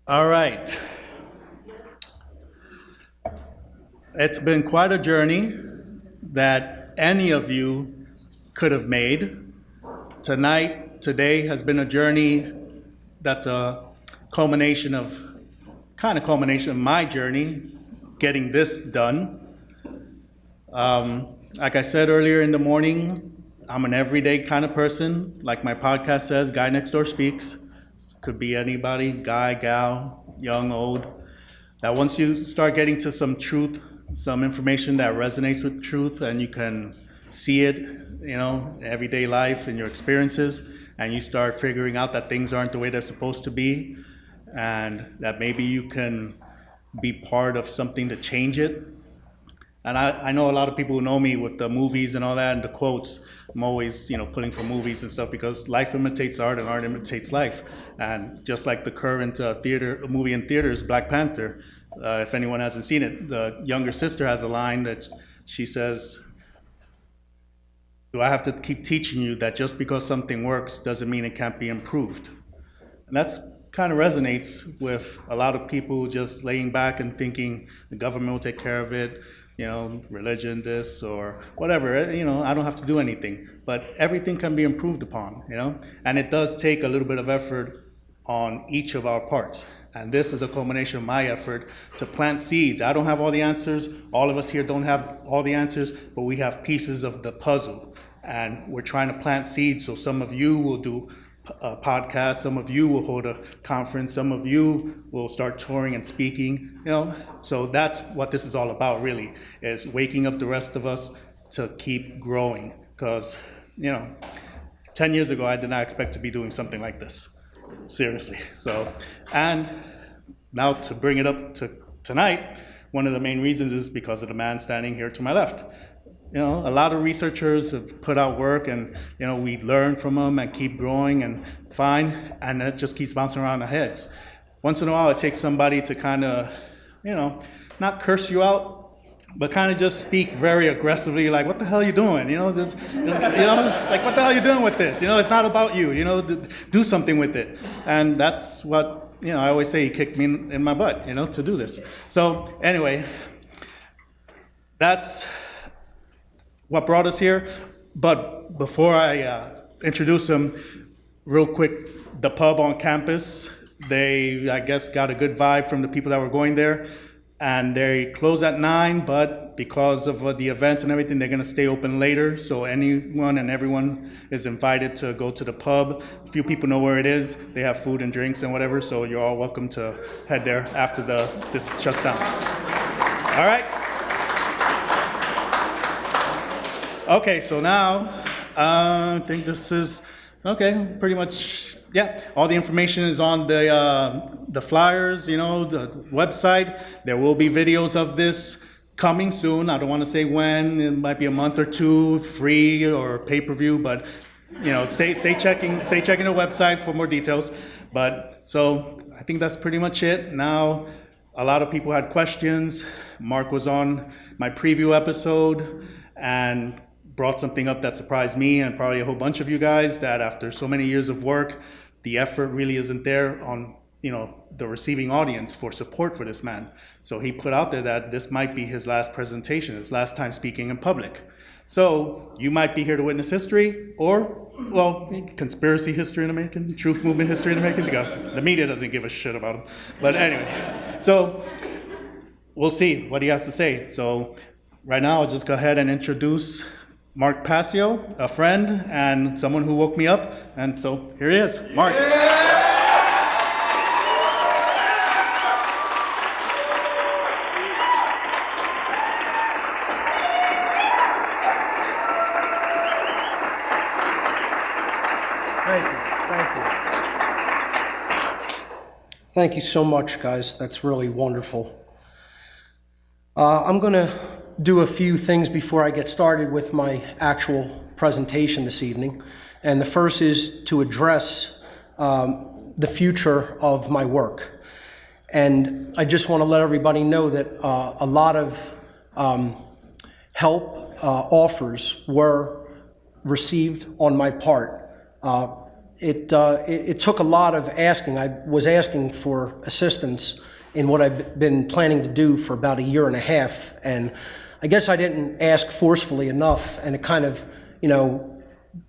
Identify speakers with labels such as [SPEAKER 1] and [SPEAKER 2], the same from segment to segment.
[SPEAKER 1] All right. It's been quite a journey that any of you could have made. Today has been a journey that's a culmination of my journey getting this done. Like I said earlier in the morning, I'm an everyday kind of person. Like my podcast says, Guy Next Door Speaks. Could be anybody, guy, gal, young, old. That once you start getting to some truth, some information that resonates with truth, and you can see it, everyday life and your experiences, and you start figuring out that things aren't the way they're supposed to be, and that maybe you can be part of something to change it. And I know a lot of people who know me with the movies and all that and the quotes. I'm always, pulling from movies and stuff because life imitates art and art imitates life. And just like the current movie in theaters, Black Panther, if anyone hasn't seen it, the younger sister has a line that she says, "Do I have to keep teaching you that just because something works doesn't mean it can't be improved?" And that's kind of resonates with a lot of people just laying back and thinking the government will take care of it. Religion, this or whatever, I don't have to do anything. But everything can be improved upon, and it does take a little bit of effort on each of our parts. And this is a culmination of my effort to plant seeds. I don't have all the answers. All of us here don't have all the answers, but we have pieces of the puzzle. And we're trying to plant seeds, so some of you will do a podcast, some of you will hold a conference, some of you will start touring and speaking, So that's what this is all about, really, is waking up the rest of us to keep growing. Because, 10 years ago, I did not expect to be doing something like this. Seriously. So, and now to bring it up to tonight, one of the main reasons is because of the man standing here to my left. A lot of researchers have put out work and, we learn from them and keep growing and fine, and it just keeps bouncing around our heads. Once in a while, it takes somebody to kind of, not curse you out, but kind of just speak very aggressively, like, what the hell are you doing? Like, what the hell are you doing with this? It's not about you, do something with it. And that's what, I always say, he kicked me in my butt, to do this. So anyway, that's what brought us here. But before I introduce him, real quick, the pub on campus, they, I guess, got a good vibe from the people that were going there. And they close at 9, but because of the event and everything, they're going to stay open later. So anyone and everyone is invited to go to the pub. A few people know where it is. They have food and drinks and whatever. So you're all welcome to head there after this shuts down. All right. Okay, so now I think this is pretty much, yeah. All the information is on the flyers, the website. There will be videos of this coming soon. I don't want to say when. It might be a month or two, free or pay-per-view, but stay checking the website for more details. But so I think that's pretty much it. Now, a lot of people had questions. Mark was on my preview episode and brought something up that surprised me and probably a whole bunch of you guys, that after so many years of work, the effort really isn't there on, the receiving audience for support for this man. So he put out there that this might be his last presentation, his last time speaking in public. So you might be here to witness history, or, conspiracy history in the making, truth movement history in the making, because the media doesn't give a shit about him. But anyway, so we'll see what he has to say. So right now, I'll just go ahead and introduce Mark Passio, a friend and someone who woke me up. And so here he is, Mark.
[SPEAKER 2] Thank you so much, guys. That's really wonderful. I'm going to do a few things before I get started with my actual presentation this evening. And the first is to address the future of my work. And I just want to let everybody know that a lot of help offers were received on my part it took a lot of asking. I was asking for assistance in what I've been planning to do for about a year and a half, and I guess I didn't ask forcefully enough, and it kind of,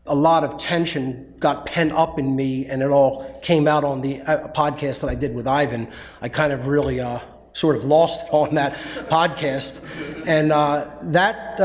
[SPEAKER 2] a lot of tension got pent up in me, and it all came out on the podcast that I did with Ivan. I kind of really sort of lost on that podcast, and that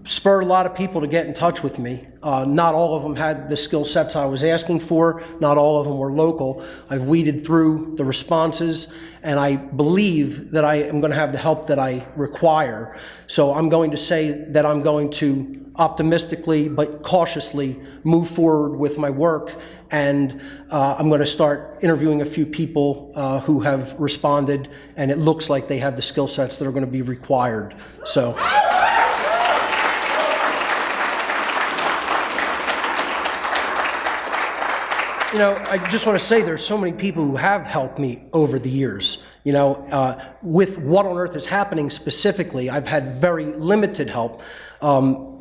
[SPEAKER 2] spurred a lot of people to get in touch with me. Not all of them had the skill sets I was asking for. Not all of them were local. I've weeded through the responses, and I believe that I am going to have the help that I require. So I'm going to say that I'm going to optimistically but cautiously move forward with my work, and I'm going to start interviewing a few people who have responded, and it looks like they have the skill sets that are going to be required. So. I just want to say there's so many people who have helped me over the years. With what on earth is happening specifically, I've had very limited help.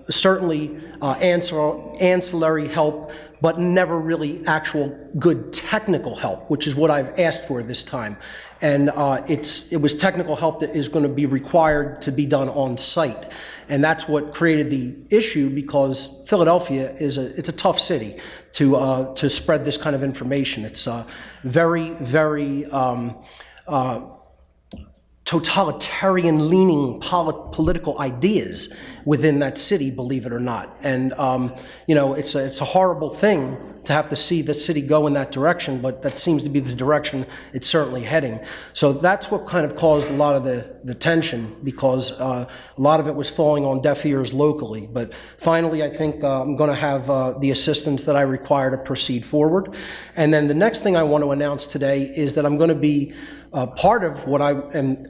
[SPEAKER 2] Certainly ancillary help, but never really actual good technical help, which is what I've asked for this time. And it was technical help that is going to be required to be done on site. And that's what created the issue, because Philadelphia it's a tough city to spread this kind of information. It's very, very totalitarian-leaning political ideas within that city, believe it or not. And it's a horrible thing to have to see the city go in that direction, but that seems to be the direction it's certainly heading. So that's what kind of caused a lot of the tension, because a lot of it was falling on deaf ears locally. But finally, I think I'm going to have the assistance that I require to proceed forward. And then the next thing I want to announce today is that I'm going to be part of what I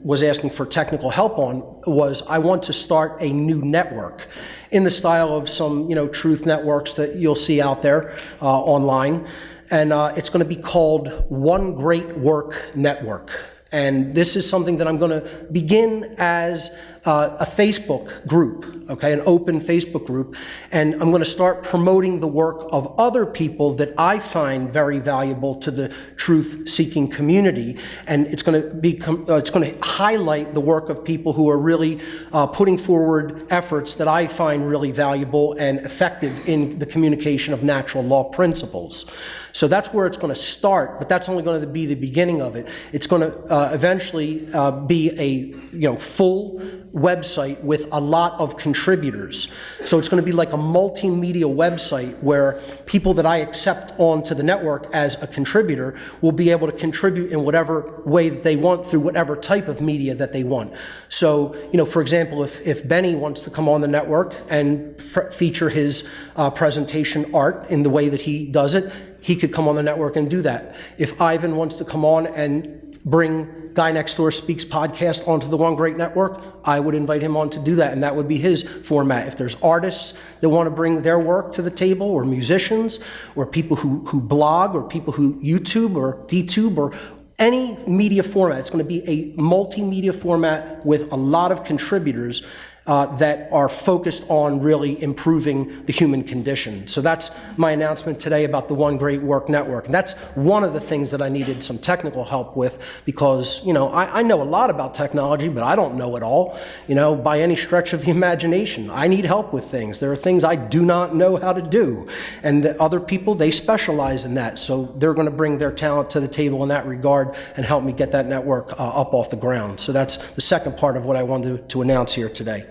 [SPEAKER 2] was asking for technical help on was I want to start a new network in the style of some, truth networks that you'll see out there online. And it's going to be called One Great Work Network. And this is something that I'm going to begin as a Facebook group, okay, an open Facebook group, and I'm going to start promoting the work of other people that I find very valuable to the truth-seeking community, and it's going to highlight the work of people who are really putting forward efforts that I find really valuable and effective in the communication of natural law principles. So that's where it's going to start, but that's only going to be the beginning of it. It's going to eventually be a full website with a lot of contributors. So it's going to be like a multimedia website where people that I accept onto the network as a contributor will be able to contribute in whatever way that they want through whatever type of media that they want. So, for example, if Benny wants to come on the network and feature his presentation art in the way that he does it, he could come on the network and do that. If Ivan wants to come on and bring Guy Next Door Speaks podcast onto the One Great Network, I would invite him on to do that, and that would be his format. If there's artists that want to bring their work to the table, or musicians, or people who blog, or people who YouTube or DTube, or any media format, it's going to be a multimedia format with a lot of contributors that are focused on really improving the human condition. So that's my announcement today about the One Great Work Network. And that's one of the things that I needed some technical help with, because, I know a lot about technology, but I don't know it all, by any stretch of the imagination. I need help with things. There are things I do not know how to do. And the other people, they specialize in that. So they're going to bring their talent to the table in that regard and help me get that network up off the ground. So that's the second part of what I wanted to announce here today.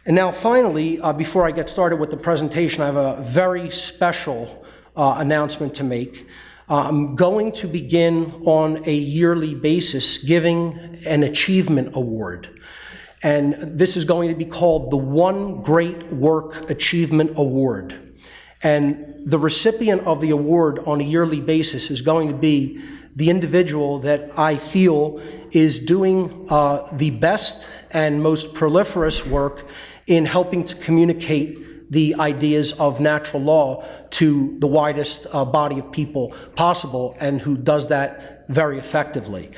[SPEAKER 2] And now finally, before I get started with the presentation, I have a very special announcement to make. I'm going to begin on a yearly basis giving an achievement award. And this is going to be called the One Great Work Achievement Award. And the recipient of the award on a yearly basis is going to be the individual that I feel is doing the best and most proliferous work in helping to communicate the ideas of natural law to the widest body of people possible, and who does that very effectively.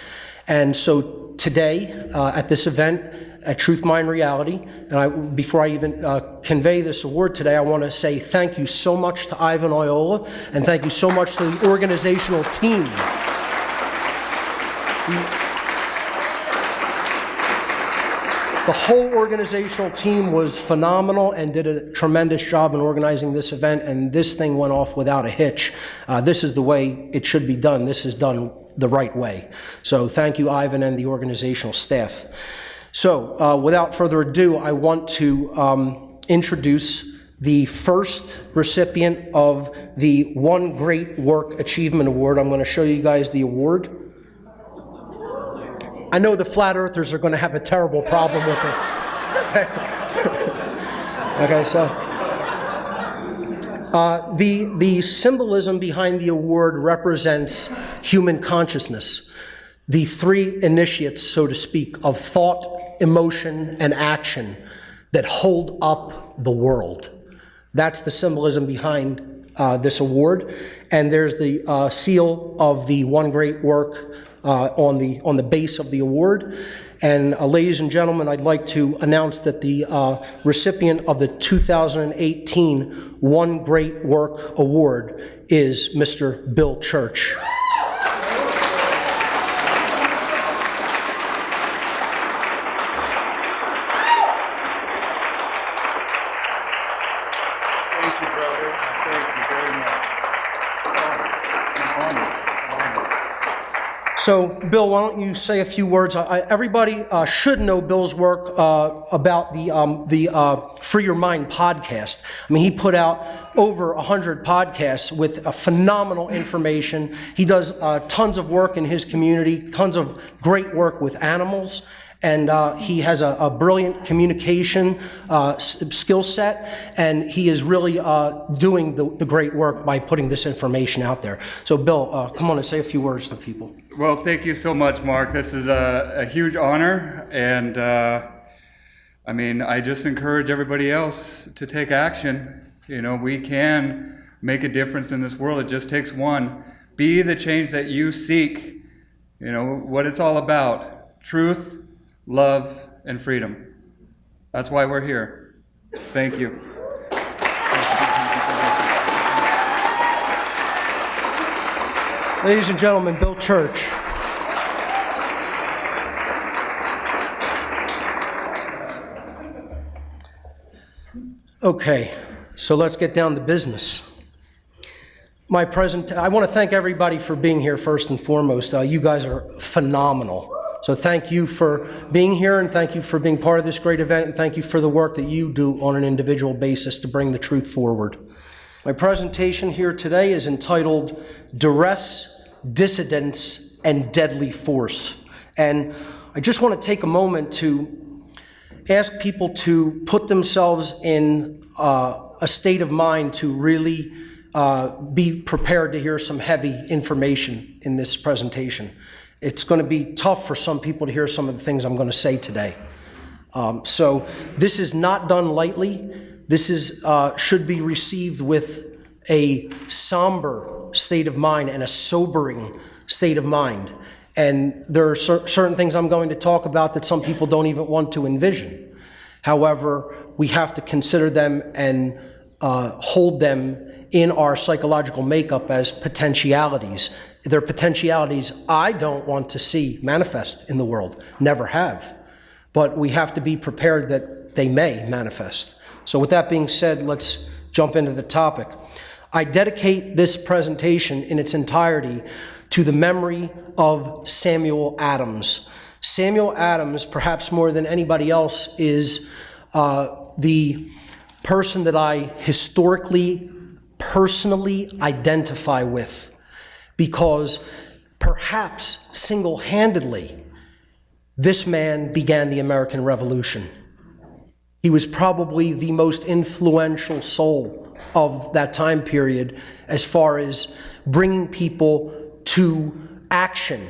[SPEAKER 2] And so today, at this event, at Truth Mind Reality. And before I even convey this award today, I want to say thank you so much to Ivan Oyola, and thank you so much to the organizational team. The whole organizational team was phenomenal and did a tremendous job in organizing this event, and this thing went off without a hitch. This is the way it should be done. This is done the right way. So thank you, Ivan, and the organizational staff. So without further ado, I want to introduce the first recipient of the One Great Work Achievement Award. I'm going to show you guys the award. I know the flat earthers are going to have a terrible problem with this. Okay, so the symbolism behind the award represents human consciousness, the three initiates, so to speak, of thought, emotion, and action that hold up the world. That's the symbolism behind this award, and there's the seal of the One Great Work on the base of the award. And ladies and gentlemen, I'd like to announce that the recipient of the 2018 One Great Work Award is Mr. Bill Church.
[SPEAKER 3] Thank you, brother. Thank you very much.
[SPEAKER 2] So, Bill, why don't you say a few words? Everybody should know Bill's work about the Free Your Mind podcast. I mean, he put out over 100 podcasts with phenomenal information. He does tons of work in his community, tons of great work with animals. And he has a brilliant communication skill set, and he is really doing the great work by putting this information out there. So, Bill, come on and say a few words to people.
[SPEAKER 3] Well, thank you so much, Mark. This is a huge honor, and I mean, I just encourage everybody else to take action. You know, we can make a difference in this world. It just takes one. Be the change that you seek. You know, what it's all about. Truth, love, and freedom. That's why we're here. Thank you.
[SPEAKER 2] Ladies and gentlemen, Bill Church. Okay, so let's get down to business. I want to thank everybody for being here first and foremost. You guys are phenomenal. So thank you for being here, and thank you for being part of this great event, and thank you for the work that you do on an individual basis to bring the truth forward. My presentation here today is entitled Duress, Dissidence, and Deadly Force. And I just want to take a moment to ask people to put themselves in a state of mind to really be prepared to hear some heavy information in this presentation. It's going to be tough for some people to hear some of the things I'm going to say today. So this is not done lightly. This is should be received with a somber state of mind and a sobering state of mind. And there are certain things I'm going to talk about that some people don't even want to envision. However, we have to consider them and hold them in our psychological makeup as potentialities. They're potentialities I don't want to see manifest in the world, never have. But we have to be prepared that they may manifest. So with that being said, let's jump into the topic. I dedicate this presentation in its entirety to the memory of Samuel Adams. Samuel Adams, perhaps more than anybody else, is the person that I historically, personally identify with, because perhaps single-handedly, this man began the American Revolution. He was probably the most influential soul of that time period as far as bringing people to action.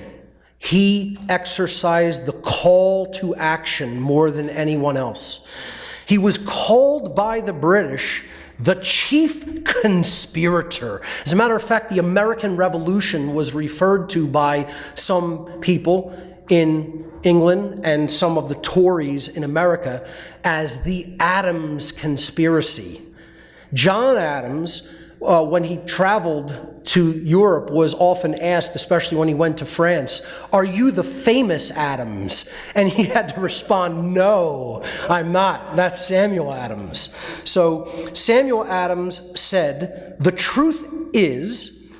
[SPEAKER 2] He exercised the call to action more than anyone else. He was called by the British the chief conspirator. As a matter of fact, the American Revolution was referred to by some people in England and some of the Tories in America as the Adams conspiracy. John Adams, when he traveled to Europe, was often asked, especially when he went to France, "Are you the famous Adams?" And he had to respond, "No, I'm not. That's Samuel Adams." So Samuel Adams said, "The truth is,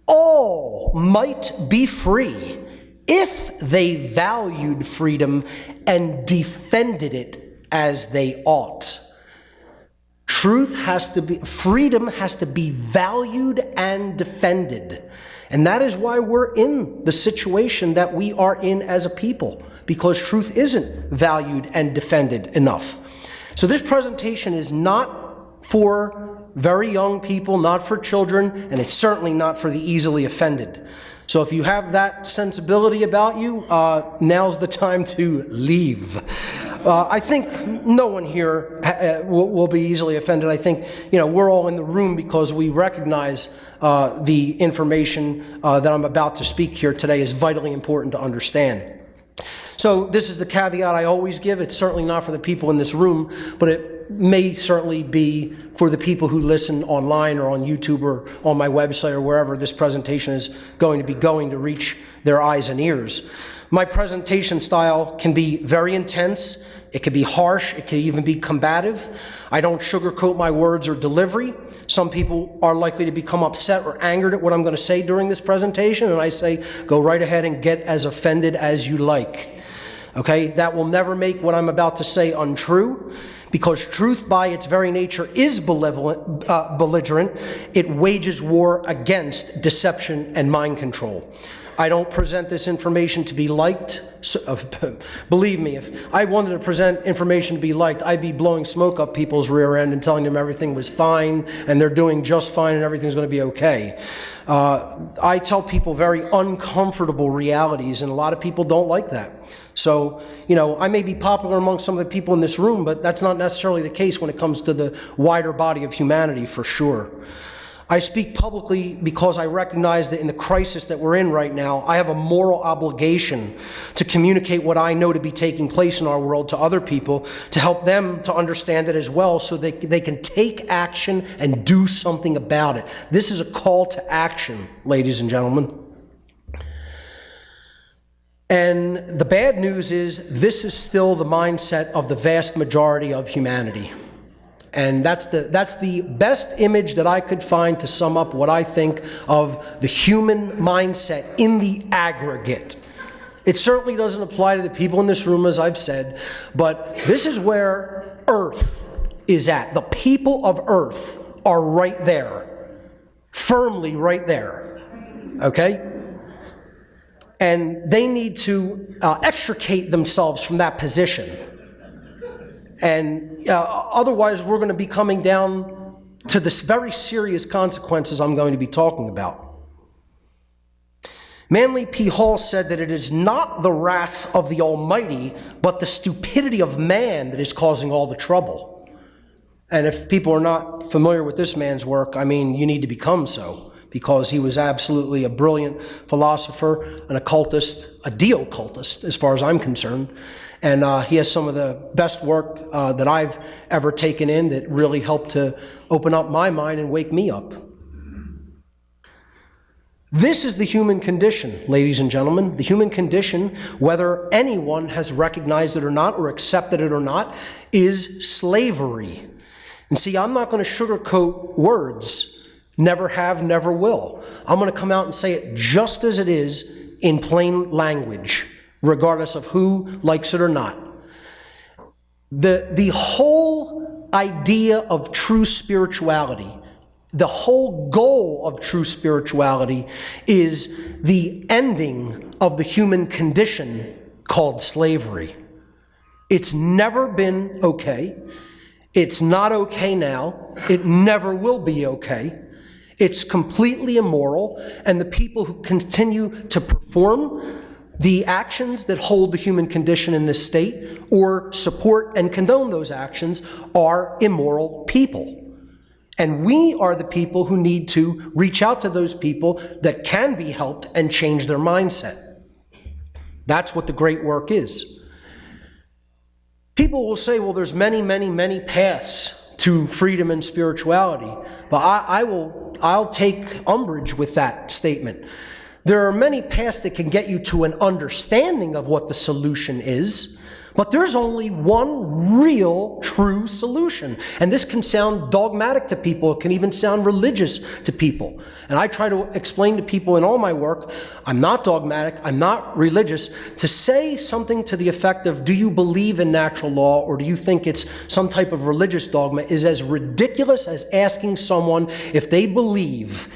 [SPEAKER 2] all might be free if they valued freedom and defended it as they ought." Freedom has to be valued and defended. And that is why we're in the situation that we are in as a people, because truth isn't valued and defended enough. So this presentation is not for very young people, not for children, and it's certainly not for the easily offended. So if you have that sensibility about you, now's the time to leave. I think no one here will be easily offended. I think, we're all in the room because we recognize the information that I'm about to speak here today is vitally important to understand. So this is the caveat I always give. It's certainly not for the people in this room, but it may certainly be for the people who listen online or on YouTube or on my website or wherever this presentation is going to reach their eyes and ears. My presentation style can be very intense. It can be harsh. It can even be combative. I don't sugarcoat my words or delivery. Some people are likely to become upset or angered at what I'm going to say during this presentation, and I say, go right ahead and get as offended as you like. Okay? That will never make what I'm about to say untrue, because truth by its very nature is belligerent. It wages war against deception and mind control. I don't present this information to be liked. Believe me, if I wanted to present information to be liked, I'd be blowing smoke up people's rear end and telling them everything was fine and they're doing just fine and everything's going to be okay. I tell people very uncomfortable realities, and a lot of people don't like that. So, I may be popular among some of the people in this room, but that's not necessarily the case when it comes to the wider body of humanity, for sure. I speak publicly because I recognize that in the crisis that we're in right now, I have a moral obligation to communicate what I know to be taking place in our world to other people, to help them to understand it as well, so they can take action and do something about it. This is a call to action, ladies and gentlemen. And the bad news is this is still the mindset of the vast majority of humanity. And that's the best image that I could find to sum up what I think of the human mindset in the aggregate. It certainly doesn't apply to the people in this room, as I've said, but this is where Earth is at. The people of Earth are right there, firmly right there, okay? And they need to extricate themselves from that position. And otherwise, we're going to be coming down to the very serious consequences I'm going to be talking about. Manly P. Hall said that it is not the wrath of the Almighty, but the stupidity of man that is causing all the trouble. And if people are not familiar with this man's work, you need to become so, because he was absolutely a brilliant philosopher, an occultist, a de-occultist, as far as I'm concerned. And he has some of the best work that I've ever taken in that really helped to open up my mind and wake me up. This is the human condition, ladies and gentlemen. The human condition, whether anyone has recognized it or not, or accepted it or not, is slavery. And see, I'm not going to sugarcoat words. Never have, never will. I'm going to come out and say it just as it is in plain language, regardless of who likes it or not. The whole idea of true spirituality, the whole goal of true spirituality is the ending of the human condition called slavery. It's never been okay. It's not okay now. It never will be okay. It's completely immoral, and the people who continue to perform the actions that hold the human condition in this state or support and condone those actions are immoral people. And we are the people who need to reach out to those people that can be helped and change their mindset. That's what the great work is. People will say, well, there's many, many, many paths to freedom and spirituality. But I'll take umbrage with that statement. There are many paths that can get you to an understanding of what the solution is, but there's only one real, true solution. And this can sound dogmatic to people. It can even sound religious to people. And I try to explain to people in all my work, I'm not dogmatic, I'm not religious. To say something to the effect of, do you believe in natural law, or do you think it's some type of religious dogma, is as ridiculous as asking someone if they believe,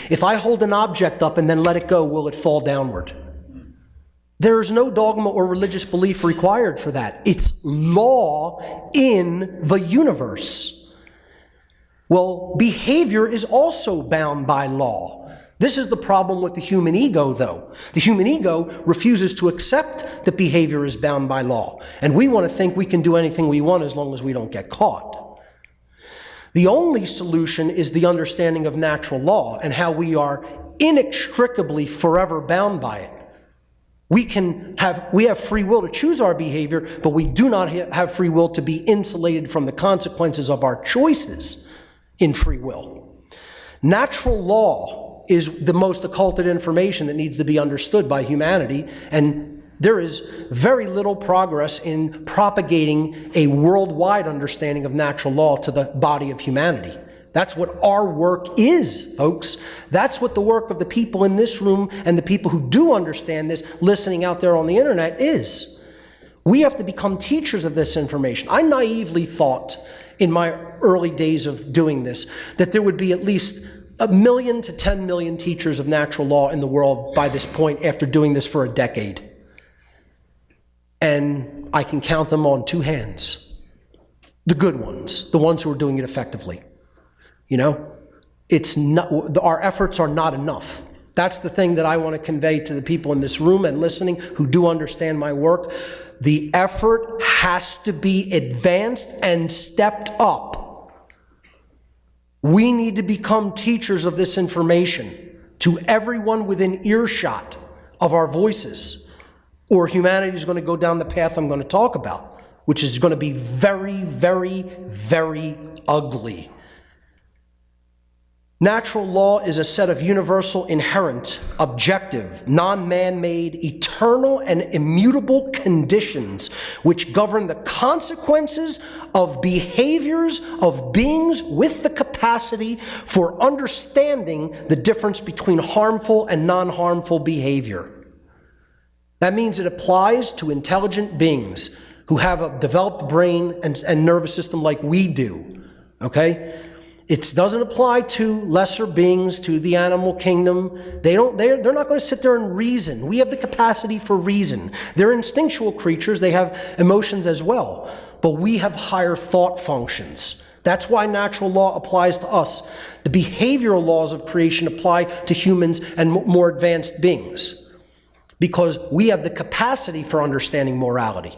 [SPEAKER 2] if I hold an object up and then let it go, will it fall downward? There is no dogma or religious belief required for that. It's law in the universe. Well, behavior is also bound by law. This is the problem with the human ego, though. The human ego refuses to accept that behavior is bound by law. And we want to think we can do anything we want as long as we don't get caught. The only solution is the understanding of natural law and how we are inextricably forever bound by it. We have free will to choose our behavior, but we do not have free will to be insulated from the consequences of our choices in free will. Natural law is the most occulted information that needs to be understood by humanity, and there is very little progress in propagating a worldwide understanding of natural law to the body of humanity. That's what our work is, folks. That's what the work of the people in this room and the people who do understand this, listening out there on the internet, is. We have to become teachers of this information. I naively thought in my early days of doing this that there would be at least 1 million to 10 million teachers of natural law in the world by this point after doing this for a decade. And I can count them on 2 hands. The good ones, the ones who are doing it effectively. You know, it's not, our efforts are not enough. That's the thing that I want to convey to the people in this room and listening who do understand my work. The effort has to be advanced and stepped up. We need to become teachers of this information to everyone within earshot of our voices, or humanity is going to go down the path I'm going to talk about, which is going to be very, very, very ugly. Natural law is a set of universal, inherent, objective, non-man-made, eternal, and immutable conditions which govern the consequences of behaviors of beings with the capacity for understanding the difference between harmful and non-harmful behavior. That means it applies to intelligent beings who have a developed brain and nervous system like we do, okay? It doesn't apply to lesser beings, to the animal kingdom. They're not going to sit there and reason. We have the capacity for reason. They're instinctual creatures. They have emotions as well. But we have higher thought functions. That's why natural law applies to us. The behavioral laws of creation apply to humans and more advanced beings, because we have the capacity for understanding morality.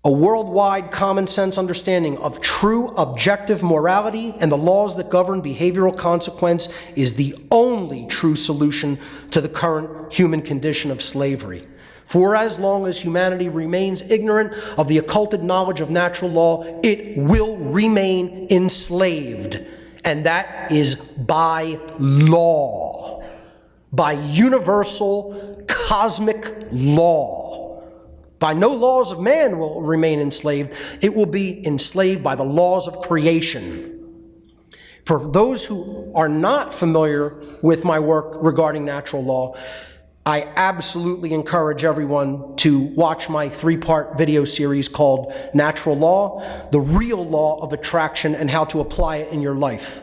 [SPEAKER 2] A worldwide common sense understanding of true objective morality and the laws that govern behavioral consequence is the only true solution to the current human condition of slavery. For as long as humanity remains ignorant of the occulted knowledge of natural law, it will remain enslaved. And that is by law, by universal cosmic law. By no laws of man will it remain enslaved. It will be enslaved by the laws of creation. For those who are not familiar with my work regarding natural law, I absolutely encourage everyone to watch my 3-part video series called Natural Law, the Real Law of Attraction and How to Apply It in Your Life.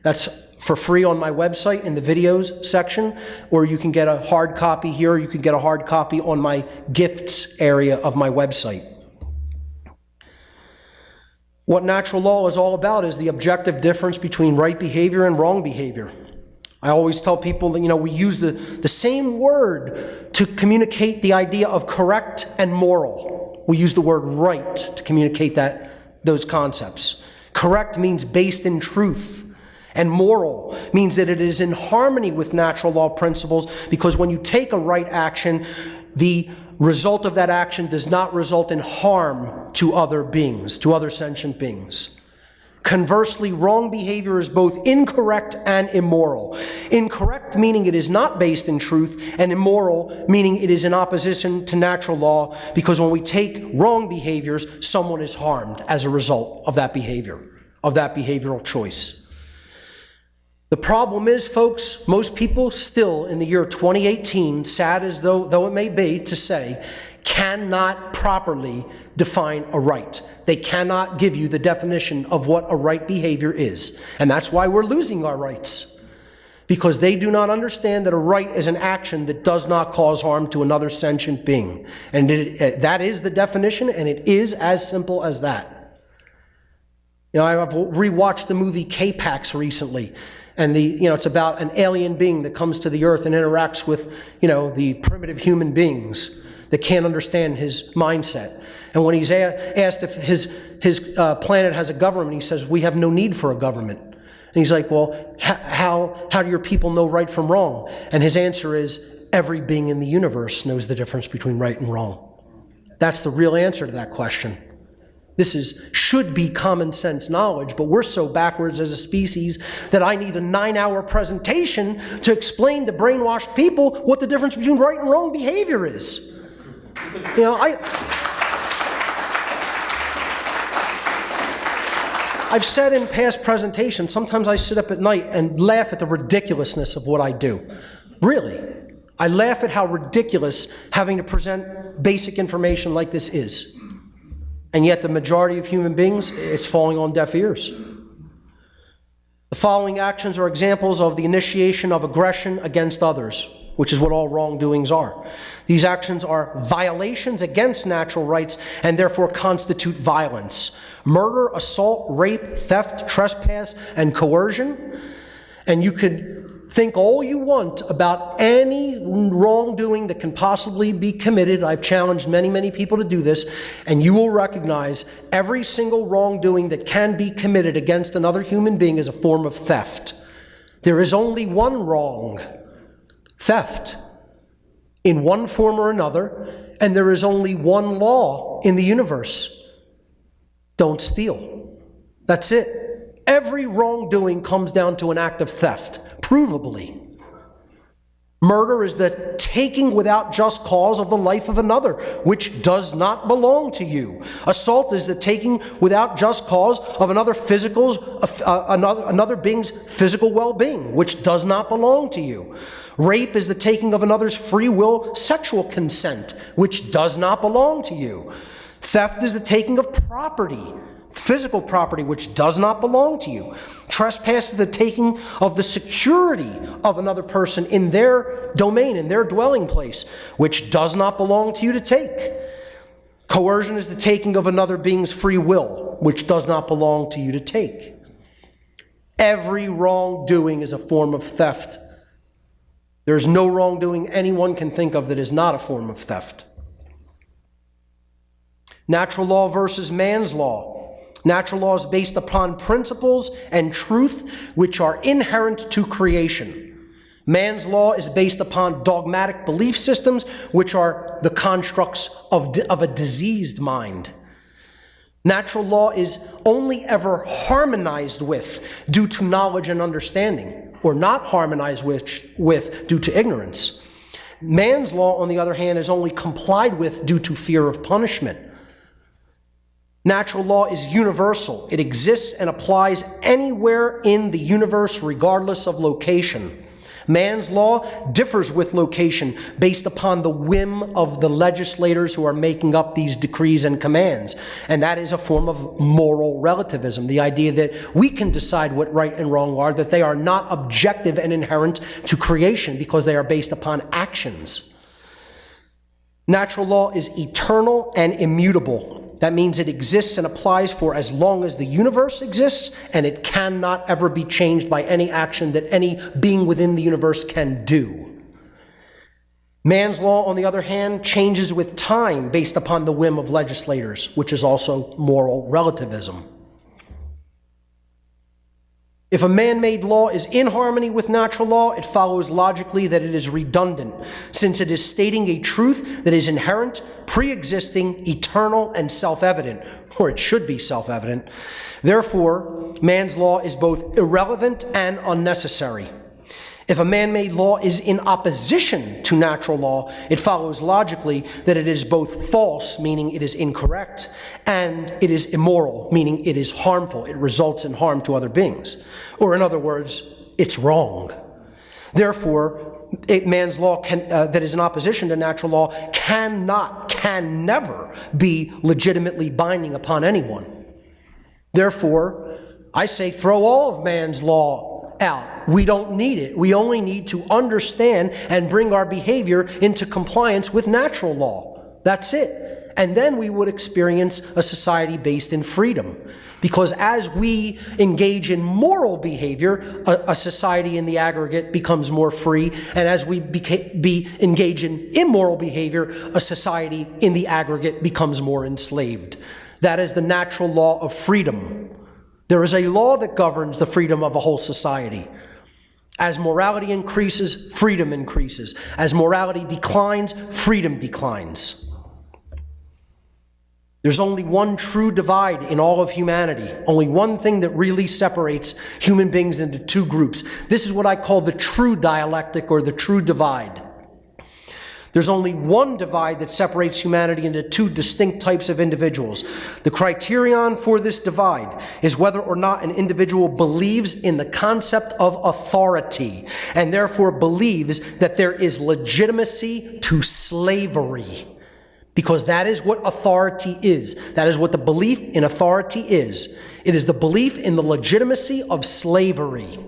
[SPEAKER 2] That's for free on my website in the videos section, or you can get a hard copy here, or you can get a hard copy on my gifts area of my website. What natural law is all about is the objective difference between right behavior and wrong behavior. I always tell people that, we use the same word to communicate the idea of correct and moral. We use the word right to communicate those concepts. Correct means based in truth. And moral means that it is in harmony with natural law principles, because when you take a right action, the result of that action does not result in harm to other beings, to other sentient beings. Conversely, wrong behavior is both incorrect and immoral. Incorrect meaning it is not based in truth, and immoral meaning it is in opposition to natural law, because when we take wrong behaviors, someone is harmed as a result of that behavior, of that behavioral choice. The problem is, folks, most people still in the year 2018, sad as though it may be to say, cannot properly define a right. They cannot give you the definition of what a right behavior is. And that's why we're losing our rights. Because they do not understand that a right is an action that does not cause harm to another sentient being. And that is the definition, and it is as simple as that. You know, I've rewatched the movie K-Pax recently. And it's about an alien being that comes to the earth and interacts with, the primitive human beings that can't understand his mindset. And when he's asked if his planet has a government, he says, "We have no need for a government." And he's like, "Well, how do your people know right from wrong?" And his answer is, "Every being in the universe knows the difference between right and wrong." That's the real answer to that question. This should be common sense knowledge, but we're so backwards as a species that I need a 9-hour presentation to explain to brainwashed people what the difference between right and wrong behavior is. I've said in past presentations, sometimes I sit up at night and laugh at the ridiculousness of what I do. Really. I laugh at how ridiculous having to present basic information like this is. And yet the majority of human beings, it's falling on deaf ears. The following actions are examples of the initiation of aggression against others, which is what all wrongdoings are. These actions are violations against natural rights and therefore constitute violence. Murder, assault, rape, theft, trespass, and coercion. And you could think all you want about any wrongdoing that can possibly be committed. I've challenged many, many people to do this, and you will recognize every single wrongdoing that can be committed against another human being is a form of theft. There is only one wrong, theft, in one form or another, and there is only one law in the universe. Don't steal. That's it. Every wrongdoing comes down to an act of theft. Provably. Murder is the taking without just cause of the life of another, which does not belong to you. Assault is the taking without just cause of another being's physical well-being, which does not belong to you. Rape is the taking of another's free will sexual consent, which does not belong to you. Theft is the taking of property, physical property, which does not belong to you. Trespass is the taking of the security of another person in their domain, in their dwelling place, which does not belong to you to take. Coercion is the taking of another being's free will, which does not belong to you to take. Every wrongdoing is a form of theft. There's no wrongdoing anyone can think of that is not a form of theft. Natural law versus man's law. Natural law is based upon principles and truth which are inherent to creation. Man's law is based upon dogmatic belief systems which are the constructs of a diseased mind. Natural law is only ever harmonized with due to knowledge and understanding, or not harmonized with due to ignorance. Man's law, on the other hand, is only complied with due to fear of punishment. Natural law is universal. It exists and applies anywhere in the universe, regardless of location. Man's law differs with location based upon the whim of the legislators who are making up these decrees and commands. And that is a form of moral relativism, the idea that we can decide what right and wrong are, that they are not objective and inherent to creation because they are based upon actions. Natural law is eternal and immutable. That means it exists and applies for as long as the universe exists, and it cannot ever be changed by any action that any being within the universe can do. Man's law, on the other hand, changes with time based upon the whim of legislators, which is also moral relativism. If a man-made law is in harmony with natural law, it follows logically that it is redundant, since it is stating a truth that is inherent, pre-existing, eternal, and self-evident, or it should be self-evident. Therefore, man's law is both irrelevant and unnecessary. If a man-made law is in opposition to natural law, it follows logically that it is both false, meaning it is incorrect, and it is immoral, meaning it is harmful. It results in harm to other beings. Or in other words, it's wrong. Therefore, man's law that is in opposition to natural law can never be legitimately binding upon anyone. Therefore, I say throw all of man's law out. We don't need it. We only need to understand and bring our behavior into compliance with natural law. That's it. And then we would experience a society based in freedom. Because as we engage in moral behavior, a society in the aggregate becomes more free. And as we engage in immoral behavior, a society in the aggregate becomes more enslaved. That is the natural law of freedom. There is a law that governs the freedom of a whole society. As morality increases, freedom increases. As morality declines, freedom declines. There's only one true divide in all of humanity. Only one thing that really separates human beings into two groups. This is what I call the true dialectic or the true divide. There's only one divide that separates humanity into two distinct types of individuals. The criterion for this divide is whether or not an individual believes in the concept of authority and therefore believes that there is legitimacy to slavery. Because that is what authority is. That is what the belief in authority is. It is the belief in the legitimacy of slavery.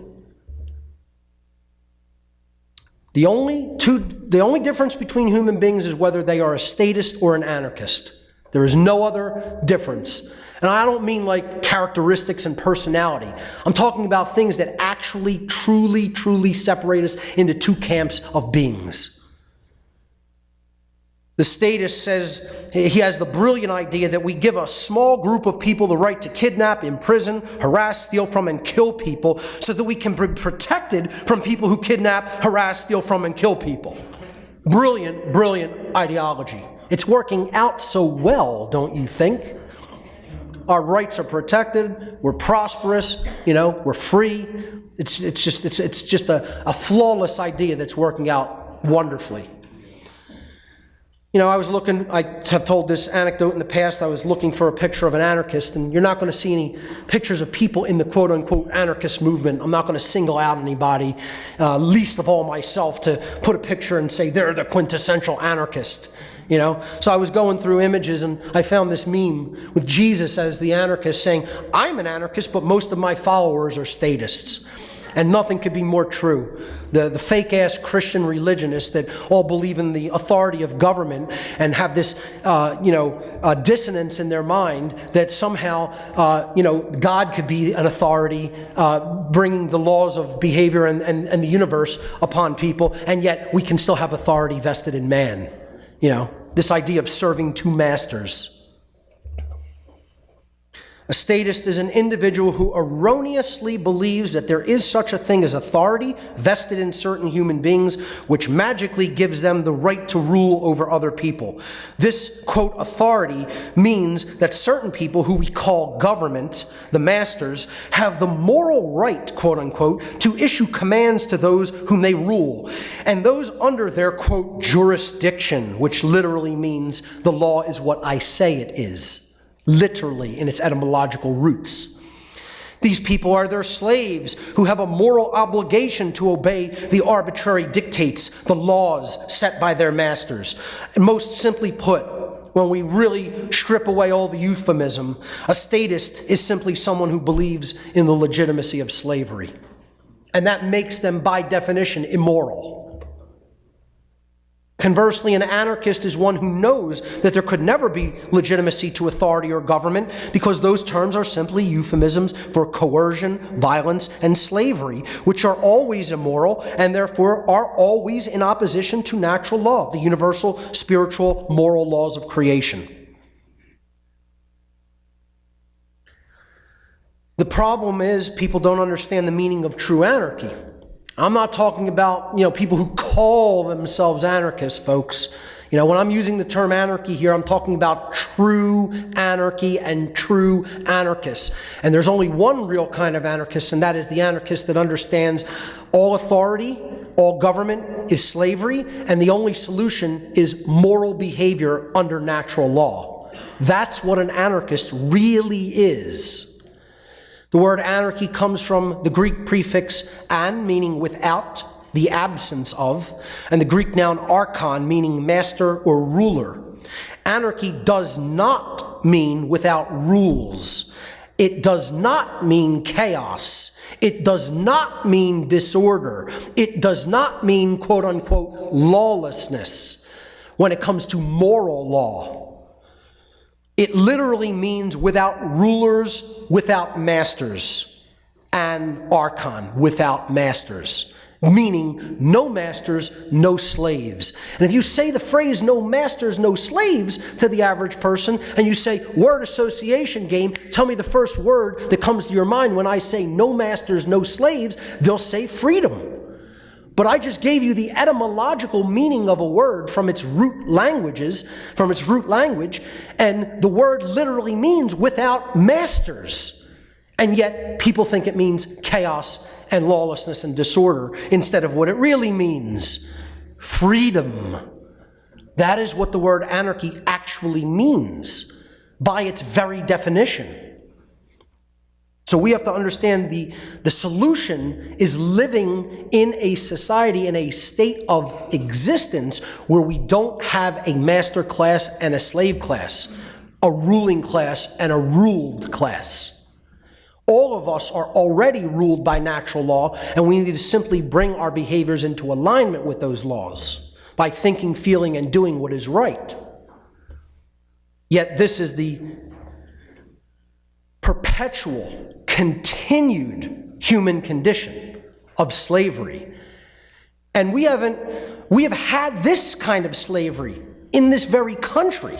[SPEAKER 2] The only difference between human beings is whether they are a statist or an anarchist. There is no other difference. And I don't mean like characteristics and personality. I'm talking about things that actually, truly separate us into two camps of beings. The statist says he has the brilliant idea that we give a small group of people the right to kidnap, imprison, harass, steal from, and kill people so that we can be protected from people who kidnap, harass, steal from, and kill people. Brilliant ideology. It's working out so well, don't you think? Our rights are protected, we're prosperous, we're free. It's just a flawless idea that's working out wonderfully. I have told this anecdote in the past. I was looking for a picture of an anarchist, and you're not going to see any pictures of people in the quote-unquote anarchist movement. I'm not going to single out anybody, least of all myself, to put a picture and say they're the quintessential anarchist. So I was going through images, and I found this meme with Jesus as the anarchist saying, I'm an anarchist, but most of my followers are statists. And nothing could be more true. The fake-ass Christian religionists that all believe in the authority of government and have this, dissonance in their mind that somehow, God could be an authority bringing the laws of behavior and the universe upon people, and yet we can still have authority vested in man. This idea of serving two masters. A statist is an individual who erroneously believes that there is such a thing as authority vested in certain human beings, which magically gives them the right to rule over other people. This, quote, authority means that certain people who we call government, the masters, have the moral right, quote unquote, to issue commands to those whom they rule, and those under their, quote, jurisdiction, which literally means the law is what I say it is. Literally in its etymological roots. These people are their slaves who have a moral obligation to obey the arbitrary dictates, the laws set by their masters. And most simply put, when we really strip away all the euphemism, a statist is simply someone who believes in the legitimacy of slavery. And that makes them, by definition, immoral. Conversely, an anarchist is one who knows that there could never be legitimacy to authority or government because those terms are simply euphemisms for coercion, violence, and slavery, which are always immoral and therefore are always in opposition to natural law, the universal, spiritual, moral laws of creation. The problem is people don't understand the meaning of true anarchy. I'm not talking about, people who call themselves anarchists, folks. When I'm using the term anarchy here, I'm talking about true anarchy and true anarchists. And there's only one real kind of anarchist, and that is the anarchist that understands all authority, all government is slavery, and the only solution is moral behavior under natural law. That's what an anarchist really is. The word anarchy comes from the Greek prefix an, meaning without, the absence of, and the Greek noun archon, meaning master or ruler. Anarchy does not mean without rules. It does not mean chaos. It does not mean disorder. It does not mean, quote unquote, lawlessness when it comes to moral law. It literally means without rulers, without masters, and archon, without masters, meaning no masters, no slaves. And if you say the phrase no masters, no slaves to the average person, and you say word association game, tell me the first word that comes to your mind when I say no masters, no slaves, they'll say freedom. But I just gave you the etymological meaning of a word from its root language, and the word literally means without masters. And yet people think it means chaos and lawlessness and disorder instead of what it really means, freedom. That is what the word anarchy actually means by its very definition. So we have to understand the solution is living in a society, in a state of existence where we don't have a master class and a slave class, a ruling class and a ruled class. All of us are already ruled by natural law, and we need to simply bring our behaviors into alignment with those laws by thinking, feeling, and doing what is right. Yet this is the perpetual, continued human condition of slavery. And we have had this kind of slavery in this very country.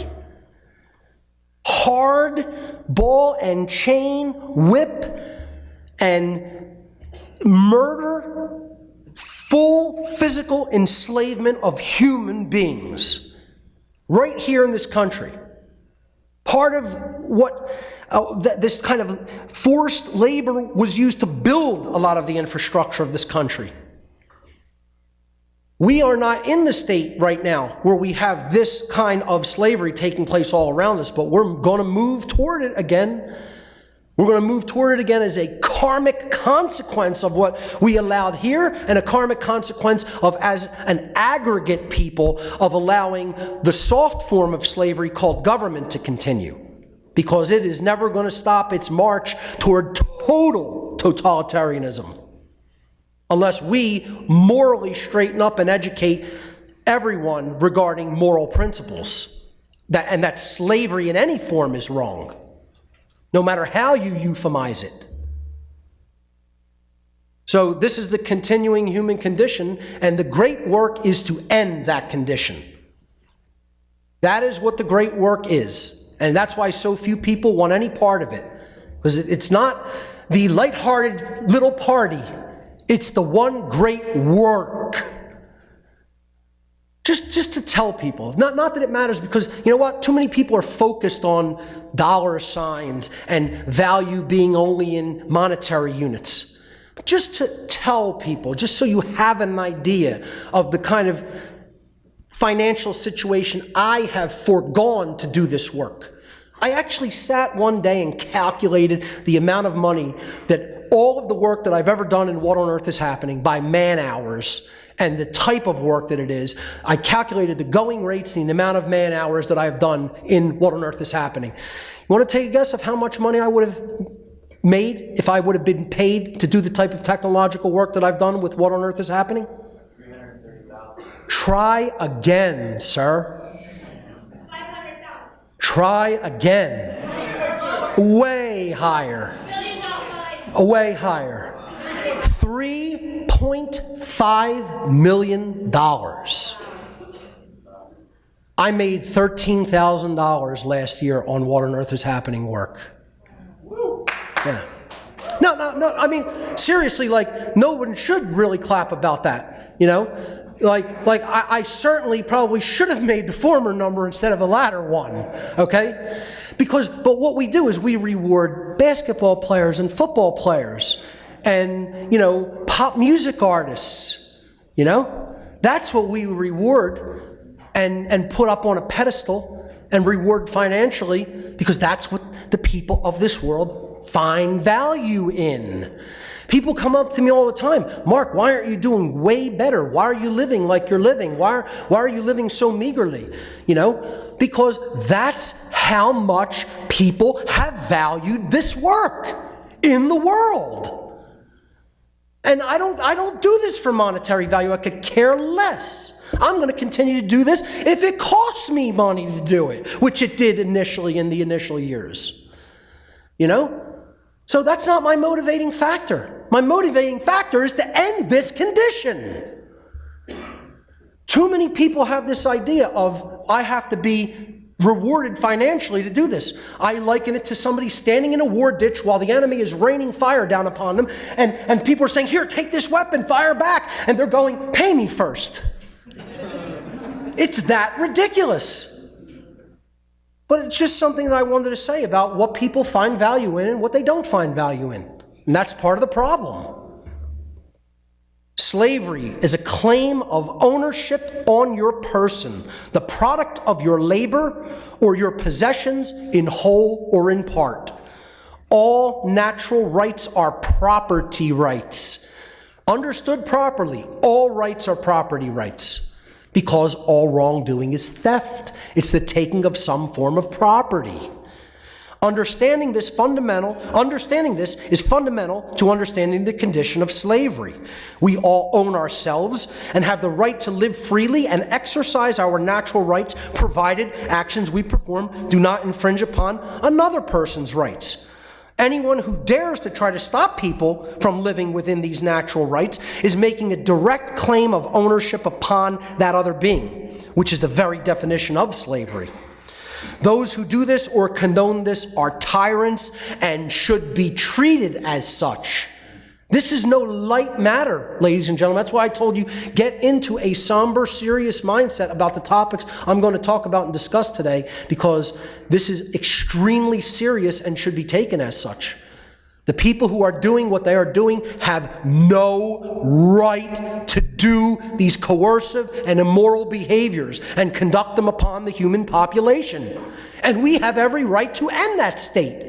[SPEAKER 2] Hard ball and chain, whip and murder, full physical enslavement of human beings right here in this country. Part of what this kind of forced labor was used to build a lot of the infrastructure of this country. We are not in the state right now where we have this kind of slavery taking place all around us, but we're going to move toward it again. We're going to move toward it again as a karmic consequence of what we allowed here, and a karmic consequence of, as an aggregate people, of allowing the soft form of slavery called government to continue. Because it is never going to stop its march toward total totalitarianism unless we morally straighten up and educate everyone regarding moral principles. That slavery in any form is wrong, no matter how you euphemize it. So this is the continuing human condition, and the great work is to end that condition. That is what the great work is, and that's why so few people want any part of it, because it's not the lighthearted little party, it's the one great work. Just to tell people, not that it matters, because you know what? Too many people are focused on dollar signs and value being only in monetary units. Just to tell people, just so you have an idea of the kind of financial situation I have foregone to do this work. I actually sat one day and calculated the amount of money that all of the work that I've ever done in What on Earth is Happening by man hours and the type of work that it is. I calculated the going rates and the amount of man hours that I've done in What on Earth is Happening. You want to take a guess of how much money I would have made if I would have been paid to do the type of technological work that I've done with What on Earth is Happening? $330,000. Try again, sir. $500,000. Try again. Way higher. Way higher. $3.5 million. I made $13,000 last year on What on Earth is Happening work. Yeah. No, I mean, seriously, like, no one should really clap about that, you know? I certainly probably should have made the former number instead of the latter one, okay? But what we do is we reward basketball players and football players and, you know, pop music artists, you know? That's what we reward and put up on a pedestal and reward financially, because that's what the people of this world find value in. People come up to me all the time, Mark, why aren't you doing way better? Why are you living like you're living? Why are you living so meagerly? You know, because that's how much people have valued this work in the world. And I don't do this for monetary value. I could care less. I'm going to continue to do this if it costs me money to do it, which it did initially in the initial years. You know? So that's not my motivating factor. My motivating factor is to end this condition. Too many people have this idea of, I have to be rewarded financially to do this. I liken it to somebody standing in a war ditch while the enemy is raining fire down upon them, and people are saying, here, take this weapon, fire back, and they're going, pay me first. It's that ridiculous. But it's just something that I wanted to say about what people find value in and what they don't find value in. And that's part of the problem. Slavery is a claim of ownership on your person, the product of your labor or your possessions in whole or in part. All natural rights are property rights. Understood properly, all rights are property rights. Because all wrongdoing is theft. It's the taking of some form of property. Understanding this is fundamental to understanding the condition of slavery. We all own ourselves and have the right to live freely and exercise our natural rights, provided actions we perform do not infringe upon another person's rights. Anyone who dares to try to stop people from living within these natural rights is making a direct claim of ownership upon that other being, which is the very definition of slavery. Those who do this or condone this are tyrants and should be treated as such. This is no light matter, ladies and gentlemen. That's why I told you, get into a somber, serious mindset about the topics I'm going to talk about and discuss today, because this is extremely serious and should be taken as such. The people who are doing what they are doing have no right to do these coercive and immoral behaviors and conduct them upon the human population. And we have every right to end that state.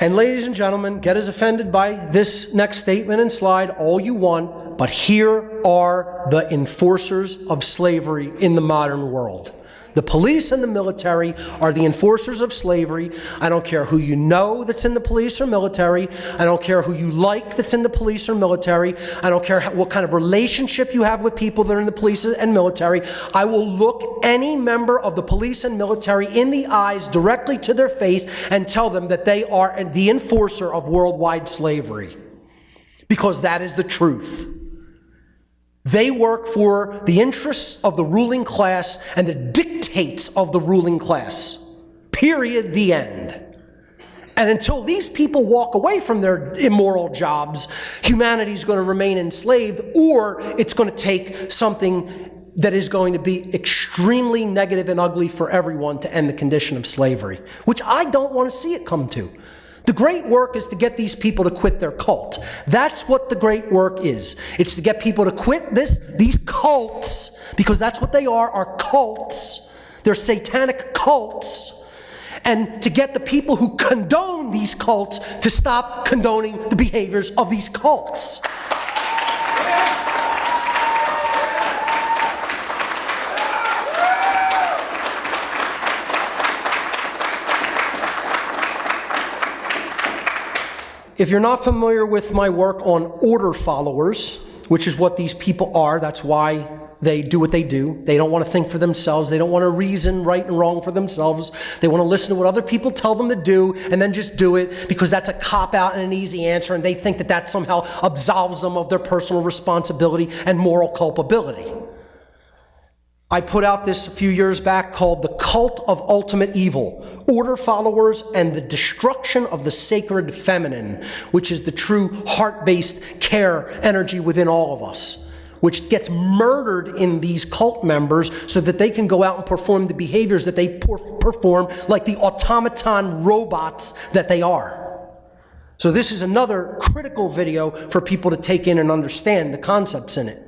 [SPEAKER 2] And ladies and gentlemen, get as offended by this next statement and slide all you want, but here are the enforcers of slavery in the modern world. The police and the military are the enforcers of slavery. I don't care who you know that's in the police or military. I don't care who you like that's in the police or military. I don't care what kind of relationship you have with people that are in the police and military. I will look any member of the police and military in the eyes directly to their face and tell them that they are the enforcer of worldwide slavery. Because that is the truth. They work for the interests of the ruling class and the dictates of the ruling class. Period. The end. And until these people walk away from their immoral jobs, humanity is going to remain enslaved, or it's going to take something that is going to be extremely negative and ugly for everyone to end the condition of slavery, which I don't want to see it come to. The great work is to get these people to quit their cult. That's what the great work is. It's to get people to quit these cults, because that's what they are cults. They're satanic cults. And to get the people who condone these cults to stop condoning the behaviors of these cults. If you're not familiar with my work on order followers, which is what these people are, that's why they do what they do. They don't want to think for themselves. They don't want to reason right and wrong for themselves. They want to listen to what other people tell them to do and then just do it, because that's a cop-out and an easy answer, and they think that that somehow absolves them of their personal responsibility and moral culpability. I put out this a few years back called The Cult of Ultimate Evil, order followers, and the destruction of the sacred feminine, which is the true heart-based care energy within all of us, which gets murdered in these cult members so that they can go out and perform the behaviors that they perform like the automaton robots that they are. So this is another critical video for people to take in and understand the concepts in it.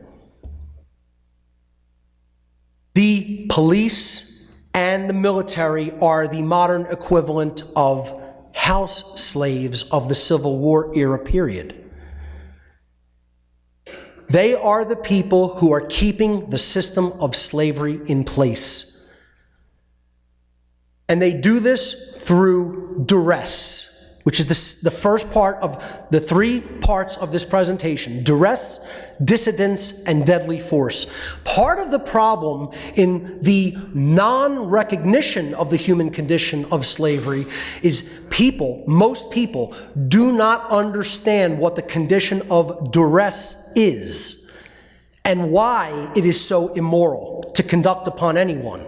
[SPEAKER 2] The police and the military are the modern equivalent of house slaves of the Civil War era period. They are the people who are keeping the system of slavery in place. And they do this through duress, which is the first part of the 3 parts of this presentation: duress, dissidence, and deadly force. Part of the problem in the non-recognition of the human condition of slavery is most people do not understand what the condition of duress is and why it is so immoral to conduct upon anyone.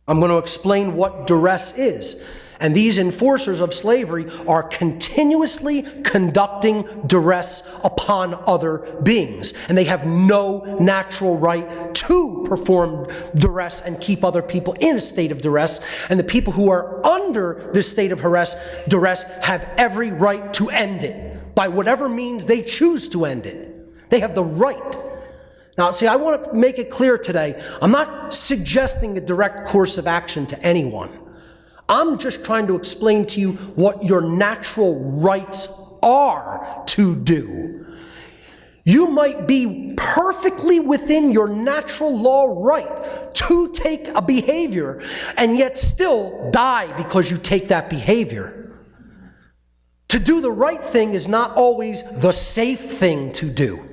[SPEAKER 2] I'm going to explain what duress is. And these enforcers of slavery are continuously conducting duress upon other beings. And they have no natural right to perform duress and keep other people in a state of duress. And the people who are under this state of duress have every right to end it by whatever means they choose to end it. They have the right. Now, see, I want to make it clear today, I'm not suggesting a direct course of action to anyone. I'm just trying to explain to you what your natural rights are to do. You might be perfectly within your natural law right to take a behavior and yet still die because you take that behavior. To do the right thing is not always the safe thing to do.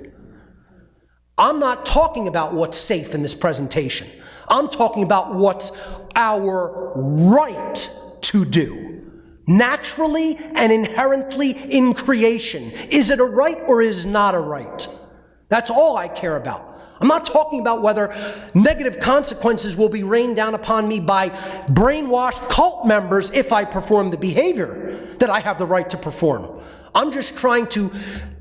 [SPEAKER 2] I'm not talking about what's safe in this presentation. I'm talking about what's our right to do, naturally and inherently in creation. Is it a right or is it not a right? That's all I care about. I'm not talking about whether negative consequences will be rained down upon me by brainwashed cult members if I perform the behavior that I have the right to perform. I'm just trying to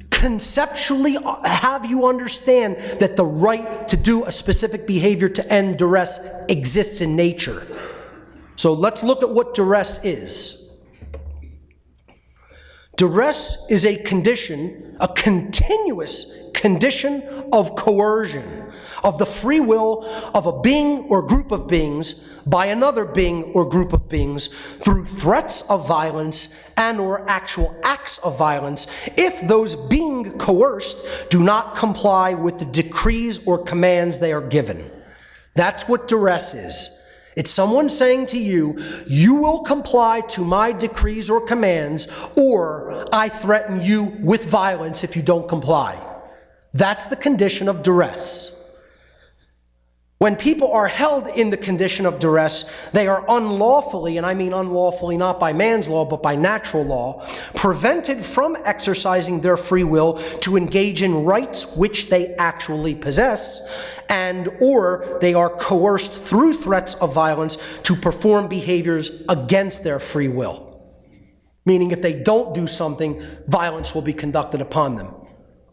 [SPEAKER 2] conceptually have you understand that the right to do a specific behavior to end duress exists in nature. So let's look at what duress is. Duress is a condition, a continuous condition of coercion, of the free will of a being or group of beings by another being or group of beings through threats of violence and or actual acts of violence if those being coerced do not comply with the decrees or commands they are given. That's what duress is. It's someone saying to you, you will comply to my decrees or commands, or I threaten you with violence if you don't comply. That's the condition of duress. When people are held in the condition of duress, they are unlawfully, and I mean unlawfully not by man's law, but by natural law, prevented from exercising their free will to engage in rights which they actually possess, and or they are coerced through threats of violence to perform behaviors against their free will. Meaning if they don't do something, violence will be conducted upon them.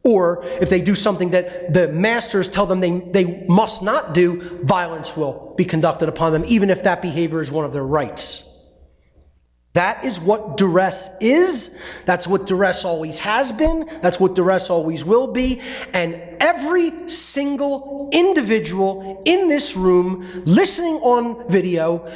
[SPEAKER 2] Or if they do something that the masters tell them they must not do, violence will be conducted upon them, even if that behavior is one of their rights. That is what duress is. That's what duress always has been. That's what duress always will be. And every single individual in this room, listening on video,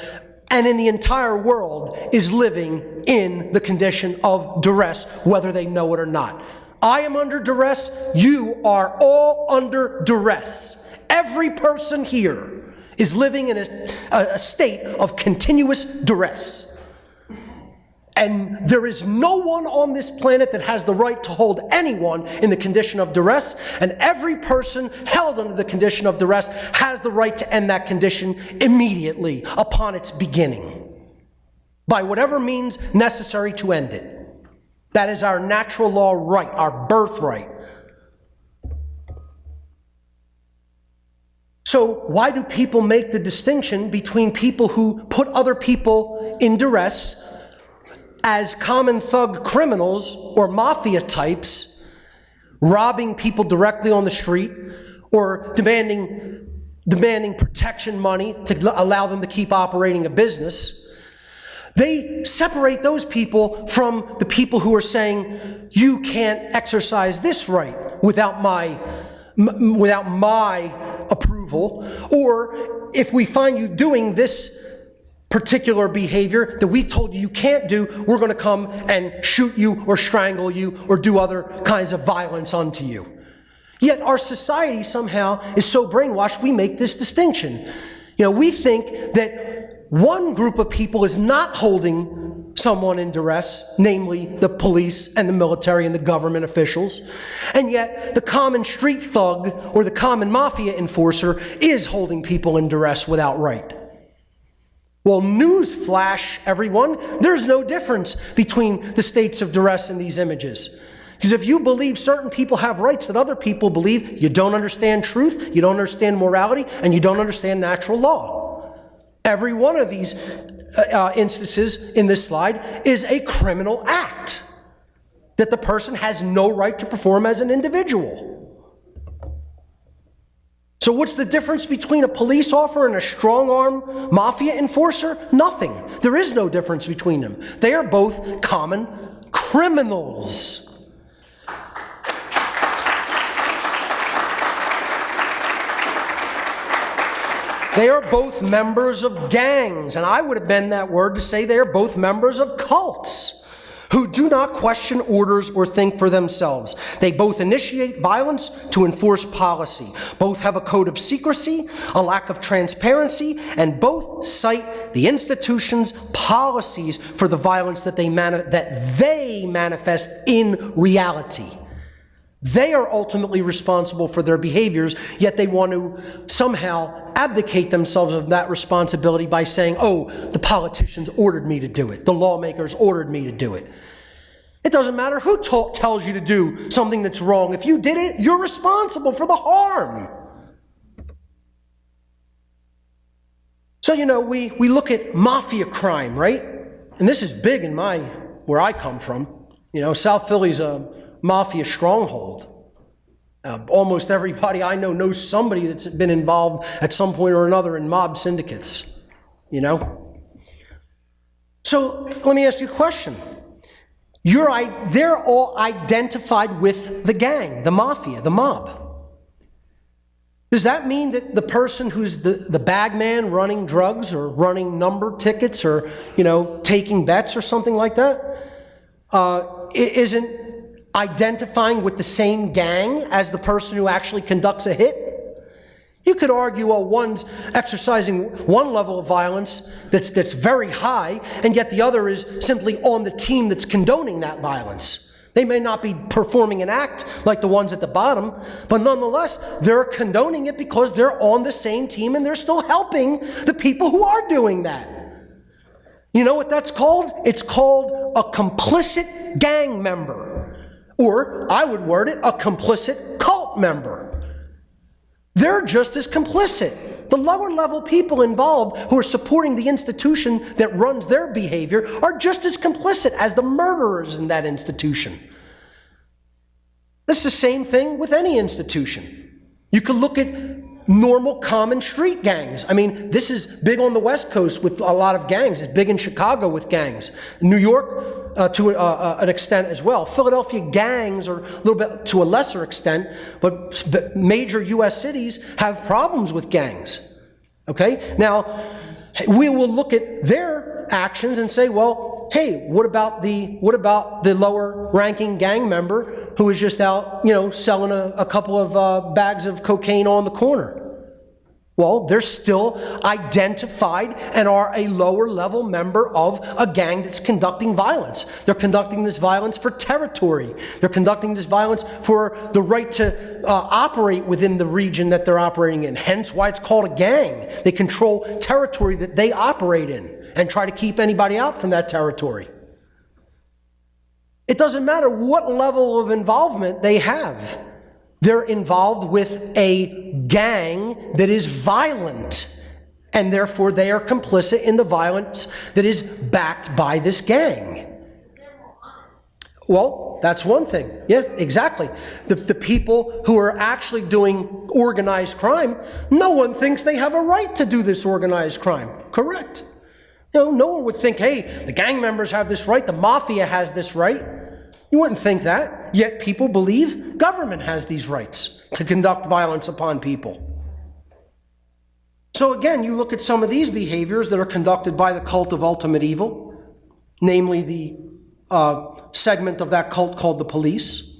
[SPEAKER 2] and in the entire world is living in the condition of duress, whether they know it or not. I am under duress. You are all under duress. Every person here is living in a state of continuous duress. And there is no one on this planet that has the right to hold anyone in the condition of duress. And every person held under the condition of duress has the right to end that condition immediately upon its beginning, by whatever means necessary to end it. That is our natural law right, our birthright. So why do people make the distinction between people who put other people in duress as common thug criminals or mafia types, robbing people directly on the street or demanding protection money to allow them to keep operating a business. They separate those people from the people who are saying, you can't exercise this right without my approval, or if we find you doing this particular behavior that we told you you can't do, we're going to come and shoot you or strangle you or do other kinds of violence unto you. Yet our society somehow is so brainwashed we make this distinction. We think that one group of people is not holding someone in duress, namely the police and the military and the government officials, and yet the common street thug or the common mafia enforcer is holding people in duress without right. Well, news flash, everyone, there's no difference between the states of duress in these images. Because if you believe certain people have rights that other people believe, you don't understand truth, you don't understand morality, and you don't understand natural law. Every one of these instances in this slide is a criminal act that the person has no right to perform as an individual. So what's the difference between a police officer and a strong-arm mafia enforcer? Nothing. There is no difference between them. They are both common criminals. They are both members of gangs, and I would amend that word to say they are both members of cults who do not question orders or think for themselves. They both initiate violence to enforce policy. Both have a code of secrecy, a lack of transparency, and both cite the institution's policies for the violence that they manifest in reality. They are ultimately responsible for their behaviors, yet they want to somehow abdicate themselves of that responsibility by saying, oh, the politicians ordered me to do it. The lawmakers ordered me to do it. It doesn't matter who tells you to do something that's wrong. If you did it, you're responsible for the harm. So, we look at mafia crime, right? And this is big in where I come from. South Philly's a mafia stronghold. Almost everybody I know knows somebody that's been involved at some point or another in mob syndicates, So let me ask you a question. They're all identified with the gang, the mafia, the mob. Does that mean that the person who's the bag man running drugs or running number tickets or, taking bets or something like that, isn't identifying with the same gang as the person who actually conducts a hit? You could argue, well, one's exercising one level of violence that's very high, and yet the other is simply on the team that's condoning that violence. They may not be performing an act like the ones at the bottom, but nonetheless, they're condoning it because they're on the same team and they're still helping the people who are doing that. You know what that's called? It's called a complicit gang member. Or, I would word it, a complicit cult member. They're just as complicit. The lower level people involved who are supporting the institution that runs their behavior are just as complicit as the murderers in that institution. It's the same thing with any institution. You could look at normal common street gangs. This is big on the West Coast with a lot of gangs. It's big in Chicago with gangs. New York, to an extent as well. Philadelphia gangs are a little bit to a lesser extent, but major U.S. cities have problems with gangs. Okay? Now, we will look at their actions and say, well, hey, what about the lower ranking gang member who is just out, selling a couple of bags of cocaine on the corner? Well, they're still identified and are a lower level member of a gang that's conducting violence. They're conducting this violence for territory. They're conducting this violence for the right to operate within the region that they're operating in. Hence why it's called a gang. They control territory that they operate in and try to keep anybody out from that territory. It doesn't matter what level of involvement they have. They're involved with a gang that is violent and therefore they are complicit in the violence that is backed by this gang. Well, that's one thing. Yeah, exactly. The people who are actually doing organized crime, no one thinks they have a right to do this organized crime. Correct. No one would think, hey, the gang members have this right, the mafia has this right. You wouldn't think that. Yet people believe government has these rights to conduct violence upon people. So again, you look at some of these behaviors that are conducted by the cult of ultimate evil, namely the segment of that cult called the police.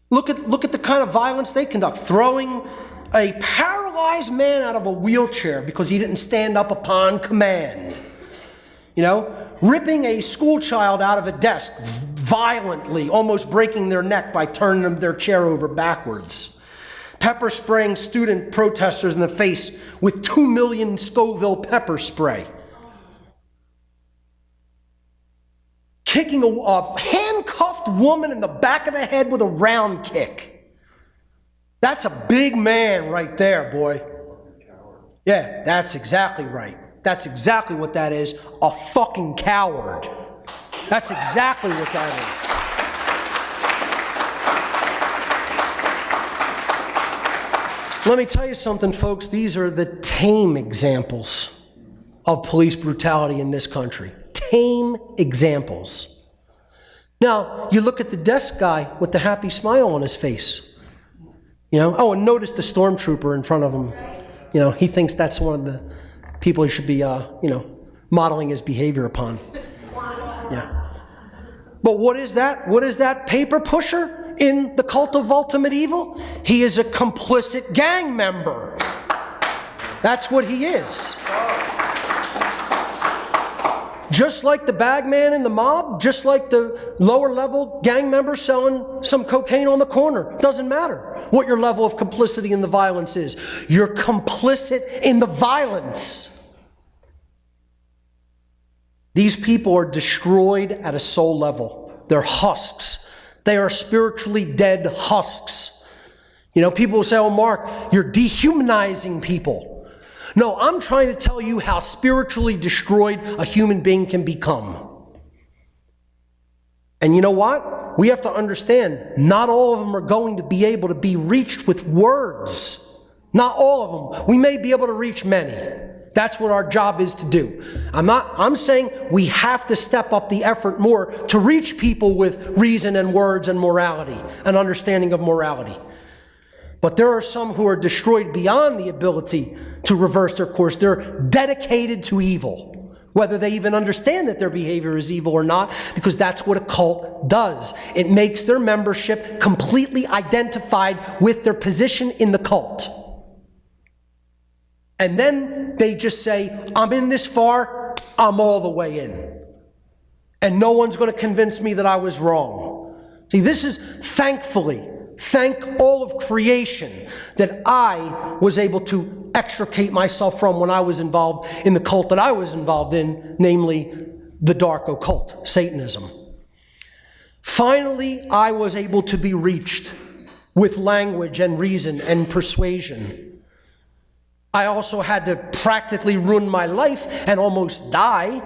[SPEAKER 2] Look at the kind of violence they conduct, throwing a paralyzed man out of a wheelchair because he didn't stand up upon command. Ripping a school child out of a desk violently, almost breaking their neck by turning their chair over backwards. Pepper spraying student protesters in the face with 2 million Scoville pepper spray. Kicking a handcuffed woman in the back of the head with a round kick. That's a big man right there, boy. Yeah, that's exactly right. That's exactly what that is. A fucking coward. That's exactly what that is. Let me tell you something, folks. These are the tame examples of police brutality in this country. Tame examples. Now, you look at the desk guy with the happy smile on his face. Oh, and notice the stormtrooper in front of him. He thinks that's one of the people he should be, modeling his behavior upon. Yeah. But what is that? What is that paper pusher in the cult of ultimate evil? He is a complicit gang member. That's what he is. Just like the bagman in the mob, just like the lower level gang member selling some cocaine on the corner. Doesn't matter what your level of complicity in the violence is. You're complicit in the violence. These people are destroyed at a soul level. They're husks. They are spiritually dead husks. People will say, oh, Mark, you're dehumanizing people. No, I'm trying to tell you how spiritually destroyed a human being can become. And you know what? We have to understand, not all of them are going to be able to be reached with words. Not all of them. We may be able to reach many. That's what our job is to do. I'm saying we have to step up the effort more to reach people with reason and words and morality, an understanding of morality. But there are some who are destroyed beyond the ability to reverse their course. They're dedicated to evil, whether they even understand that their behavior is evil or not, because that's what a cult does. It makes their membership completely identified with their position in the cult. And then they just say, I'm in this far, I'm all the way in. And no one's going to convince me that I was wrong. See, this is thank all of creation that I was able to extricate myself from when I was involved in the cult that I was involved in, namely the dark occult, Satanism. Finally, I was able to be reached with language and reason and persuasion. I also had to practically ruin my life and almost die.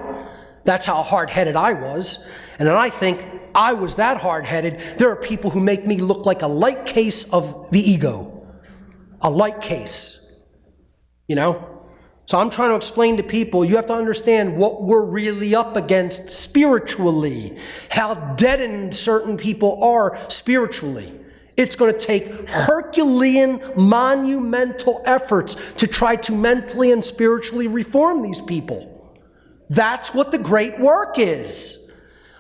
[SPEAKER 2] That's how hard-headed I was. And then I think, I was that hard-headed. There are people who make me look like a light case of the ego. A light case. So I'm trying to explain to people, you have to understand what we're really up against spiritually. How deadened certain people are spiritually. It's going to take Herculean, monumental efforts to try to mentally and spiritually reform these people. That's what the great work is.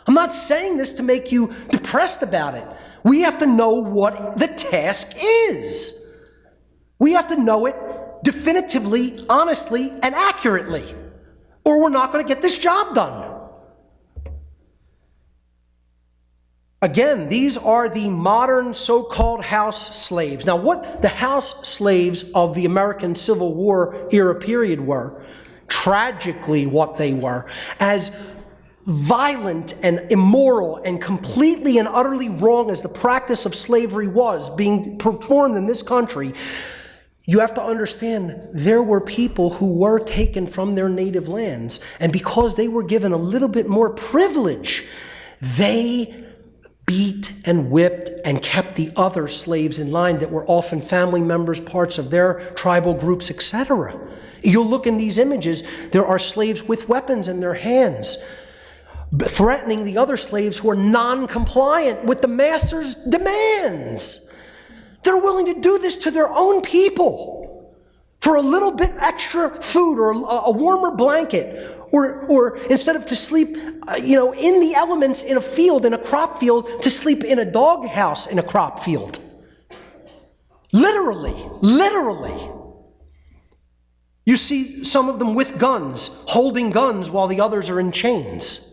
[SPEAKER 2] I'm not saying this to make you depressed about it. We have to know what the task is. We have to know it definitively, honestly, and accurately, or we're not going to get this job done. Again, these are the modern so-called house slaves. Now, what the house slaves of the American Civil War era period were, tragically what they were, as violent and immoral and completely and utterly wrong as the practice of slavery was being performed in this country, you have to understand there were people who were taken from their native lands, and because they were given a little bit more privilege, they beat and whipped and kept the other slaves in line that were often family members, parts of their tribal groups, etc. You'll look in these images, there are slaves with weapons in their hands, threatening the other slaves who are non-compliant with the master's demands. They're willing to do this to their own people for a little bit extra food or a warmer blanket, or instead of to sleep, in the elements in a field, in a crop field, to sleep in a dog house in a crop field. Literally. You see some of them with guns, holding guns while the others are in chains.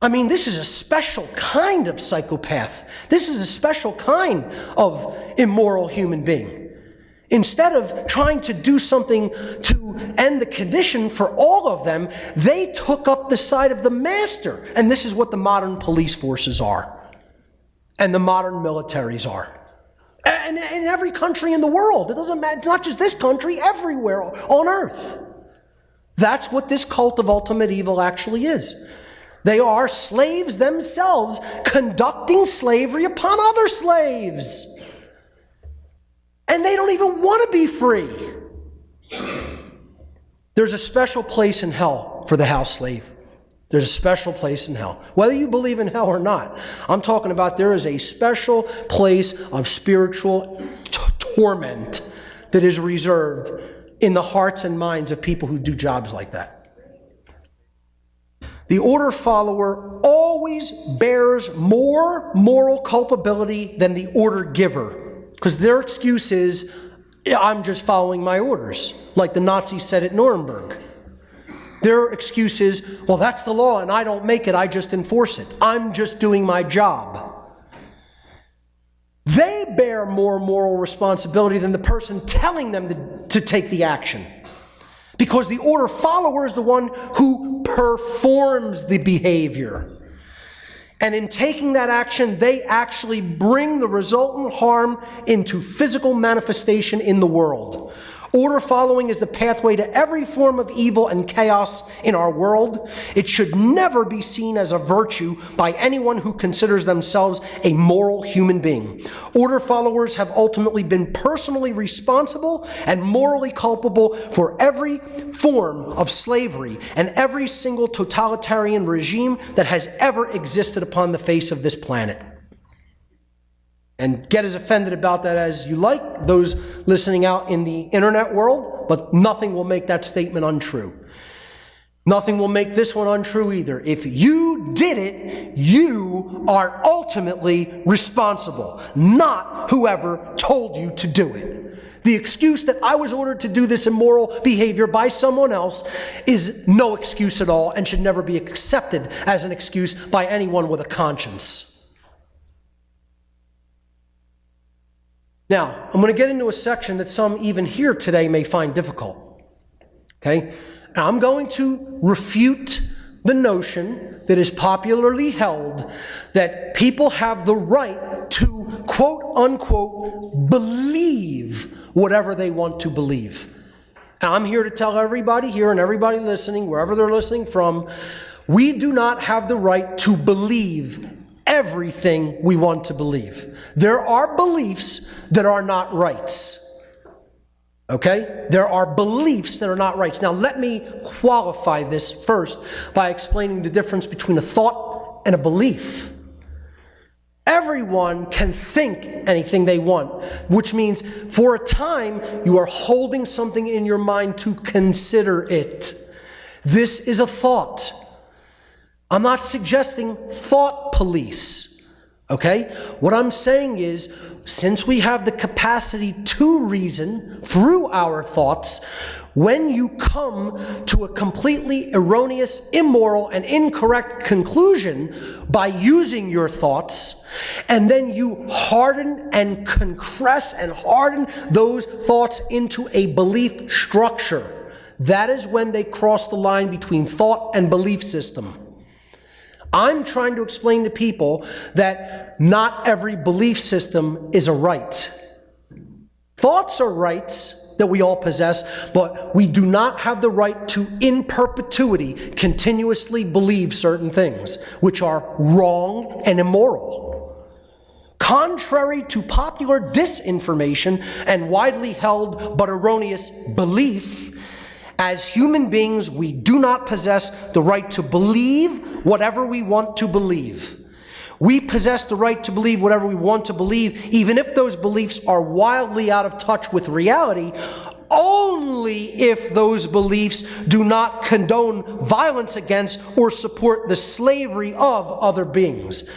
[SPEAKER 2] I mean, this is a special kind of psychopath. This is a special kind of immoral human being. Instead of trying to do something to end the condition for all of them, they took up the side of the master. And this is what the modern police forces are, and the modern militaries are. And in every country in the world. It doesn't matter, it's not just this country, everywhere on earth. That's what this cult of ultimate evil actually is. They are slaves themselves conducting slavery upon other slaves. And they don't even want to be free. There's a special place in hell for the house slave. There's a special place in hell. Whether you believe in hell or not, I'm talking about there is a special place of spiritual torment that is reserved in the hearts and minds of people who do jobs like that. The order follower always bears more moral culpability than the order giver, because their excuse is, I'm just following my orders, like the Nazis said at Nuremberg. Their excuse is, well, that's the law and I don't make it, I just enforce it. I'm just doing my job. They bear more moral responsibility than the person telling them to take the action. Because the order follower is the one who performs the behavior. And in taking that action, they actually bring the resultant harm into physical manifestation in the world. Order following is the pathway to every form of evil and chaos in our world. It should never be seen as a virtue by anyone who considers themselves a moral human being. Order followers have ultimately been personally responsible and morally culpable for every form of slavery and every single totalitarian regime that has ever existed upon the face of this planet. And get as offended about that as you like, those listening out in the internet world, but nothing will make that statement untrue. Nothing will make this one untrue either. If you did it, you are ultimately responsible, not whoever told you to do it. The excuse that I was ordered to do this immoral behavior by someone else is no excuse at all and should never be accepted as an excuse by anyone with a conscience. Now, I'm going to get into a section that some even here today may find difficult. Okay? Now, I'm going to refute the notion that is popularly held that people have the right to, quote unquote, believe whatever they want to believe. And I'm here to tell everybody here and everybody listening, wherever they're listening from, we do not have the right to believe everything we want to believe. There are beliefs that are not rights. Okay? There are beliefs that are not rights. Now, let me qualify this first by explaining the difference between a thought and a belief. Everyone can think anything they want, which means for a time you are holding something in your mind to consider it. This is a thought. I'm not suggesting thought police, okay? What I'm saying is, since we have the capacity to reason through our thoughts, when you come to a completely erroneous, immoral, and incorrect conclusion by using your thoughts, and then you harden and compress and harden those thoughts into a belief structure, that is when they cross the line between thought and belief system. I'm trying to explain to people that not every belief system is a right. Thoughts are rights that we all possess, but we do not have the right to, in perpetuity, continuously believe certain things, which are wrong and immoral. Contrary to popular disinformation and widely held but erroneous belief, as human beings, we do not possess the right to believe whatever we want to believe. We possess the right to believe whatever we want to believe, even if those beliefs are wildly out of touch with reality, only if those beliefs do not condone violence against or support the slavery of other beings.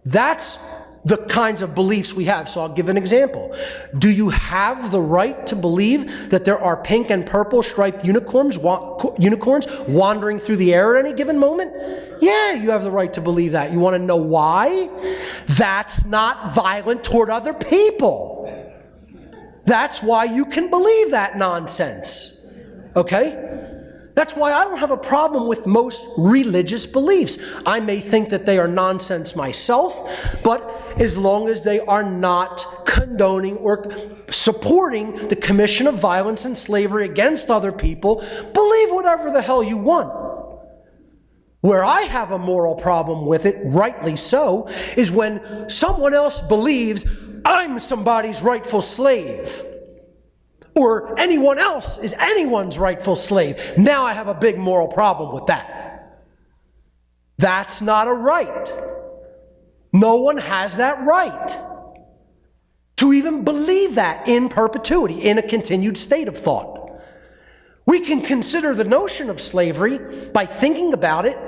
[SPEAKER 2] That's the kinds of beliefs we have. So I'll give an example. Do you have the right to believe that there are pink and purple striped unicorns wandering through the air at any given moment? Yeah, you have the right to believe that. You want to know why? That's not violent toward other people. That's why you can believe that nonsense. Okay? That's why I don't have a problem with most religious beliefs. I may think that they are nonsense myself, but as long as they are not condoning or supporting the commission of violence and slavery against other people, believe whatever the hell you want. Where I have a moral problem with it, rightly so, is when someone else believes I'm somebody's rightful slave, or anyone else is anyone's rightful slave. Now I have a big moral problem with that. That's not a right. No one has that right to even believe that in perpetuity, in a continued state of thought. We can consider the notion of slavery by thinking about it,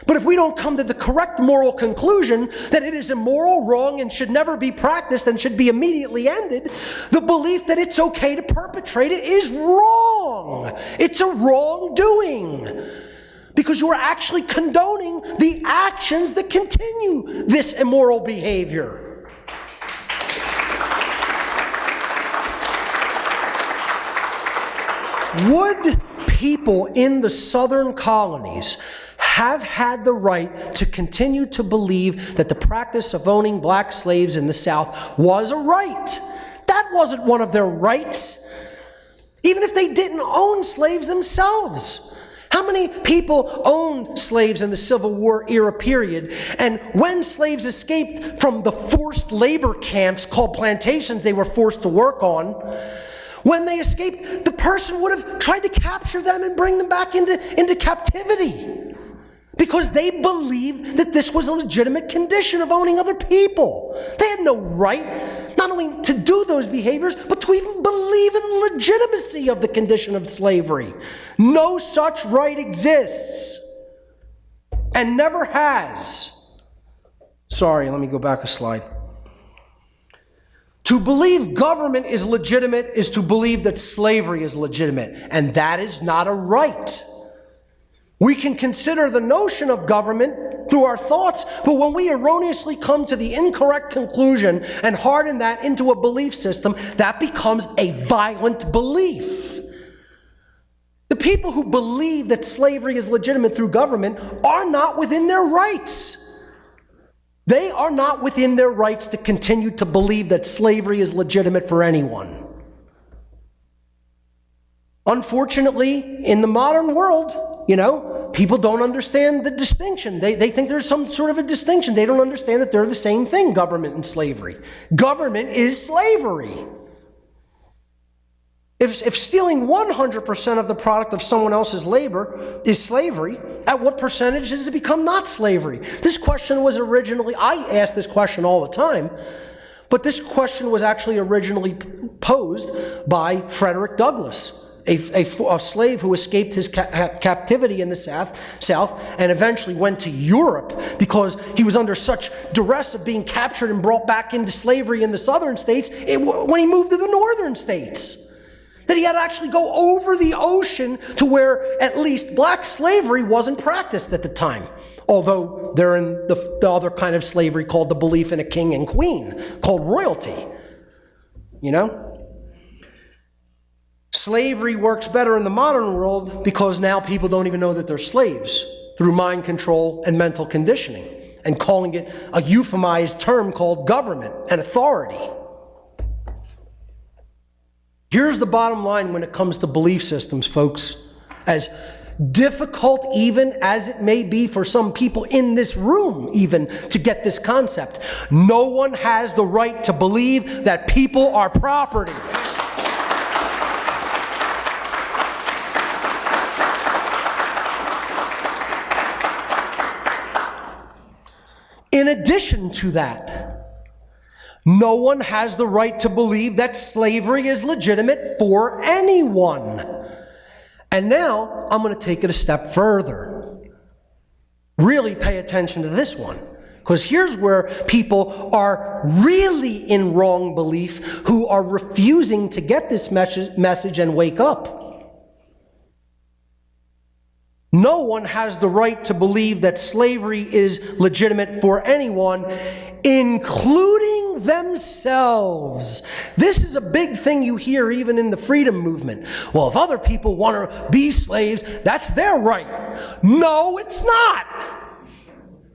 [SPEAKER 2] but if we don't come to the correct moral conclusion that it is immoral, wrong, and should never be practiced and should be immediately ended, the belief that it's okay to perpetrate it is wrong. It's a wrongdoing, because you are actually condoning the actions that continue this immoral behavior. Would people in the southern colonies have had the right to continue to believe that the practice of owning black slaves in the South was a right? That wasn't one of their rights, even if they didn't own slaves themselves. How many people owned slaves in the Civil War era period? And when slaves escaped from the forced labor camps called plantations they were forced to work on, when they escaped, the person would have tried to capture them and bring them back into captivity, because they believed that this was a legitimate condition of owning other people. They had no right not only to do those behaviors, but to even believe in the legitimacy of the condition of slavery. No such right exists, and never has. Sorry, let me go back a slide. To believe government is legitimate is to believe that slavery is legitimate, and that is not a right. We can consider the notion of government through our thoughts, but when we erroneously come to the incorrect conclusion and harden that into a belief system, that becomes a violent belief. The people who believe that slavery is legitimate through government are not within their rights. They are not within their rights to continue to believe that slavery is legitimate for anyone. Unfortunately, in the modern world, people don't understand the distinction. They think there's some sort of a distinction. They don't understand that they're the same thing, government and slavery. Government is slavery. If stealing 100% of the product of someone else's labor is slavery, at what percentage does it become not slavery? This question was originally, I ask this question all the time, but this question was actually originally posed by Frederick Douglass, a slave who escaped his captivity in the South and eventually went to Europe because he was under such duress of being captured and brought back into slavery in the southern states when he moved to the northern states. That he had to actually go over the ocean to where at least black slavery wasn't practiced at the time. Although they're in the other kind of slavery called the belief in a king and queen, called royalty. Slavery works better in the modern world because now people don't even know that they're slaves through mind control and mental conditioning, and calling it a euphemized term called government and authority. Here's the bottom line when it comes to belief systems, folks. As difficult even as it may be for some people in this room even to get this concept, no one has the right to believe that people are property. In addition to that, no one has the right to believe that slavery is legitimate for anyone. And now, I'm going to take it a step further. Really pay attention to this one. Because here's where people are really in wrong belief who are refusing to get this message and wake up. No one has the right to believe that slavery is legitimate for anyone, including themselves. This is a big thing you hear even in the freedom movement. Well, if other people want to be slaves, that's their right. No, it's not.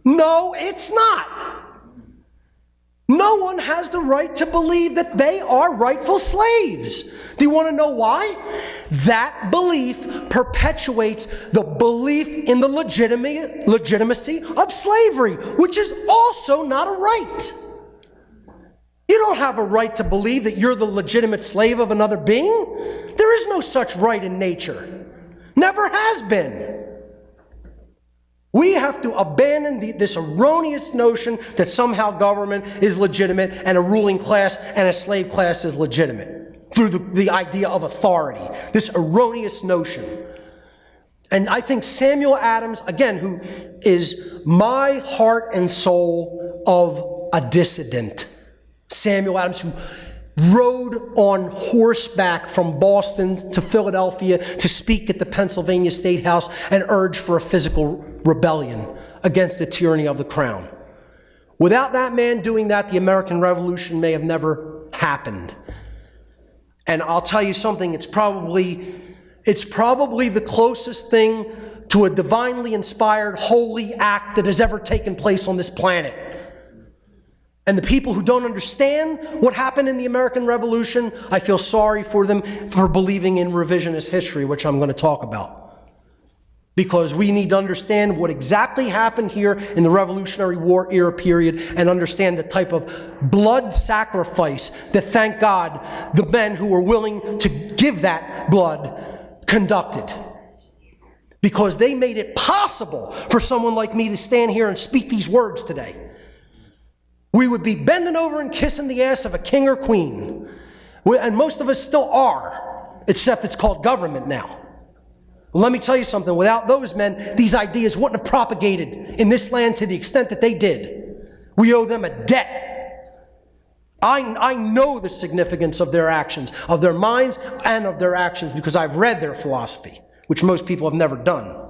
[SPEAKER 2] No, it's not. No one has the right to believe that they are rightful slaves. Do you want to know why? That belief perpetuates the belief in the legitimacy of slavery, which is also not a right. You don't have a right to believe that you're the legitimate slave of another being. There is no such right in nature. Never has been. We have to abandon this erroneous notion that somehow government is legitimate and a ruling class and a slave class is legitimate through the idea of authority, this erroneous notion. And I think Samuel Adams, again, who is my heart and soul of a dissident, Samuel Adams, who rode on horseback from Boston to Philadelphia to speak at the Pennsylvania State House and urge for a physical rebellion against the tyranny of the crown. Without that man doing that, the American Revolution may have never happened. And I'll tell you something, it's probably the closest thing to a divinely inspired holy act that has ever taken place on this planet. And the people who don't understand what happened in the American Revolution, I feel sorry for them for believing in revisionist history, which I'm going to talk about. Because we need to understand what exactly happened here in the Revolutionary War era period and understand the type of blood sacrifice that, thank God, the men who were willing to give that blood conducted. Because they made it possible for someone like me to stand here and speak these words today. We would be bending over and kissing the ass of a king or queen. And most of us still are, except it's called government now. Well, let me tell you something. Without those men, these ideas wouldn't have propagated in this land to the extent that they did. We owe them a debt. I know the significance of their actions, of their minds and of their actions, because I've read their philosophy, which most people have never done.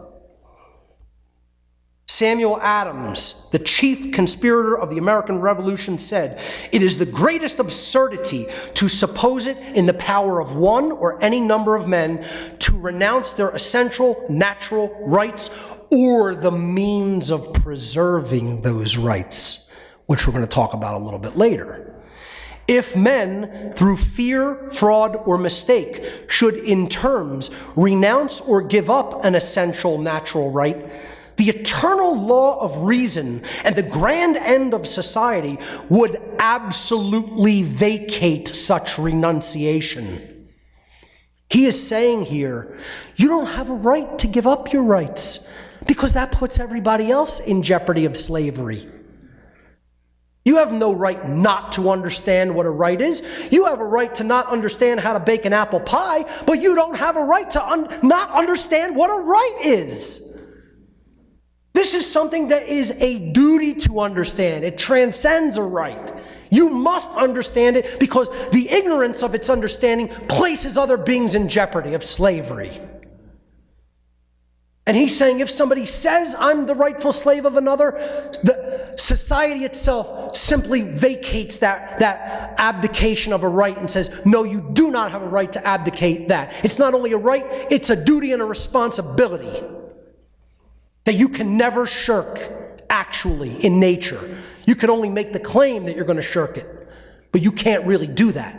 [SPEAKER 2] Samuel Adams, the chief conspirator of the American Revolution, said, "It is the greatest absurdity to suppose it in the power of one or any number of men to renounce their essential natural rights or the means of preserving those rights," which we're going to talk about a little bit later. If men, through fear, fraud, or mistake, should in terms renounce or give up an essential natural right, the eternal law of reason and the grand end of society would absolutely vacate such renunciation. He is saying here, you don't have a right to give up your rights because that puts everybody else in jeopardy of slavery. You have no right not to understand what a right is. You have a right to not understand how to bake an apple pie, but you don't have a right to not understand what a right is. This is something that is a duty to understand. It transcends a right. You must understand it because the ignorance of its understanding places other beings in jeopardy of slavery. And he's saying if somebody says, I'm the rightful slave of another, the society itself simply vacates that abdication of a right and says, no, you do not have a right to abdicate that. It's not only a right, it's a duty and a responsibility that you can never shirk, actually, in nature. You can only make the claim that you're going to shirk it, but you can't really do that.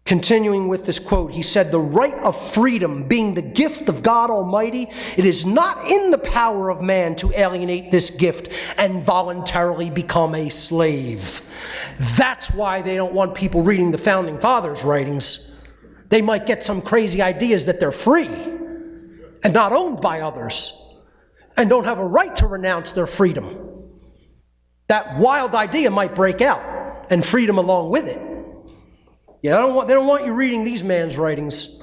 [SPEAKER 2] Continuing with this quote, he said, "The right of freedom being the gift of God Almighty, it is not in the power of man to alienate this gift and voluntarily become a slave." That's why they don't want people reading the Founding Fathers' writings. They might get some crazy ideas that they're free and not owned by others and don't have a right to renounce their freedom. That wild idea might break out, and freedom along with it. Yeah, they don't want you reading these man's writings.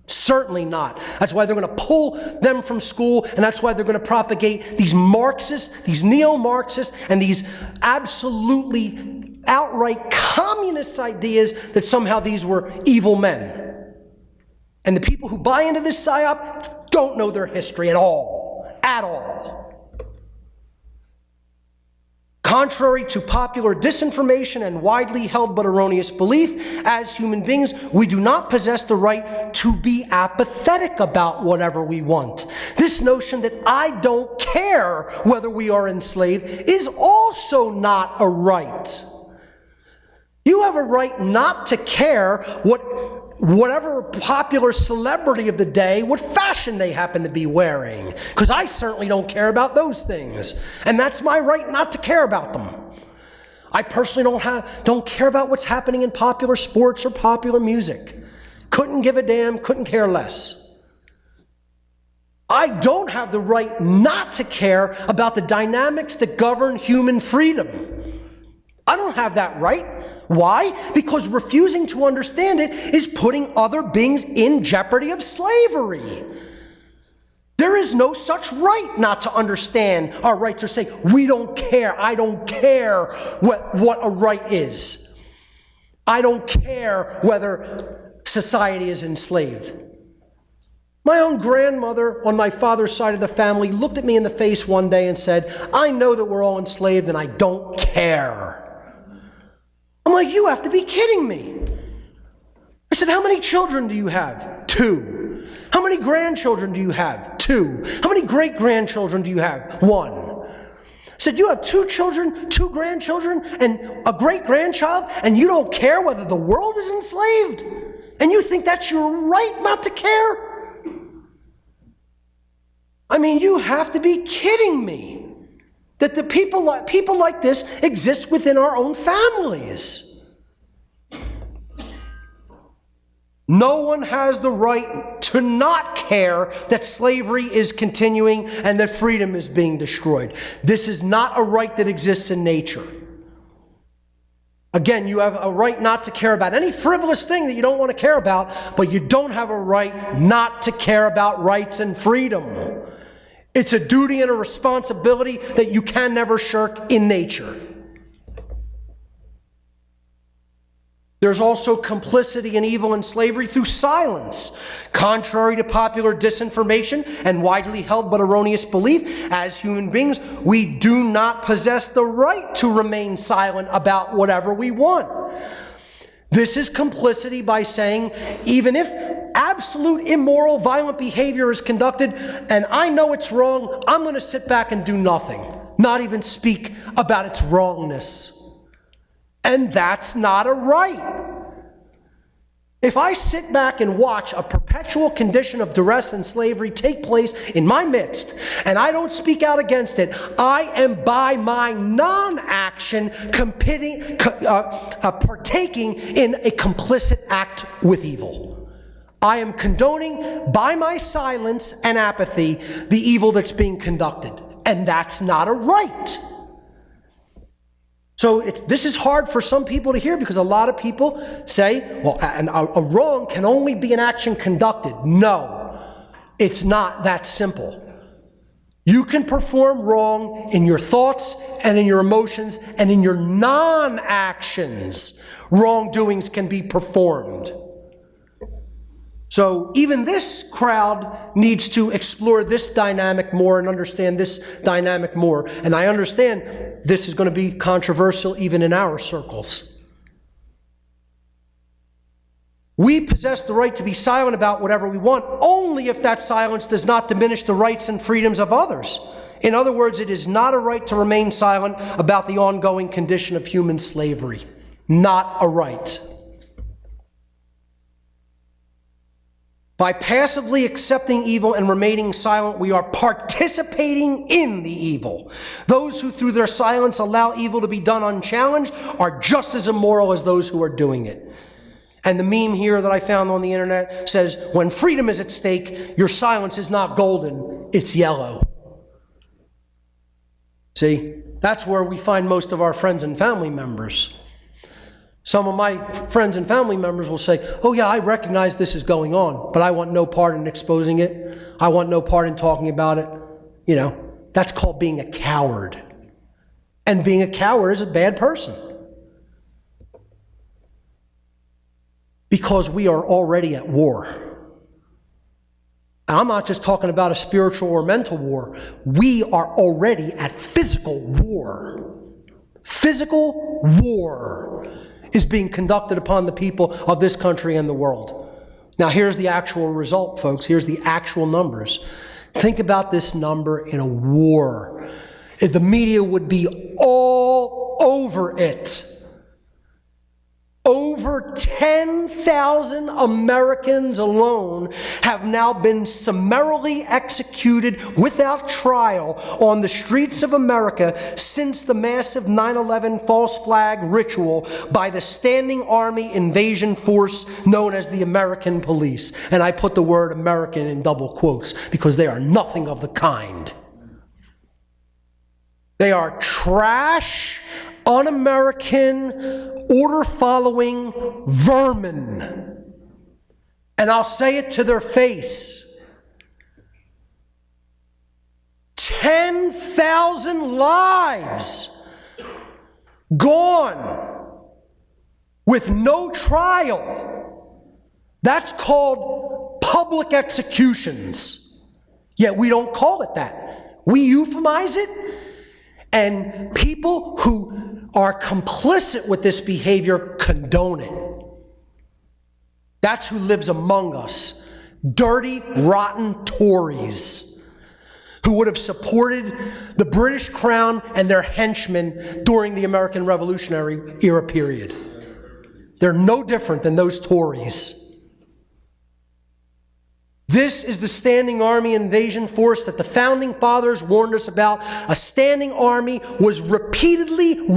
[SPEAKER 2] Certainly not. That's why they're going to pull them from school, and that's why they're going to propagate these Marxists, these neo-Marxists, and these absolutely outright communist ideas that somehow these were evil men. And the people who buy into this psyop don't know their history at all. At all. Contrary to popular disinformation and widely held but erroneous belief, as human beings, we do not possess the right to be apathetic about whatever we want. This notion that I don't care whether we are enslaved is also not a right. You have a right not to care whatever popular celebrity of the day, what fashion they happen to be wearing. Because I certainly don't care about those things. And that's my right not to care about them. I personally don't care about what's happening in popular sports or popular music. Couldn't give a damn, couldn't care less. I don't have the right not to care about the dynamics that govern human freedom. I don't have that right. Why? Because refusing to understand it is putting other beings in jeopardy of slavery. There is no such right not to understand our rights or say, we don't care. I don't care what a right is. I don't care whether society is enslaved. My own grandmother on my father's side of the family looked at me in the face one day and said, "I know that we're all enslaved and I don't care." I'm like, you have to be kidding me. I said, how many children do you have? 2. How many grandchildren do you have? 2. How many great-grandchildren do you have? 1. I said, you have 2 children, 2 grandchildren, and a great-grandchild, and you don't care whether the world is enslaved? And you think that's your right not to care? I mean, you have to be kidding me. That the people like this exist within our own families. No one has the right to not care that slavery is continuing and that freedom is being destroyed. This is not a right that exists in nature. Again, you have a right not to care about any frivolous thing that you don't want to care about, but you don't have a right not to care about rights and freedom. It's a duty and a responsibility that you can never shirk in nature. There's also complicity in evil and slavery through silence. Contrary to popular disinformation and widely held but erroneous belief, as human beings, we do not possess the right to remain silent about whatever we want. This is complicity by saying, even if absolute immoral, violent behavior is conducted, and I know it's wrong, I'm going to sit back and do nothing, not even speak about its wrongness. And that's not a right. If I sit back and watch a perpetual condition of duress and slavery take place in my midst, and I don't speak out against it, I am by my non-action partaking in a complicit act with evil. I am condoning, by my silence and apathy, the evil that's being conducted. And that's not a right. So this is hard for some people to hear because a lot of people say, well, a wrong can only be an action conducted. No, it's not that simple. You can perform wrong in your thoughts and in your emotions and in your non-actions. Wrongdoings can be performed. So even this crowd needs to explore this dynamic more and understand this dynamic more. And I understand this is going to be controversial even in our circles. We possess the right to be silent about whatever we want only if that silence does not diminish the rights and freedoms of others. In other words, it is not a right to remain silent about the ongoing condition of human slavery. Not a right. By passively accepting evil and remaining silent, we are participating in the evil. Those who through their silence allow evil to be done unchallenged are just as immoral as those who are doing it. And the meme here that I found on the internet says, when freedom is at stake, your silence is not golden, it's yellow. See, that's where we find most of our friends and family members. Some of my friends and family members will say, oh yeah, I recognize this is going on, but I want no part in exposing it. I want no part in talking about it. You know, that's called being a coward. And being a coward is a bad person. Because we are already at war. And I'm not just talking about a spiritual or mental war. We are already at physical war. Physical war is being conducted upon the people of this country and the world. Now here's the actual result, folks. Here's the actual numbers. Think about this number in a war. If the media would be all over it. Over 10,000 Americans alone have now been summarily executed without trial on the streets of America since the massive 9/11 false flag ritual by the standing army invasion force known as the American police. And I put the word American in double quotes because they are nothing of the kind. They are trash, un-American, order-following vermin. And I'll say it to their face. 10,000 lives gone with no trial. That's called public executions. Yet we don't call it that. We euphemize it. And people who are complicit with this behavior condone it. That's who lives among us. Dirty, rotten Tories who would have supported the British Crown and their henchmen during the American Revolutionary era period. They're no different than those Tories. This is the standing army invasion force that the founding fathers warned us about. A standing army was repeatedly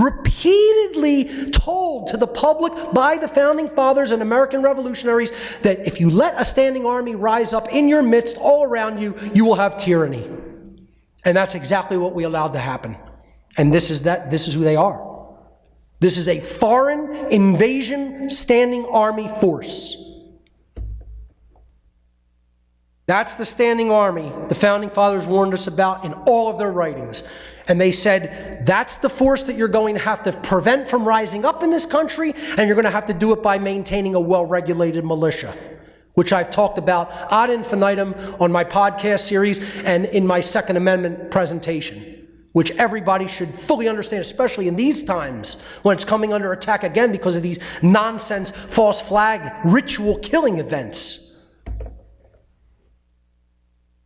[SPEAKER 2] told to the public by the founding fathers and American revolutionaries that if you let a standing army rise up in your midst all around you, you will have tyranny. And that's exactly what we allowed to happen. And this is who they are. This is a foreign invasion standing army force. That's the standing army the founding fathers warned us about in all of their writings. And they said, that's the force that you're going to have to prevent from rising up in this country, and you're going to have to do it by maintaining a well-regulated militia, which I've talked about ad infinitum on my podcast series and in my Second Amendment presentation, which everybody should fully understand, especially in these times when it's coming under attack again because of these nonsense false flag ritual killing events.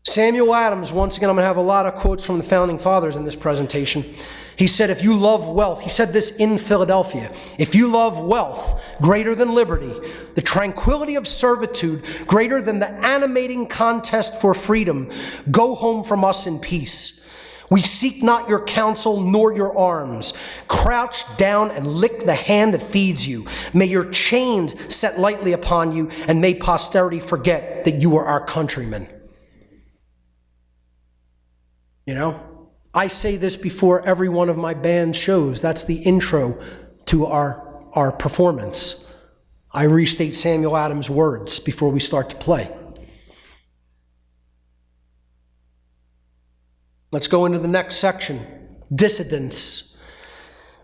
[SPEAKER 2] Samuel Adams, once again, I'm going to have a lot of quotes from the founding fathers in this presentation. He said, if you love wealth, he said this in Philadelphia, if you love wealth greater than liberty, the tranquility of servitude greater than the animating contest for freedom, go home from us in peace. We seek not your counsel nor your arms. Crouch down and lick the hand that feeds you. May your chains set lightly upon you, and may posterity forget that you are our countrymen. You know, I say this before every one of my band shows. That's the intro to our performance. I restate Samuel Adams' words before we start to play. Let's go into the next section, dissidents.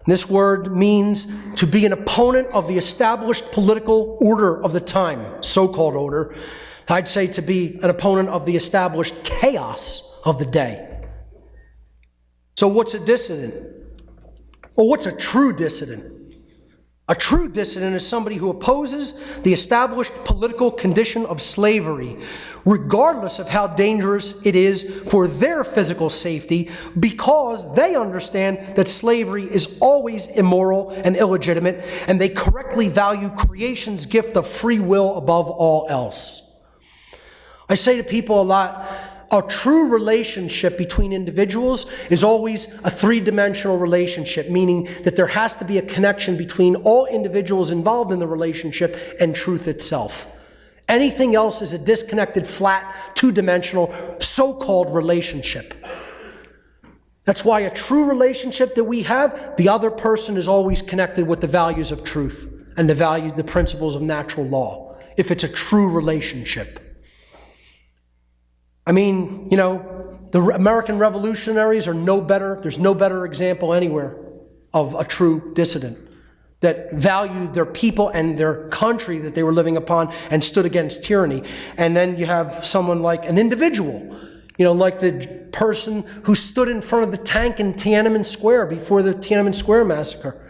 [SPEAKER 2] This word means to be an opponent of the established political order of the time, so-called order. I'd say to be an opponent of the established chaos of the day. So what's a dissident? Well, what's a true dissident? A true dissident is somebody who opposes the established political condition of slavery, regardless of how dangerous it is for their physical safety, because they understand that slavery is always immoral and illegitimate, and they correctly value creation's gift of free will above all else. I say to people a lot, a true relationship between individuals is always a three-dimensional relationship, meaning that there has to be a connection between all individuals involved in the relationship and truth itself. Anything else is a disconnected, flat, two-dimensional, so-called relationship. That's why a true relationship that we have, the other person is always connected with the values of truth and the principles of natural law, if it's a true relationship. I mean, you know, the American revolutionaries are no better, there's no better example anywhere of a true dissident that valued their people and their country that they were living upon and stood against tyranny. And then you have someone like an individual, you know, like the person who stood in front of the tank in Tiananmen Square before the Tiananmen Square massacre.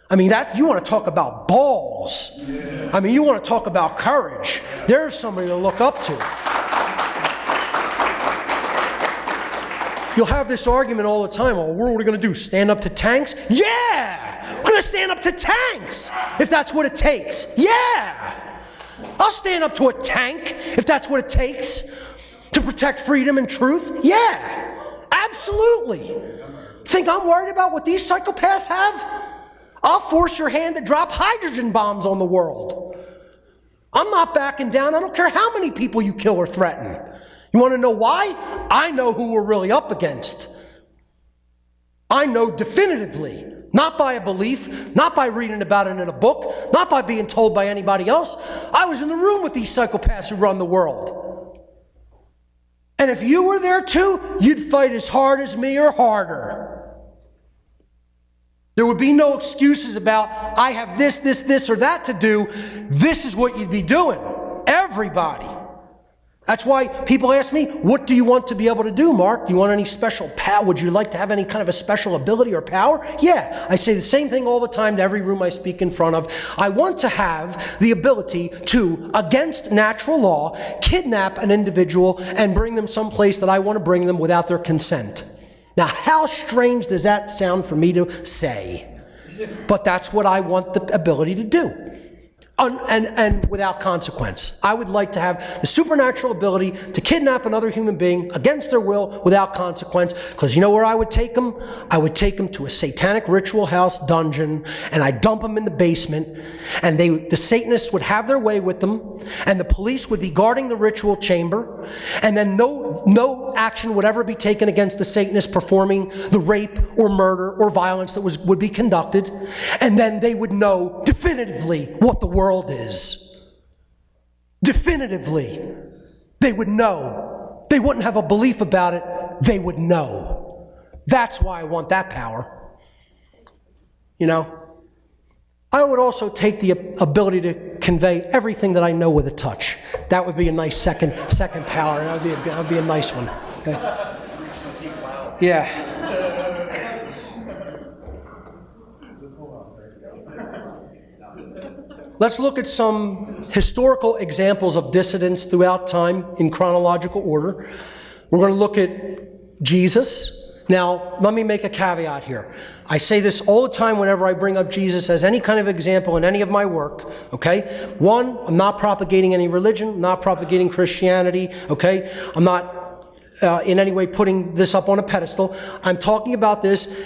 [SPEAKER 2] I mean, you want to talk about balls. Yeah. I mean, you want to talk about courage. There's somebody to look up to. You'll have this argument all the time. Oh, what are we going to do? Stand up to tanks? Yeah! We're going to stand up to tanks if that's what it takes. Yeah! I'll stand up to a tank if that's what it takes to protect freedom and truth. Yeah! Absolutely. Think I'm worried about what these psychopaths have? I'll force your hand to drop hydrogen bombs on the world. I'm not backing down. I don't care how many people you kill or threaten. You want to know why? I know who we're really up against. I know definitively, not by a belief, not by reading about it in a book, not by being told by anybody else. I was in the room with these psychopaths who run the world. And if you were there too, you'd fight as hard as me or harder. There would be no excuses about, I have this, or that to do. This is what you'd be doing. Everybody. That's why people ask me, what do you want to be able to do, Mark? Do you want any special power? Would you like to have any kind of a special ability or power? Yeah, I say the same thing all the time to every room I speak in front of. I want to have the ability to, against natural law, kidnap an individual and bring them someplace that I want to bring them without their consent. Now, how strange does that sound for me to say? But that's what I want the ability to do. And without consequence. I would like to have the supernatural ability to kidnap another human being against their will without consequence, because you know where I would take them? I would take them to a satanic ritual house dungeon, and I'd dump them in the basement, and the Satanists would have their way with them, and the police would be guarding the ritual chamber, and then no action would ever be taken against the Satanists performing the rape or murder or violence that would be conducted, and then they would know definitively what the world is. Definitively. They would know. They wouldn't have a belief about it. They would know. That's why I want that power. You know? I would also take the ability to convey everything that I know with a touch. That would be a nice second power. That would be a nice one. Okay? Yeah. Let's look at some historical examples of dissidents throughout time in chronological order. We're going to look at Jesus. Now, let me make a caveat here. I say this all the time whenever I bring up Jesus as any kind of example in any of my work, okay? One, I'm not propagating any religion, I'm not propagating Christianity, okay? I'm not in any way putting this up on a pedestal. I'm talking about this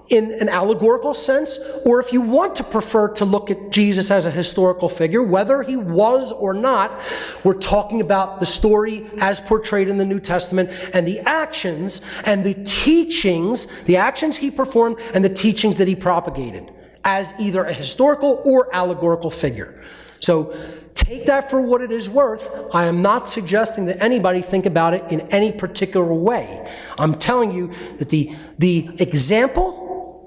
[SPEAKER 2] in an allegorical sense, or if you want to prefer to look at Jesus as a historical figure, whether he was or not, we're talking about the story as portrayed in the New Testament and the actions and the teachings, the actions he performed and the teachings that he propagated as either a historical or allegorical figure. So take that for what it is worth. I am not suggesting that anybody think about it in any particular way. I'm telling you that the example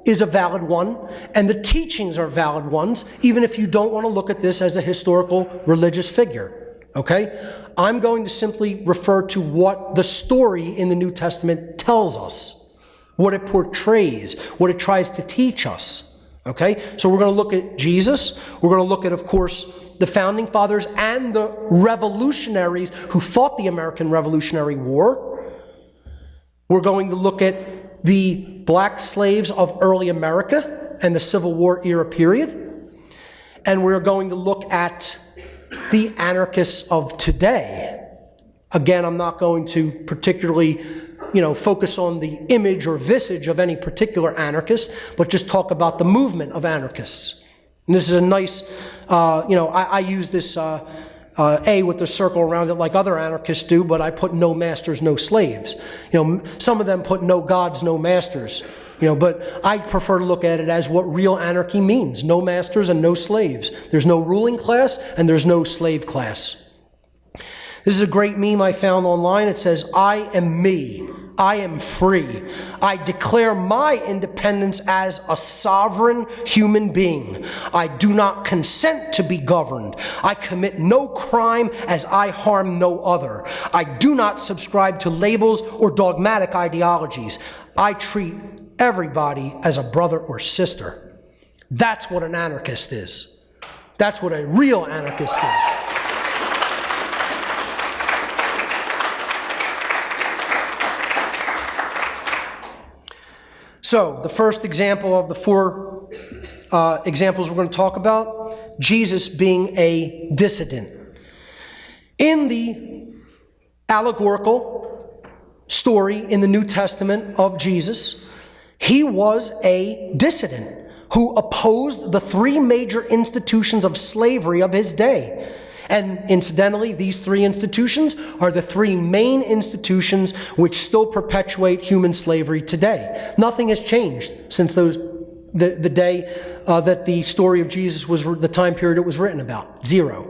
[SPEAKER 2] is a valid one, and the teachings are valid ones, even if you don't want to look at this as a historical religious figure, okay? I'm going to simply refer to what the story in the New Testament tells us, what it portrays, what it tries to teach us, okay? So we're going to look at Jesus. We're going to look at, of course, the Founding Fathers and the revolutionaries who fought the American Revolutionary War. We're going to look at the black slaves of early America and the Civil War era period. And we're going to look at the anarchists of today Again, I'm not going to particularly, focus on the image or visage of any particular anarchist, but just talk about the movement of anarchists. And this is a nice, I use this A with the circle around it like other anarchists do, but I put no masters, no slaves. Some of them put no gods, no masters. But I prefer to look at it as what real anarchy means. No masters and no slaves. There's no ruling class and there's no slave class. This is a great meme I found online. It says, "I am me. I am free. I declare my independence as a sovereign human being. I do not consent to be governed. I commit no crime as I harm no other. I do not subscribe to labels or dogmatic ideologies. I treat everybody as a brother or sister." That's what an anarchist is. That's what a real anarchist is. So, the first example of the four examples we're going to talk about, Jesus being a dissident. In the allegorical story in the New Testament of Jesus, he was a dissident who opposed the three major institutions of slavery of his day. And incidentally, these three institutions are the three main institutions which still perpetuate human slavery today. Nothing has changed since the day that the story of Jesus was, the time period it was written about. Zero.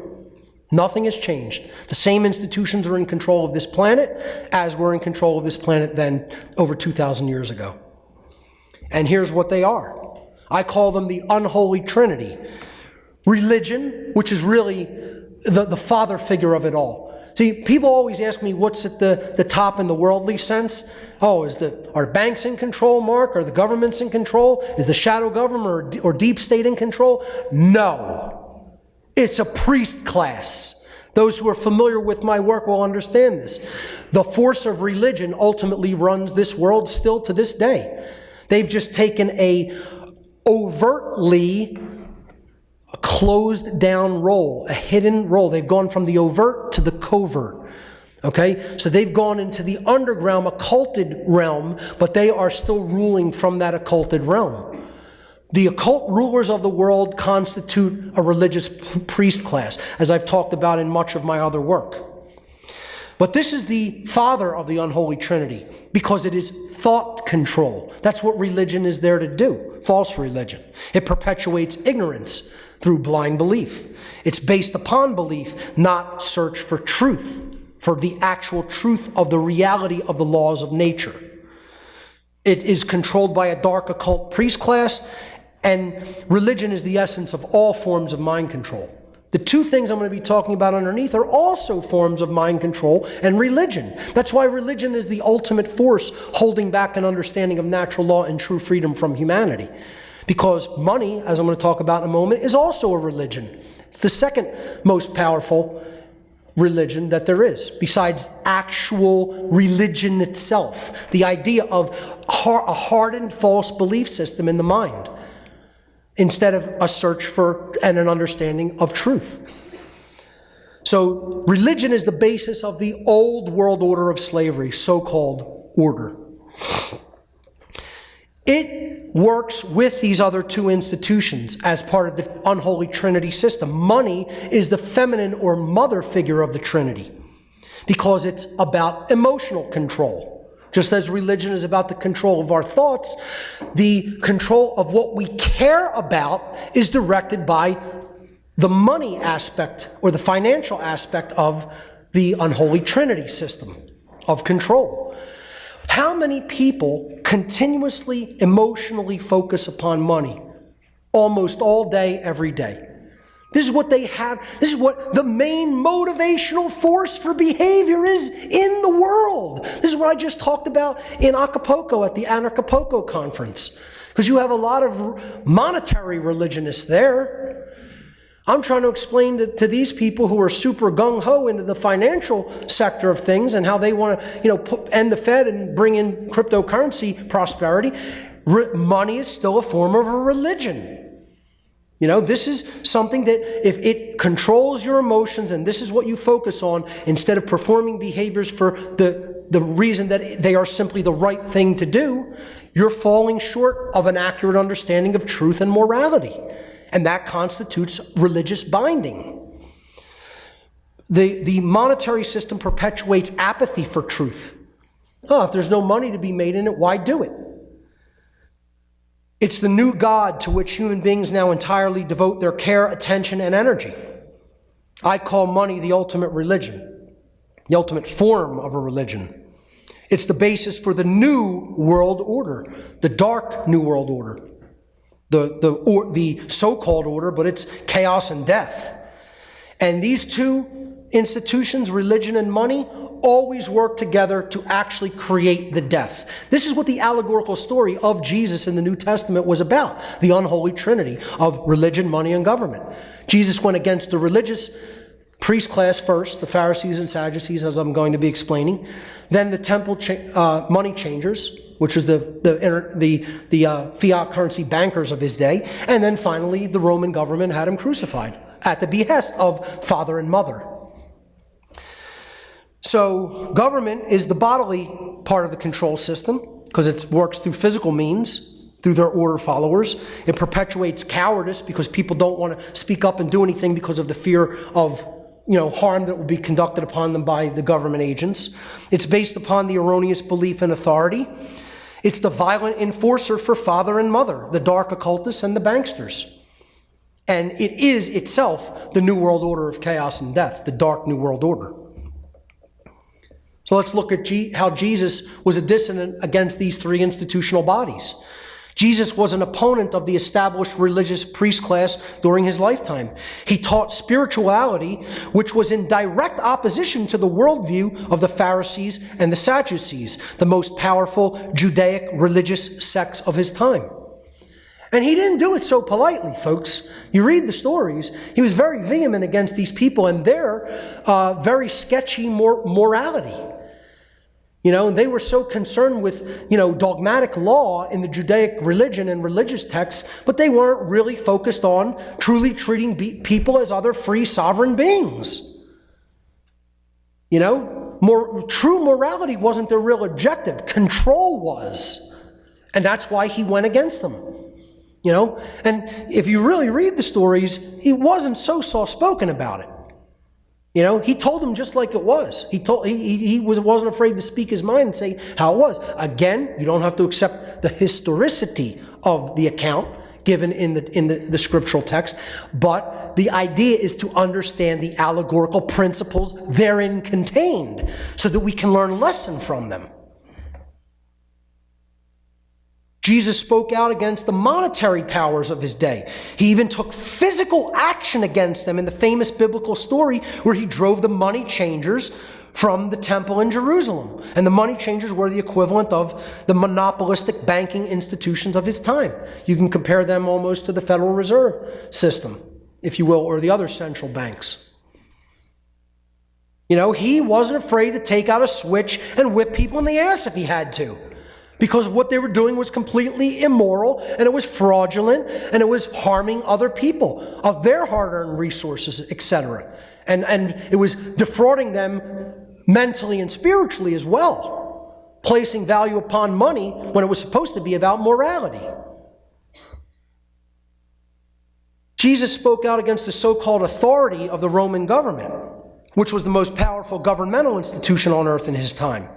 [SPEAKER 2] Nothing has changed. The same institutions are in control of this planet as were in control of this planet then over 2,000 years ago. And here's what they are. I call them the unholy trinity. Religion, which is really the father figure of it all. See, people always ask me what's at the top in the worldly sense. Oh, are banks in control, Mark? Are the governments in control? Is the shadow government or deep state in control? No. It's a priest class. Those who are familiar with my work will understand this. The force of religion ultimately runs this world still to this day. They've just taken a overtly closed down role, a hidden role. They've gone from the overt to the covert. Okay? So they've gone into the underground, occulted realm, but they are still ruling from that occulted realm. The occult rulers of the world constitute a religious priest class, as I've talked about in much of my other work. But this is the father of the unholy trinity, because it is thought control. That's what religion is there to do, false religion. It perpetuates ignorance through blind belief. It's based upon belief, not search for truth, for the actual truth of the reality of the laws of nature. It is controlled by a dark occult priest class, and religion is the essence of all forms of mind control. The two things I'm going to be talking about underneath are also forms of mind control and religion. That's why religion is the ultimate force holding back an understanding of natural law and true freedom from humanity. Because money, as I'm going to talk about in a moment, is also a religion. It's the second most powerful religion that there is, besides actual religion itself. The idea of a hardened false belief system in the mind, instead of a search for and an understanding of truth. So religion is the basis of the old world order of slavery, so-called order. It works with these other two institutions as part of the unholy trinity system. Money is the feminine or mother figure of the trinity because it's about emotional control. Just as religion is about the control of our thoughts, the control of what we care about is directed by the money aspect or the financial aspect of the unholy trinity system of control. How many people continuously emotionally focus upon money? Almost all day, every day. This is what they have. This is what the main motivational force for behavior is in the world. This is what I just talked about in Acapulco at the Anarchapulco conference. Because you have a lot of monetary religionists there. I'm trying to explain to these people who are super gung-ho into the financial sector of things and how they want to, end the Fed and bring in cryptocurrency prosperity. Money is still a form of a religion. This is something that if it controls your emotions and this is what you focus on, instead of performing behaviors for the reason that they are simply the right thing to do, you're falling short of an accurate understanding of truth and morality. And that constitutes religious binding. The monetary system perpetuates apathy for truth. If there's no money to be made in it, why do it? It's the new God to which human beings now entirely devote their care, attention, and energy. I call money the ultimate religion, the ultimate form of a religion. It's the basis for the new world order, the dark new world order, the so-called order, but it's chaos and death. And these two institutions, religion and money, always work together to actually create the death. This is what the allegorical story of Jesus in the New Testament was about, the unholy trinity of religion, money, and government. Jesus went against the religious priest class first, the Pharisees and Sadducees, as I'm going to be explaining, then the temple money changers, which was the fiat currency bankers of his day, and then finally the Roman government had him crucified at the behest of father and mother. So government is the bodily part of the control system because it works through physical means, through their order followers. It perpetuates cowardice because people don't want to speak up and do anything because of the fear of harm that will be conducted upon them by the government agents. It's based upon the erroneous belief in authority. It's the violent enforcer for father and mother, the dark occultists and the banksters. And it is itself the new world order of chaos and death, the dark new world order. So let's look at how Jesus was a dissonant against these three institutional bodies. Jesus was an opponent of the established religious priest class during his lifetime. He taught spirituality, which was in direct opposition to the worldview of the Pharisees and the Sadducees, the most powerful Judaic religious sects of his time. And he didn't do it so politely, folks. You read the stories, he was very vehement against these people and their very sketchy morality. They were so concerned with, dogmatic law in the Judaic religion and religious texts, but they weren't really focused on truly treating people as other free sovereign beings. True morality wasn't their real objective. Control was. And that's why he went against them. And if you really read the stories, he wasn't so soft-spoken about it. He told them just like it was. He wasn't afraid to speak his mind and say how it was. Again, you don't have to accept the historicity of the account given in the scriptural text, but the idea is to understand the allegorical principles therein contained so that we can learn a lesson from them. Jesus spoke out against the monetary powers of his day. He even took physical action against them in the famous biblical story where he drove the money changers from the temple in Jerusalem. And the money changers were the equivalent of the monopolistic banking institutions of his time. You can compare them almost to the Federal Reserve System, if you will, or the other central banks. He wasn't afraid to take out a switch and whip people in the ass if he had to. Because what they were doing was completely immoral, and it was fraudulent, and it was harming other people of their hard-earned resources, etc. And it was defrauding them mentally and spiritually as well, placing value upon money when it was supposed to be about morality. Jesus spoke out against the so-called authority of the Roman government, which was the most powerful governmental institution on earth in his time.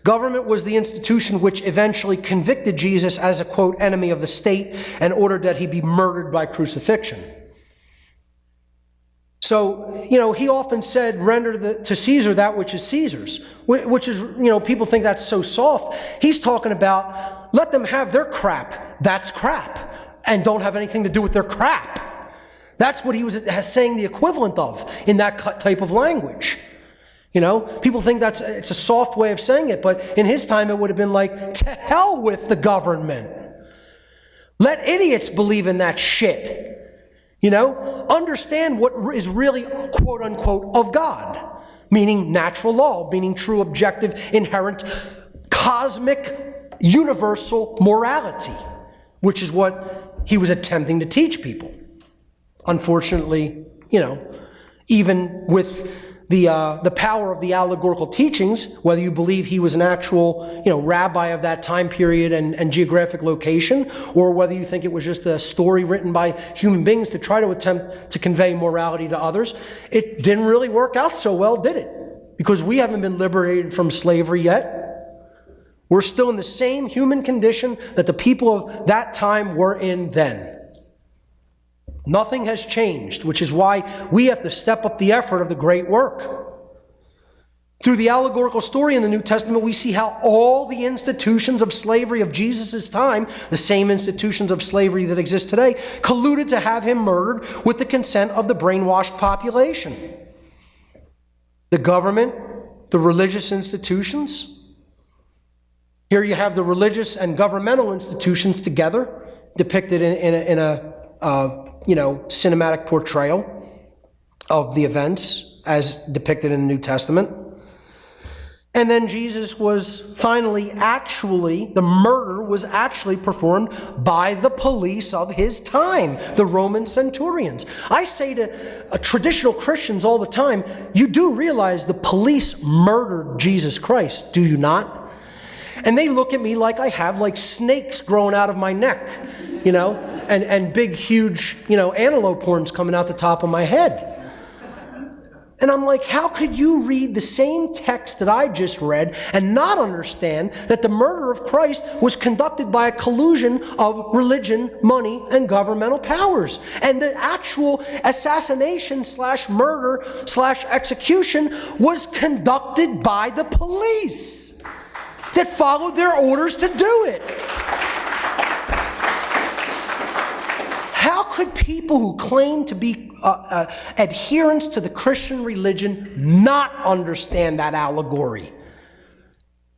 [SPEAKER 2] Government was the institution which eventually convicted Jesus as a, quote, enemy of the state and ordered that he be murdered by crucifixion. So, he often said, render to Caesar that which is Caesar's, which is, people think that's so soft. He's talking about, let them have their crap. That's crap. And don't have anything to do with their crap. That's what he was saying the equivalent of in that type of language. People think it's a soft way of saying it, but in his time it would have been like, to hell with the government. Let idiots believe in that shit. Understand what is really, quote unquote, of God, meaning natural law, meaning true, objective, inherent, cosmic, universal morality, which is what he was attempting to teach people. unfortunately, even with the power of the allegorical teachings, whether you believe he was an actual, rabbi of that time period and geographic location, or whether you think it was just a story written by human beings to try to attempt to convey morality to others, it didn't really work out so well, did it? Because we haven't been liberated from slavery yet. We're still in the same human condition that the people of that time were in then. Nothing has changed, which is why we have to step up the effort of the great work. Through the allegorical story in the New Testament, we see how all the institutions of slavery of Jesus' time, the same institutions of slavery that exist today, colluded to have him murdered with the consent of the brainwashed population. The government, the religious institutions. Here you have the religious and governmental institutions together, depicted in a cinematic portrayal of the events as depicted in the New Testament. And then Jesus was finally the murder was actually performed by the police of his time, the Roman centurions. I say to traditional Christians all the time, you do realize the police murdered Jesus Christ, do you not? And they look at me like I have snakes growing out of my neck, and big, huge, antelope horns coming out the top of my head. And I'm like, how could you read the same text that I just read and not understand that the murder of Christ was conducted by a collusion of religion, money, and governmental powers? And the actual assassination / murder / execution was conducted by the police that followed their orders to do it. How could people who claim to be adherents to the Christian religion not understand that allegory?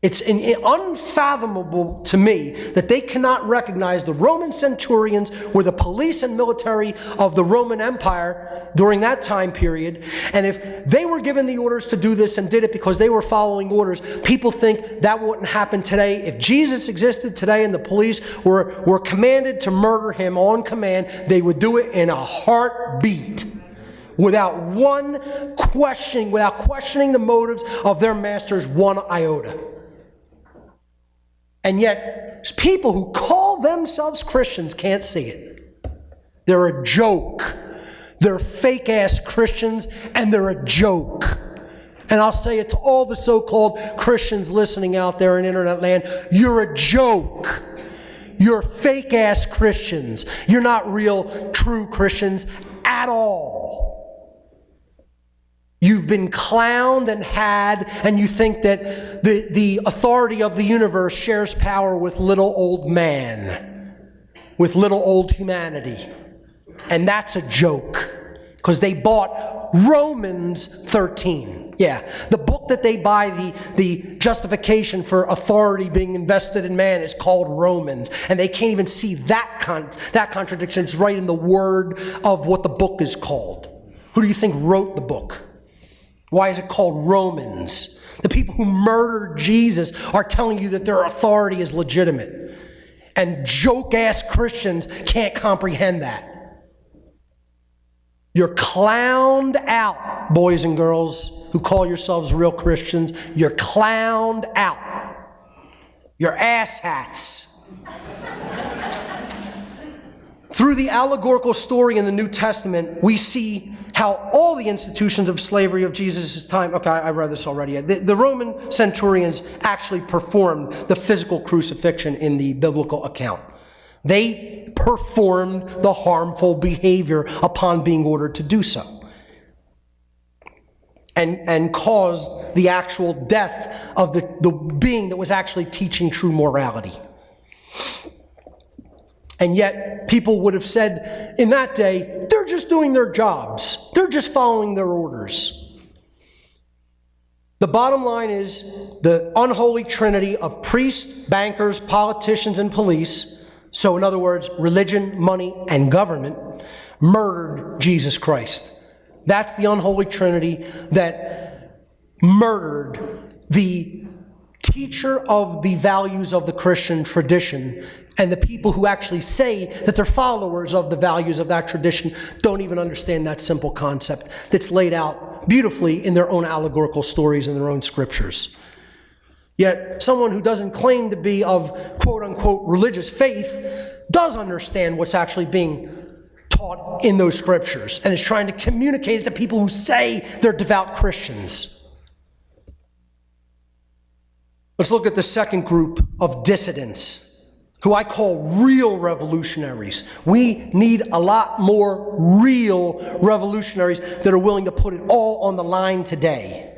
[SPEAKER 2] It's unfathomable to me that they cannot recognize the Roman centurions were the police and military of the Roman Empire during that time period. And if they were given the orders to do this and did it because they were following orders, people think that wouldn't happen today. If Jesus existed today and the police were commanded to murder him on command, they would do it in a heartbeat. Without questioning the motives of their masters one iota. And yet, people who call themselves Christians can't see it. They're a joke. They're fake-ass Christians, and they're a joke. And I'll say it to all the so-called Christians listening out there in internet land, you're a joke. You're fake-ass Christians. You're not real, true Christians at all. You've been clowned and you think that the authority of the universe shares power with little old man, with little old humanity. And that's a joke, because they bought Romans 13. Yeah, the book that they buy, the justification for authority being invested in man is called Romans. And they can't even see that contradiction. It's right in the word of what the book is called. Who do you think wrote the book? Why is it called Romans? The people who murdered Jesus are telling you that their authority is legitimate. And joke-ass Christians can't comprehend that. You're clowned out, boys and girls who call yourselves real Christians. You're clowned out. You're asshats. Through the allegorical story in the New Testament, we see how all the institutions of slavery of Jesus' time, okay, I read this already. The Roman centurions actually performed the physical crucifixion in the biblical account. They performed the harmful behavior upon being ordered to do so. And caused the actual death of the being that was actually teaching true morality. And yet, people would have said in that day, they're just doing their jobs. They're just following their orders. The bottom line is the unholy trinity of priests, bankers, politicians, and police, so in other words, religion, money, and government, murdered Jesus Christ. That's the unholy trinity that murdered the teacher of the values of the Christian tradition, and the people who actually say that they're followers of the values of that tradition don't even understand that simple concept that's laid out beautifully in their own allegorical stories and their own scriptures. Yet someone who doesn't claim to be of quote-unquote religious faith does understand what's actually being taught in those scriptures and is trying to communicate it to people who say they're devout Christians. Let's look at the second group of dissidents, who I call real revolutionaries. We need a lot more real revolutionaries that are willing to put it all on the line today.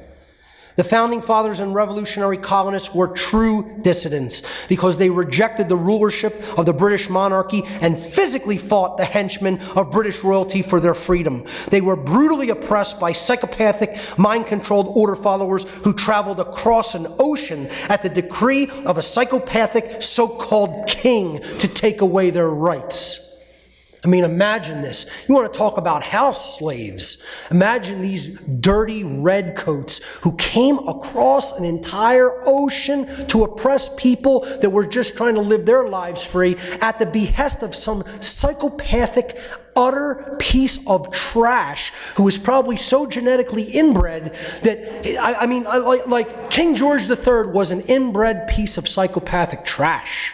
[SPEAKER 2] The founding fathers and revolutionary colonists were true dissidents because they rejected the rulership of the British monarchy and physically fought the henchmen of British royalty for their freedom. They were brutally oppressed by psychopathic, mind-controlled order followers who traveled across an ocean at the decree of a psychopathic so-called king to take away their rights. I mean, imagine this. You want to talk about house slaves. Imagine these dirty redcoats who came across an entire ocean to oppress people that were just trying to live their lives free at the behest of some psychopathic, utter piece of trash who was probably so genetically inbred that, like King George III was an inbred piece of psychopathic trash,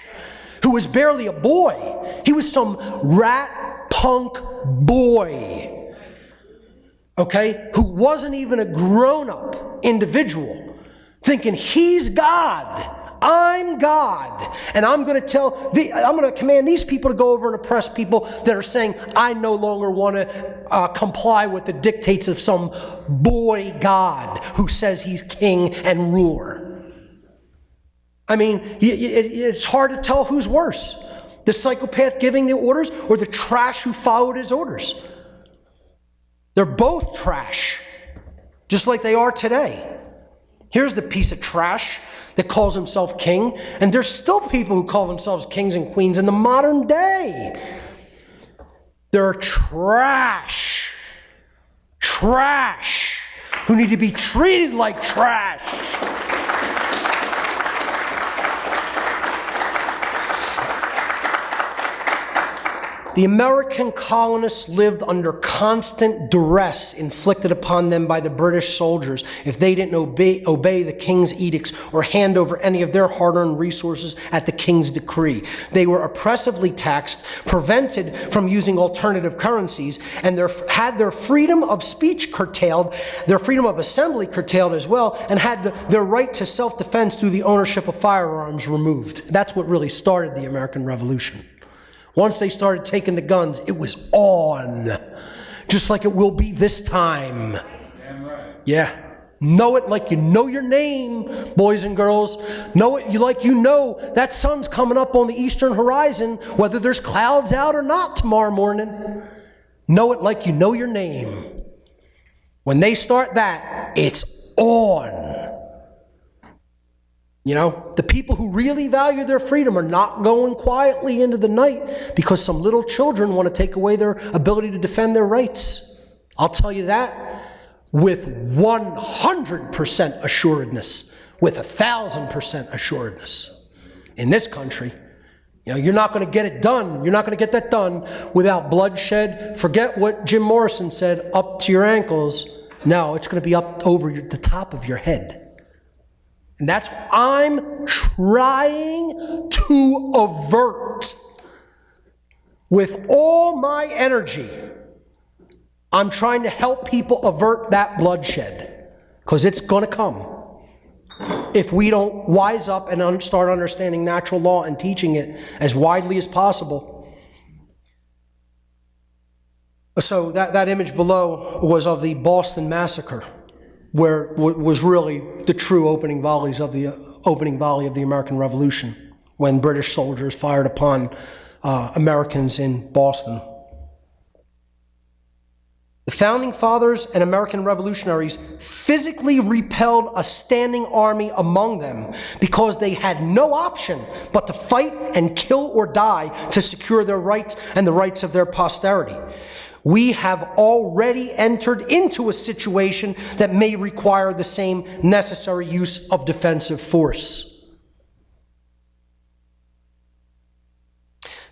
[SPEAKER 2] who was barely a boy. He was some rat punk boy, okay, who wasn't even a grown-up individual, thinking he's God, I'm God, and I'm going to command these people to go over and oppress people that are saying, I no longer want to comply with the dictates of some boy God who says he's king and ruler. I mean, it's hard to tell who's worse, the psychopath giving the orders or the trash who followed his orders. They're both trash, just like they are today. Here's the piece of trash that calls himself king, and there's still people who call themselves kings and queens in the modern day. They're trash, who need to be treated like trash. The American colonists lived under constant duress inflicted upon them by the British soldiers if they didn't obey the king's edicts or hand over any of their hard-earned resources at the king's decree. They were oppressively taxed, prevented from using alternative currencies, and had their freedom of speech curtailed, their freedom of assembly curtailed as well, and had their right to self-defense through the ownership of firearms removed. That's what really started the American Revolution. Once they started taking the guns, it was on, just like it will be this time. Damn right. Yeah. Know it like you know your name, boys and girls. Know it like you know that sun's coming up on the eastern horizon, whether there's clouds out or not tomorrow morning. Know it like you know your name. When they start that, it's on. You know, the people who really value their freedom are not going quietly into the night because some little children want to take away their ability to defend their rights. I'll tell you that with 100% assuredness, with 1,000% assuredness. In this country, you know, you're not going to get it done. You're not going to get that done without bloodshed. Forget what Jim Morrison said, up to your ankles. No, it's going to be up over the top of your head. And that's what I'm trying to avert with all my energy. I'm trying to help people avert that bloodshed because it's going to come if we don't wise up and start understanding natural law and teaching it as widely as possible. So that image below was of the Boston Massacre, where was really the true opening volley of the American Revolution, when British soldiers fired upon Americans in Boston. The Founding Fathers and American revolutionaries physically repelled a standing army among them because they had no option but to fight and kill or die to secure their rights and the rights of their posterity. We have already entered into a situation that may require the same necessary use of defensive force.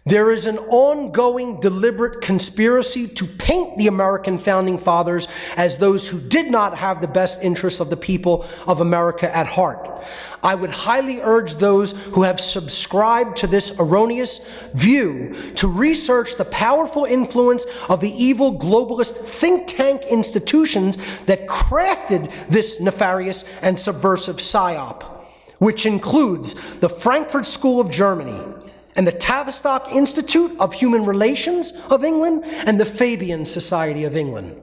[SPEAKER 2] There is an ongoing deliberate conspiracy to paint the American founding fathers as those who did not have the best interests of the people of America at heart. I would highly urge those who have subscribed to this erroneous view to research the powerful influence of the evil globalist think tank institutions that crafted this nefarious and subversive psyop, which includes the Frankfurt School of Germany, and the Tavistock Institute of Human Relations of England, and the Fabian Society of England.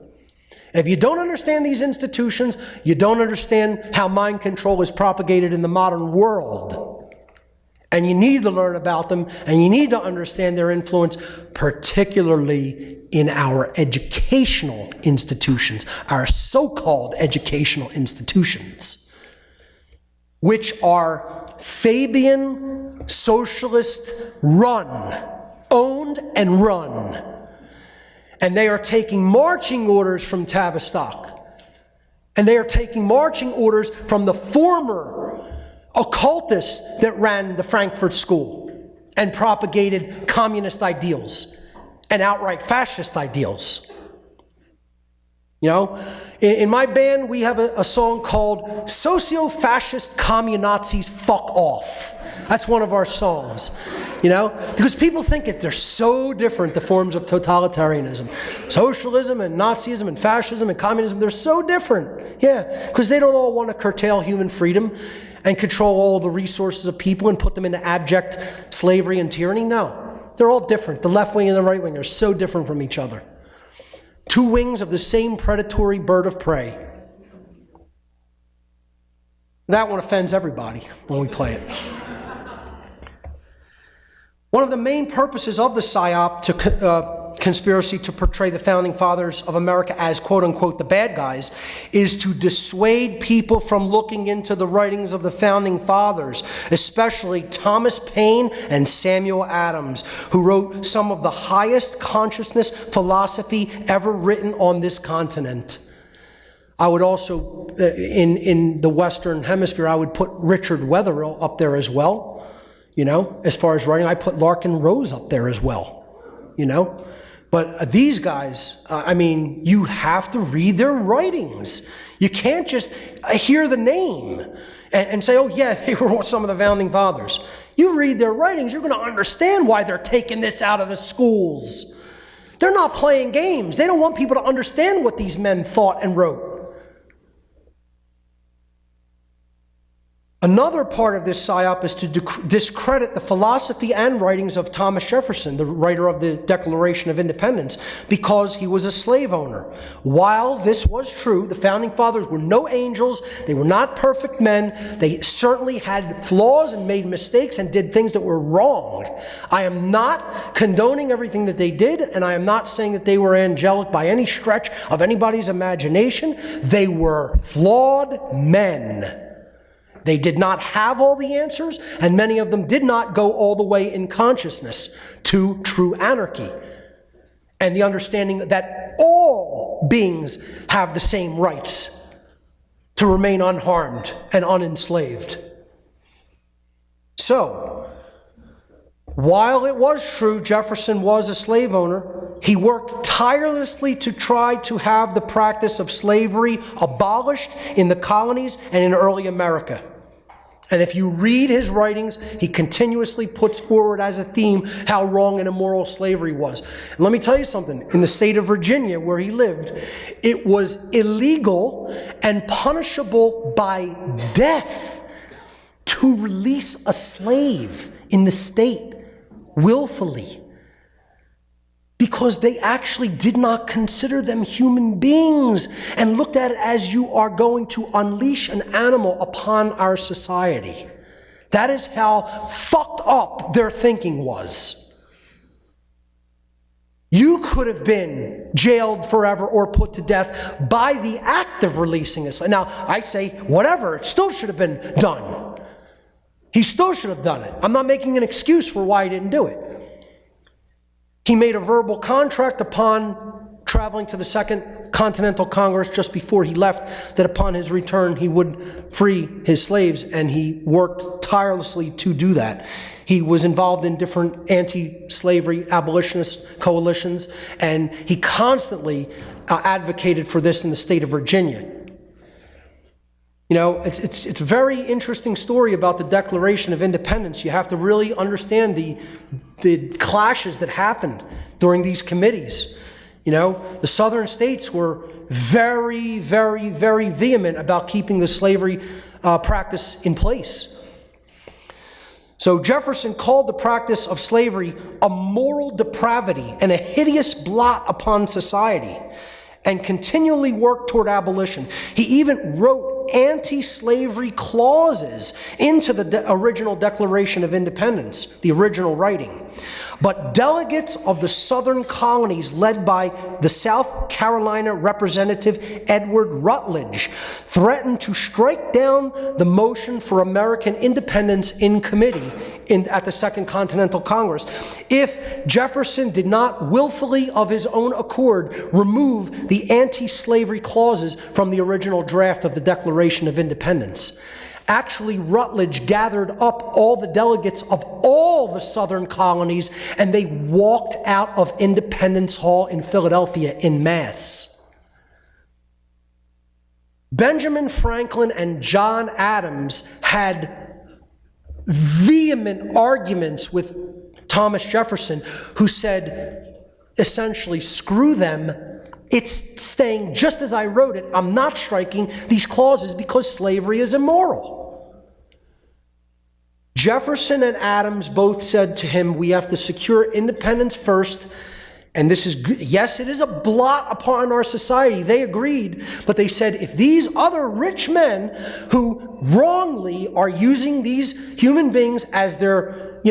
[SPEAKER 2] If you don't understand these institutions, you don't understand how mind control is propagated in the modern world. And you need to learn about them, and you need to understand their influence, particularly in our educational institutions, our so-called educational institutions, which are Fabian socialist run, owned and run. And they are taking marching orders from Tavistock. And they are taking marching orders from the former occultists that ran the Frankfurt School and propagated communist ideals and outright fascist ideals. You know, in my band, we have a song called Socio-Fascist Communazis Fuck Off. That's one of our songs, you know, because people think that they're so different, the forms of totalitarianism. Socialism and Nazism and fascism and communism, they're so different. Yeah, because they don't all want to curtail human freedom and control all the resources of people and put them into abject slavery and tyranny. No, they're all different. The left wing and the right wing are so different from each other. Two wings of the same predatory bird of prey. That one offends everybody when we play it. One of the main purposes of the PSYOP conspiracy to portray the founding fathers of America as quote-unquote the bad guys is to dissuade people from looking into the writings of the founding fathers, especially Thomas Paine and Samuel Adams, who wrote some of the highest consciousness philosophy ever written on this continent. I would also, in the Western Hemisphere, I would put Richard Wetherill up there as well. You know, as far as writing, I put Larkin Rose up there as well, you know. But these guys, I mean, you have to read their writings. You can't just hear the name and say, oh yeah, they were some of the founding fathers. You read their writings, you're going to understand why they're taking this out of the schools. They're not playing games. They don't want people to understand what these men thought and wrote. Another part of this PSYOP is to discredit the philosophy and writings of Thomas Jefferson, the writer of the Declaration of Independence, because he was a slave owner. While this was true, the Founding Fathers were no angels, they were not perfect men, they certainly had flaws and made mistakes and did things that were wrong. I am not condoning everything that they did, and I am not saying that they were angelic by any stretch of anybody's imagination. They were flawed men. They did not have all the answers, and many of them did not go all the way in consciousness to true anarchy and the understanding that all beings have the same rights to remain unharmed and unenslaved. So, while it was true Jefferson was a slave owner, he worked tirelessly to try to have the practice of slavery abolished in the colonies and in early America. And if you read his writings, he continuously puts forward as a theme how wrong and immoral slavery was. And let me tell you something. In the state of Virginia, where he lived, it was illegal and punishable by death to release a slave in the state willfully, because they actually did not consider them human beings and looked at it as you are going to unleash an animal upon our society. That is how fucked up their thinking was. You could have been jailed forever or put to death by the act of releasing a slave. Now, I say, whatever, it still should have been done. He still should have done it. I'm not making an excuse for why he didn't do it. He made a verbal contract upon traveling to the Second Continental Congress just before he left that upon his return he would free his slaves, and he worked tirelessly to do that. He was involved in different anti-slavery abolitionist coalitions, and he constantly advocated for this in the state of Virginia. You know, it's a very interesting story about the Declaration of Independence. You have to really understand the clashes that happened during these committees. You know, the southern states were very, very, very vehement about keeping the slavery practice in place. So Jefferson called the practice of slavery a moral depravity and a hideous blot upon society, and continually worked toward abolition. He even wrote anti-slavery clauses into the original Declaration of Independence, the original writing. But delegates of the southern colonies, led by the South Carolina Representative Edward Rutledge, threatened to strike down the motion for American independence in committee at the Second Continental Congress if Jefferson did not willfully, of his own accord, remove the anti-slavery clauses from the original draft of the Declaration of Independence. Actually, Rutledge gathered up all the delegates of all the southern colonies, and they walked out of Independence Hall in Philadelphia in mass. Benjamin Franklin and John Adams had vehement arguments with Thomas Jefferson, who said, essentially, screw them. It's staying just as I wrote it. I'm not striking these clauses because slavery is immoral. Jefferson and Adams both said to him, we have to secure independence first. And this is, yes, it is a blot upon our society. They agreed, but they said, if these other rich men who wrongly are using these human beings as their,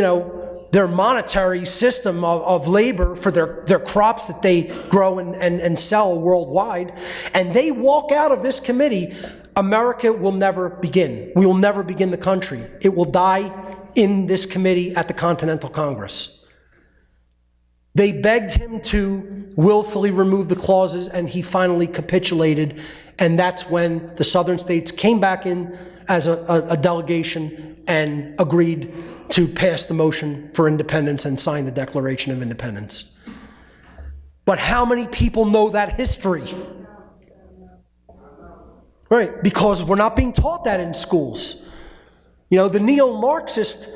[SPEAKER 2] their monetary system of labor for their crops that they grow and sell worldwide, and they walk out of this committee, America will never begin. We will never begin the country. It will die in this committee at the Continental Congress. They begged him to willfully remove the clauses, and he finally capitulated, and that's when the southern states came back in as a delegation and agreed to pass the motion for independence and sign the Declaration of Independence. But how many people know that history? Right, because we're not being taught that in schools. The neo-Marxist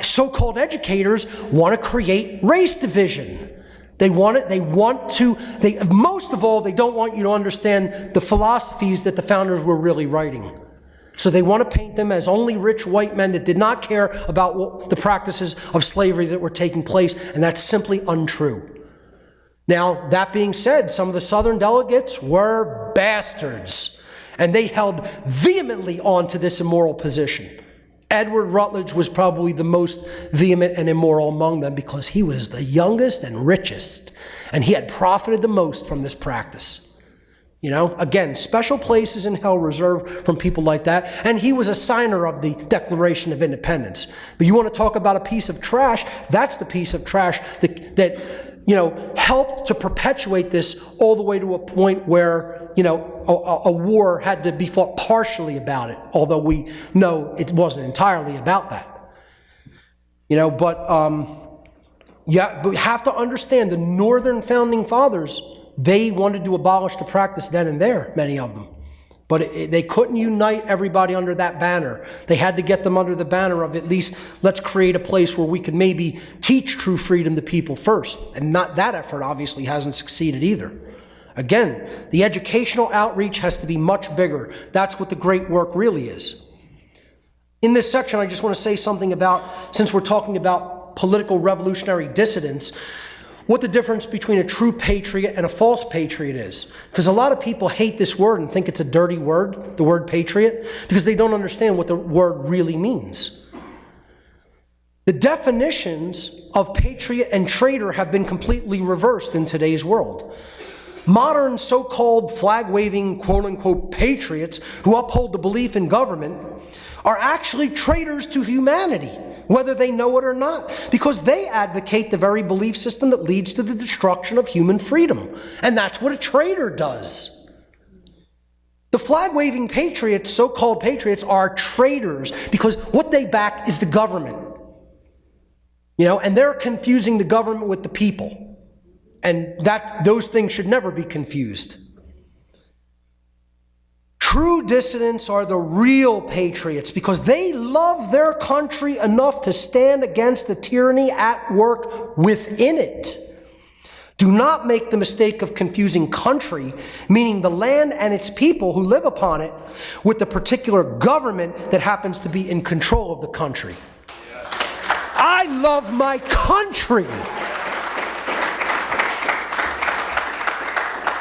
[SPEAKER 2] so-called educators want to create race division. Most of all, they don't want you to understand the philosophies that the founders were really writing. So they want to paint them as only rich white men that did not care about the practices of slavery that were taking place, and that's simply untrue. Now, that being said, some of the Southern delegates were bastards, and they held vehemently on to this immoral position. Edward Rutledge was probably the most vehement and immoral among them because he was the youngest and richest, and he had profited the most from this practice. Again, special places in hell reserved from people like that, and he was a signer of the Declaration of Independence. But you want to talk about a piece of trash, that's the piece of trash that helped to perpetuate this all the way to a point where, a war had to be fought partially about it, although we know it wasn't entirely about that. But we have to understand the Northern Founding Fathers, they wanted to abolish the practice then and there, many of them. But they couldn't unite everybody under that banner. They had to get them under the banner of at least, let's create a place where we could maybe teach true freedom to people first. And that effort obviously hasn't succeeded either. Again, the educational outreach has to be much bigger. That's what the great work really is. In this section, I just want to say something about, since we're talking about political revolutionary dissidents, what the difference between a true patriot and a false patriot is. Because a lot of people hate this word and think it's a dirty word, the word patriot, because they don't understand what the word really means. The definitions of patriot and traitor have been completely reversed in today's world. Modern so-called flag-waving, quote-unquote, patriots who uphold the belief in government are actually traitors to humanity whether they know it or not, because they advocate the very belief system that leads to the destruction of human freedom. And that's what a traitor does. The flag-waving patriots, so-called patriots, are traitors because what they back is the government. And they're confusing the government with the people. And those things should never be confused. True dissidents are the real patriots because they love their country enough to stand against the tyranny at work within it. Do not make the mistake of confusing country, meaning the land and its people who live upon it, with the particular government that happens to be in control of the country. I love my country.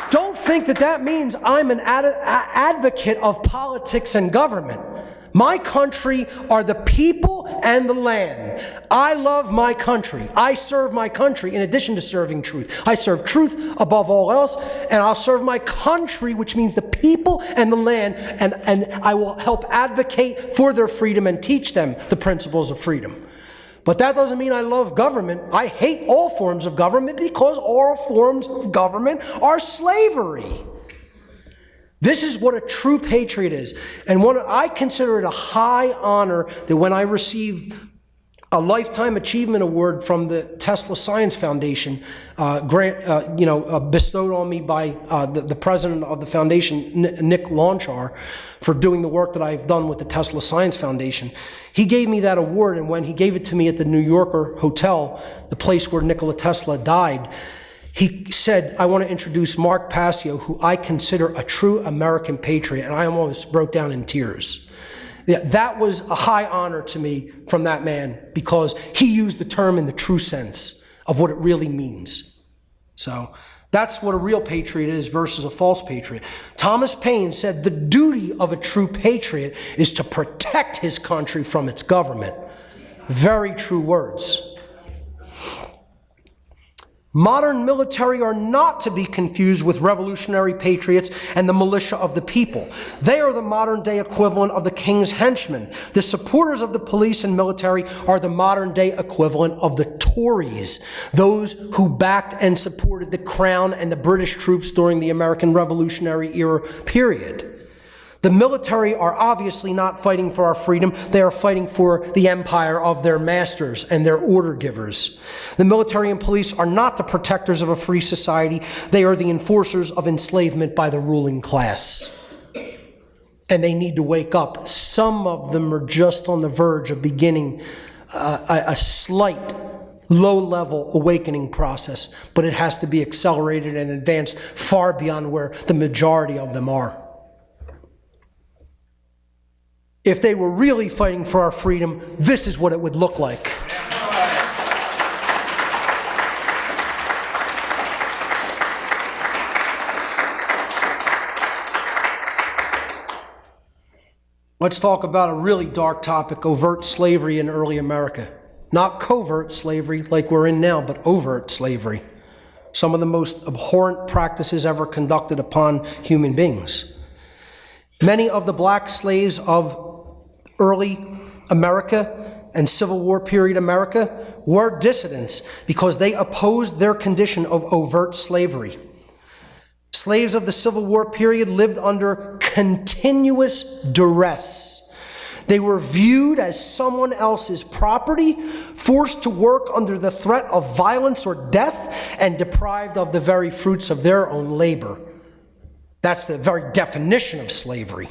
[SPEAKER 2] Don't think that means I'm an advocate of politics and government. My country are the people and the land. I love my country. I serve my country in addition to serving truth. I serve truth above all else, and I'll serve my country, which means the people and the land, and I will help advocate for their freedom and teach them the principles of freedom. But that doesn't mean I love government. I hate all forms of government because all forms of government are slavery. This is what a true patriot is. And I consider it a high honor that when I receive a Lifetime Achievement Award from the Tesla Science Foundation, bestowed on me by the president of the foundation, Nick Launchar, for doing the work that I've done with the Tesla Science Foundation. He gave me that award, and when he gave it to me at the New Yorker Hotel, the place where Nikola Tesla died, he said, I want to introduce Mark Passio, who I consider a true American patriot, and I almost broke down in tears. Yeah, that was a high honor to me from that man because he used the term in the true sense of what it really means. So that's what a real patriot is versus a false patriot. Thomas Paine said the duty of a true patriot is to protect his country from its government. Very true words. Modern military are not to be confused with revolutionary patriots and the militia of the people. They are the modern-day equivalent of the king's henchmen. The supporters of the police and military are the modern-day equivalent of the Tories, those who backed and supported the Crown and the British troops during the American Revolutionary era period. The military are obviously not fighting for our freedom. They are fighting for the empire of their masters and their order givers. The military and police are not the protectors of a free society. They are the enforcers of enslavement by the ruling class. And they need to wake up. Some of them are just on the verge of beginning a slight low-level awakening process, but it has to be accelerated and advanced far beyond where the majority of them are. If they were really fighting for our freedom, this is what it would look like. Let's talk about a really dark topic, overt slavery in early America. Not covert slavery like we're in now, but overt slavery. Some of the most abhorrent practices ever conducted upon human beings. Many of the black slaves of early America and Civil War period America were dissidents because they opposed their condition of overt slavery. Slaves of the Civil War period lived under continuous duress. They were viewed as someone else's property, forced to work under the threat of violence or death, and deprived of the very fruits of their own labor. That's the very definition of slavery.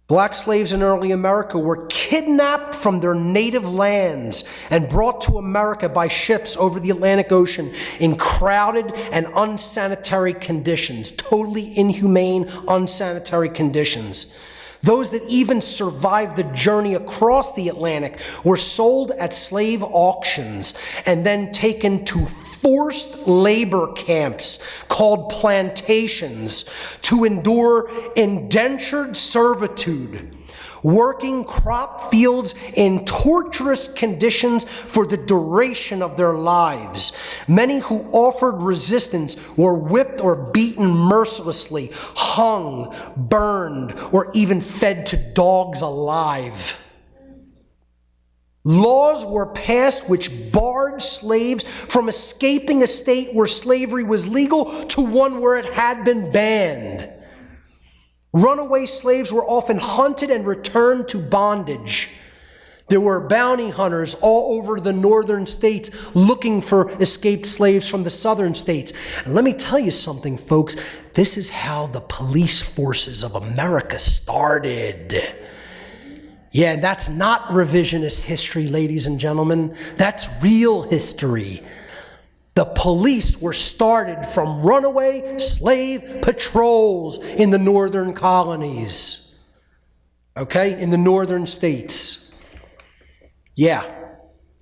[SPEAKER 2] Black slaves in early America were kidnapped from their native lands and brought to America by ships over the Atlantic Ocean in crowded and unsanitary conditions, totally inhumane, unsanitary conditions. Those that even survived the journey across the Atlantic were sold at slave auctions and then taken to forced labor camps called plantations to endure indentured servitude, working crop fields in torturous conditions for the duration of their lives. Many who offered resistance were whipped or beaten mercilessly, hung, burned, or even fed to dogs alive. Laws were passed which barred slaves from escaping a state where slavery was legal to one where it had been banned. Runaway slaves were often hunted and returned to bondage. There were bounty hunters all over the northern states looking for escaped slaves from the southern states. And let me tell you something, folks. This is how the police forces of America started. Yeah, that's not revisionist history, ladies and gentlemen. That's real history. The police were started from runaway slave patrols in the northern colonies. Okay, in the northern states. Yeah,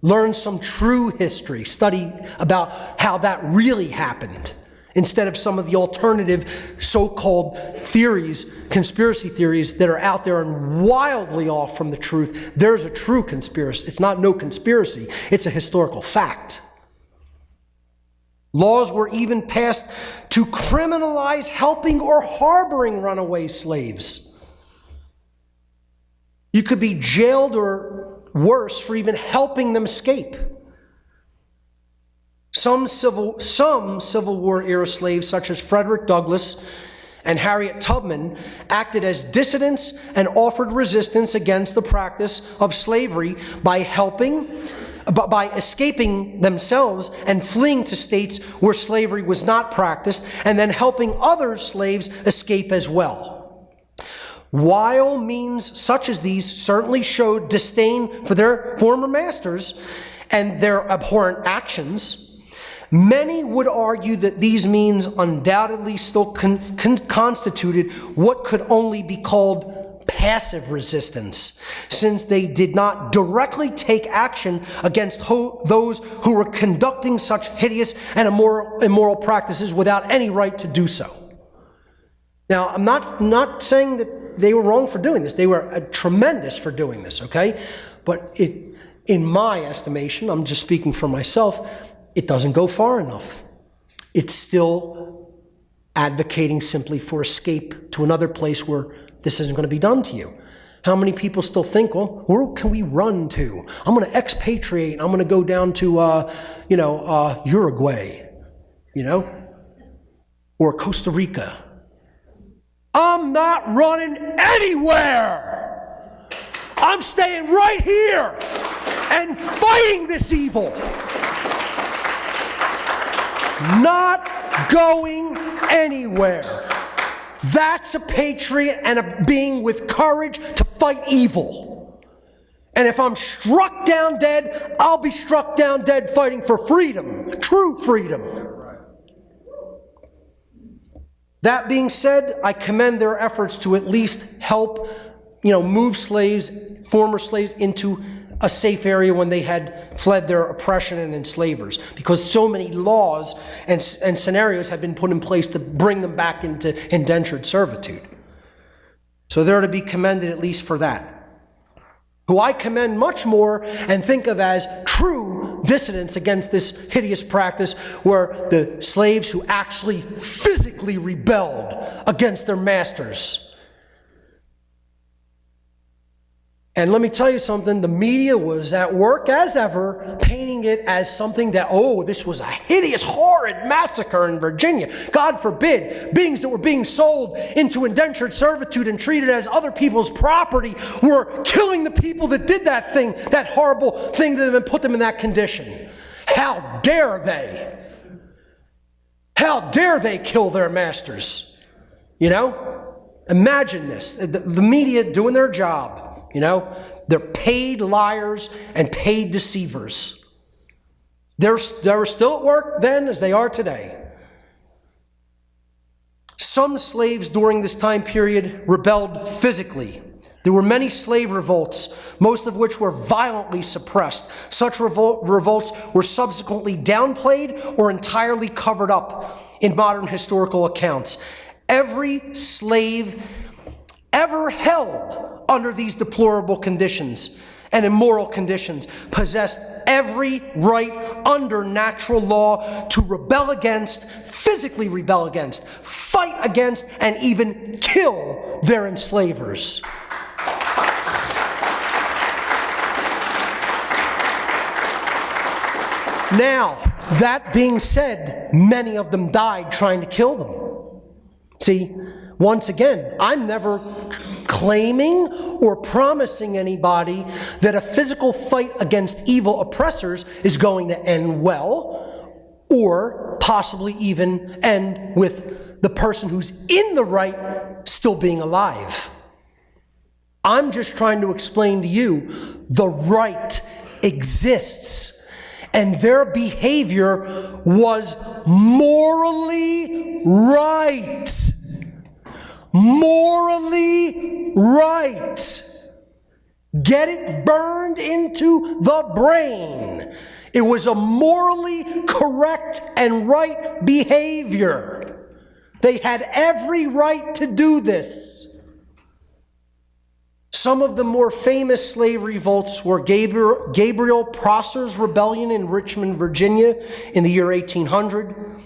[SPEAKER 2] learn some true history. Study about how that really happened instead of some of the alternative so-called theories, conspiracy theories that are out there and wildly off from the truth. There's a true conspiracy. It's not no conspiracy. It's a historical fact. Laws were even passed to criminalize helping or harboring runaway slaves. You could be jailed or worse for even helping them escape. Some Civil War era slaves, such as Frederick Douglass and Harriet Tubman, acted as dissidents and offered resistance against the practice of slavery by escaping themselves and fleeing to states where slavery was not practiced, and then helping other slaves escape as well. While means such as these certainly showed disdain for their former masters and their abhorrent actions, many would argue that these means undoubtedly still constituted what could only be called passive resistance, since they did not directly take action against those who were conducting such hideous and immoral practices without any right to do so. Now, I'm not saying that they were wrong for doing this. They were tremendous for doing this, okay? But in my estimation, I'm just speaking for myself, it doesn't go far enough. It's still advocating simply for escape to another place where this isn't going to be done to you. How many people still think, well, where can we run to? I'm going to expatriate. I'm going to go down to, Uruguay, or Costa Rica. I'm not running anywhere. I'm staying right here and fighting this evil. Not going anywhere. That's a patriot and a being with courage to fight evil. And if I'm struck down dead, I'll be struck down dead fighting for freedom, true freedom. That being said, I commend their efforts to at least help, move former slaves into a safe area when they had fled their oppression and enslavers, because so many laws and scenarios had been put in place to bring them back into indentured servitude. So they're to be commended at least for that. Who I commend much more and think of as true dissidents against this hideous practice were the slaves who actually physically rebelled against their masters. And let me tell you something, the media was at work as ever, painting it as something that, this was a hideous, horrid massacre in Virginia. God forbid, beings that were being sold into indentured servitude and treated as other people's property were killing the people that did that thing, that horrible thing to them and put them in that condition. How dare they? How dare they kill their masters? Imagine this, the media doing their job. They're paid liars and paid deceivers. They were still at work then as they are today. Some slaves during this time period rebelled physically. There were many slave revolts, most of which were violently suppressed. Such revolts were subsequently downplayed or entirely covered up in modern historical accounts. Every slave ever held under these deplorable conditions and immoral conditions possessed every right under natural law to rebel against, physically rebel against, fight against, and even kill their enslavers. Now, that being said, many of them died trying to kill them. See, once again, I'm never claiming or promising anybody that a physical fight against evil oppressors is going to end well, or possibly even end with the person who's in the right still being alive. I'm just trying to explain to you the right exists, and their behavior was morally right. Morally right. Get it burned into the brain. It was a morally correct and right behavior. They had every right to do this. Some of the more famous slave revolts were Gabriel Prosser's rebellion in Richmond, Virginia in the year 1800.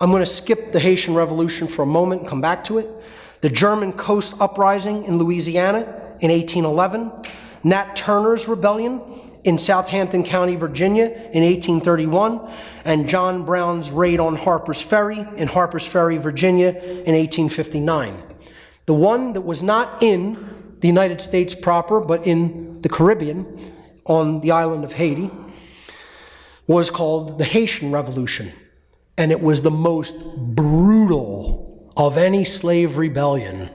[SPEAKER 2] I'm going to skip the Haitian Revolution for a moment and come back to it. The German Coast Uprising in Louisiana in 1811. Nat Turner's rebellion in Southampton County, Virginia in 1831. And John Brown's raid on Harper's Ferry in Harper's Ferry, Virginia in 1859. The one that was not in the United States proper, but in the Caribbean, on the island of Haiti, was called the Haitian Revolution. And it was the most brutal of any slave rebellion,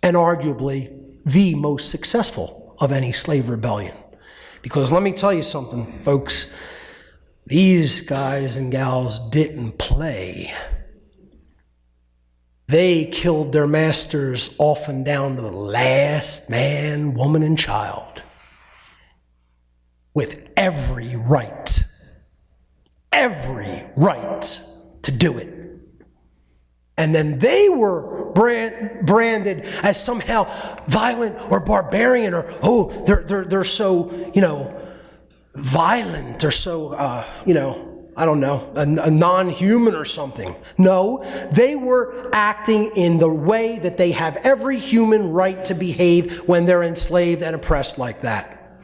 [SPEAKER 2] and arguably the most successful of any slave rebellion. Because let me tell you something, folks, these guys and gals didn't play. They killed their masters often down to the last man, woman, and child with every right to do it. And then they were branded as somehow violent or barbarian, or, oh, they're so, violent, or so, I don't know, a non-human or something. No, they were acting in the way that they have every human right to behave when they're enslaved and oppressed like that.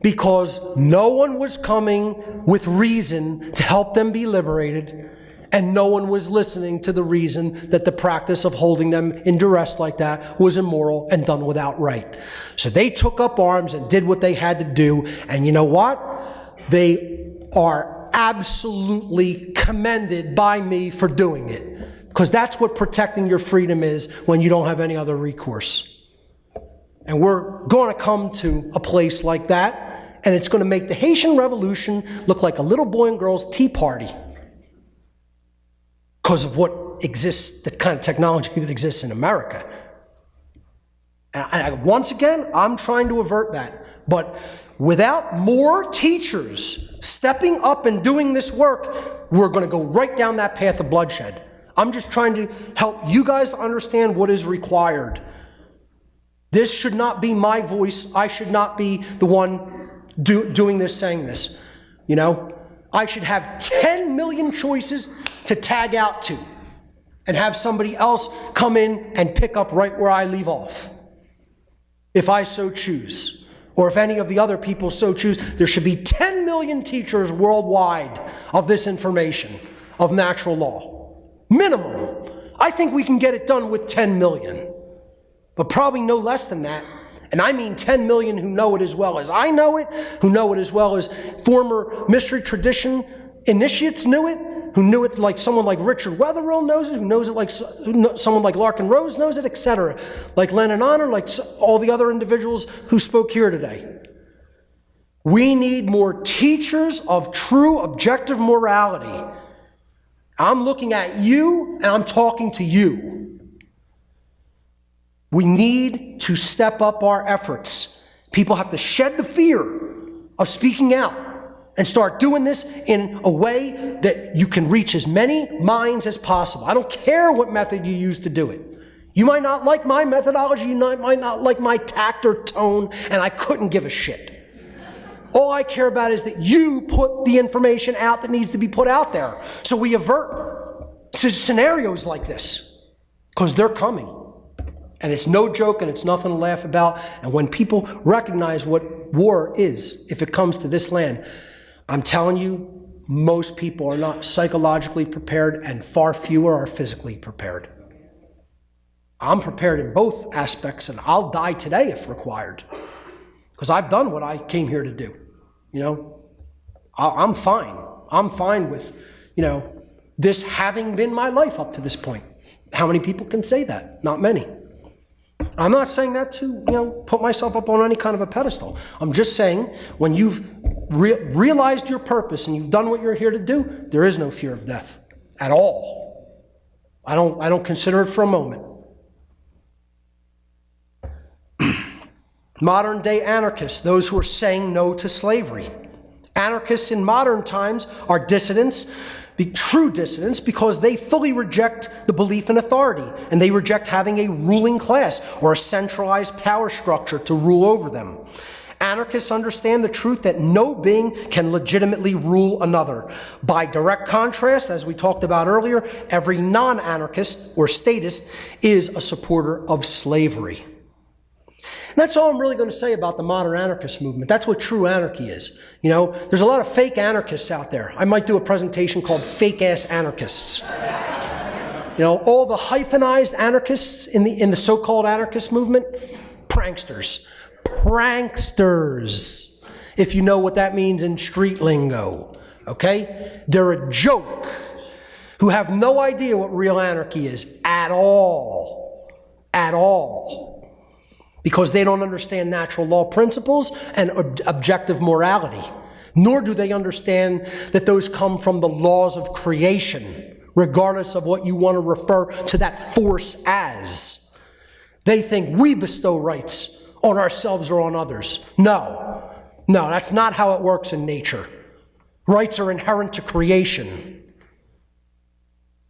[SPEAKER 2] Because no one was coming with reason to help them be liberated, and no one was listening to the reason that the practice of holding them in duress like that was immoral and done without right. So they took up arms and did what they had to do, and you know what? They are absolutely commended by me for doing it, because that's what protecting your freedom is when you don't have any other recourse. And we're going to come to a place like that, and it's going to make the Haitian Revolution look like a little boy and girl's tea party because of what exists, the kind of technology that exists in America. And once again, I'm trying to avert that. But without more teachers stepping up and doing this work, we're going to go right down that path of bloodshed. I'm just trying to help you guys to understand what is required. This should not be my voice. I should not be the one doing this, saying this. I should have 10 million choices to tag out to and have somebody else come in and pick up right where I leave off, if I so choose. Or if any of the other people so choose. There should be 10 million teachers worldwide of this information, of natural law. Minimum. I think we can get it done with 10 million. But probably no less than that. And I mean 10 million who know it as well as I know it, who know it as well as former mystery tradition initiates knew it, who knew it like someone like Richard Wetherill knows it, who knows it like someone like Larkin Rose knows it, etc. Like Lennon Honor, like all the other individuals who spoke here today. We need more teachers of true objective morality. I'm looking at you and I'm talking to you. We need to step up our efforts. People have to shed the fear of speaking out and start doing this in a way that you can reach as many minds as possible. I don't care what method you use to do it. You might not like my methodology, you might not like my tact or tone, and I couldn't give a shit. All I care about is that you put the information out that needs to be put out there, so we avert scenarios like this, because they're coming. And it's no joke, and it's nothing to laugh about. And when people recognize what war is, if it comes to this land, I'm telling you, most people are not psychologically prepared, and far fewer are physically prepared. I'm prepared in both aspects, and I'll die today if required, because I've done what I came here to do. You know, I'm fine. I'm fine with, you know, this having been my life up to this point. How many people can say that? Not many. I'm not saying that to, you know, put myself up on any kind of a pedestal. I'm just saying when you've realized your purpose and you've done what you're here to do, there is no fear of death at all. I don't consider it for a moment. Modern day anarchists, those who are saying no to slavery. Anarchists in modern times are dissidents, true dissidents, because they fully reject the belief in authority, and they reject having a ruling class or a centralized power structure to rule over them. Anarchists understand the truth that no being can legitimately rule another. By direct contrast, as we talked about earlier, every non-anarchist or statist is a supporter of slavery. And that's all I'm really going to say about the modern anarchist movement. That's what true anarchy is. You know, there's a lot of fake anarchists out there. I might do a presentation called Fake-Ass Anarchists. You know, all the hyphenized anarchists in the so-called anarchist movement, pranksters. Pranksters, if you know what that means in street lingo, okay? They're a joke who have no idea what real anarchy is at all, because they don't understand natural law principles and objective morality, nor do they understand that those come from the laws of creation, regardless of what you want to refer to that force as. They think we bestow rights on ourselves or on others. No, that's not how it works in nature. Rights are inherent to creation.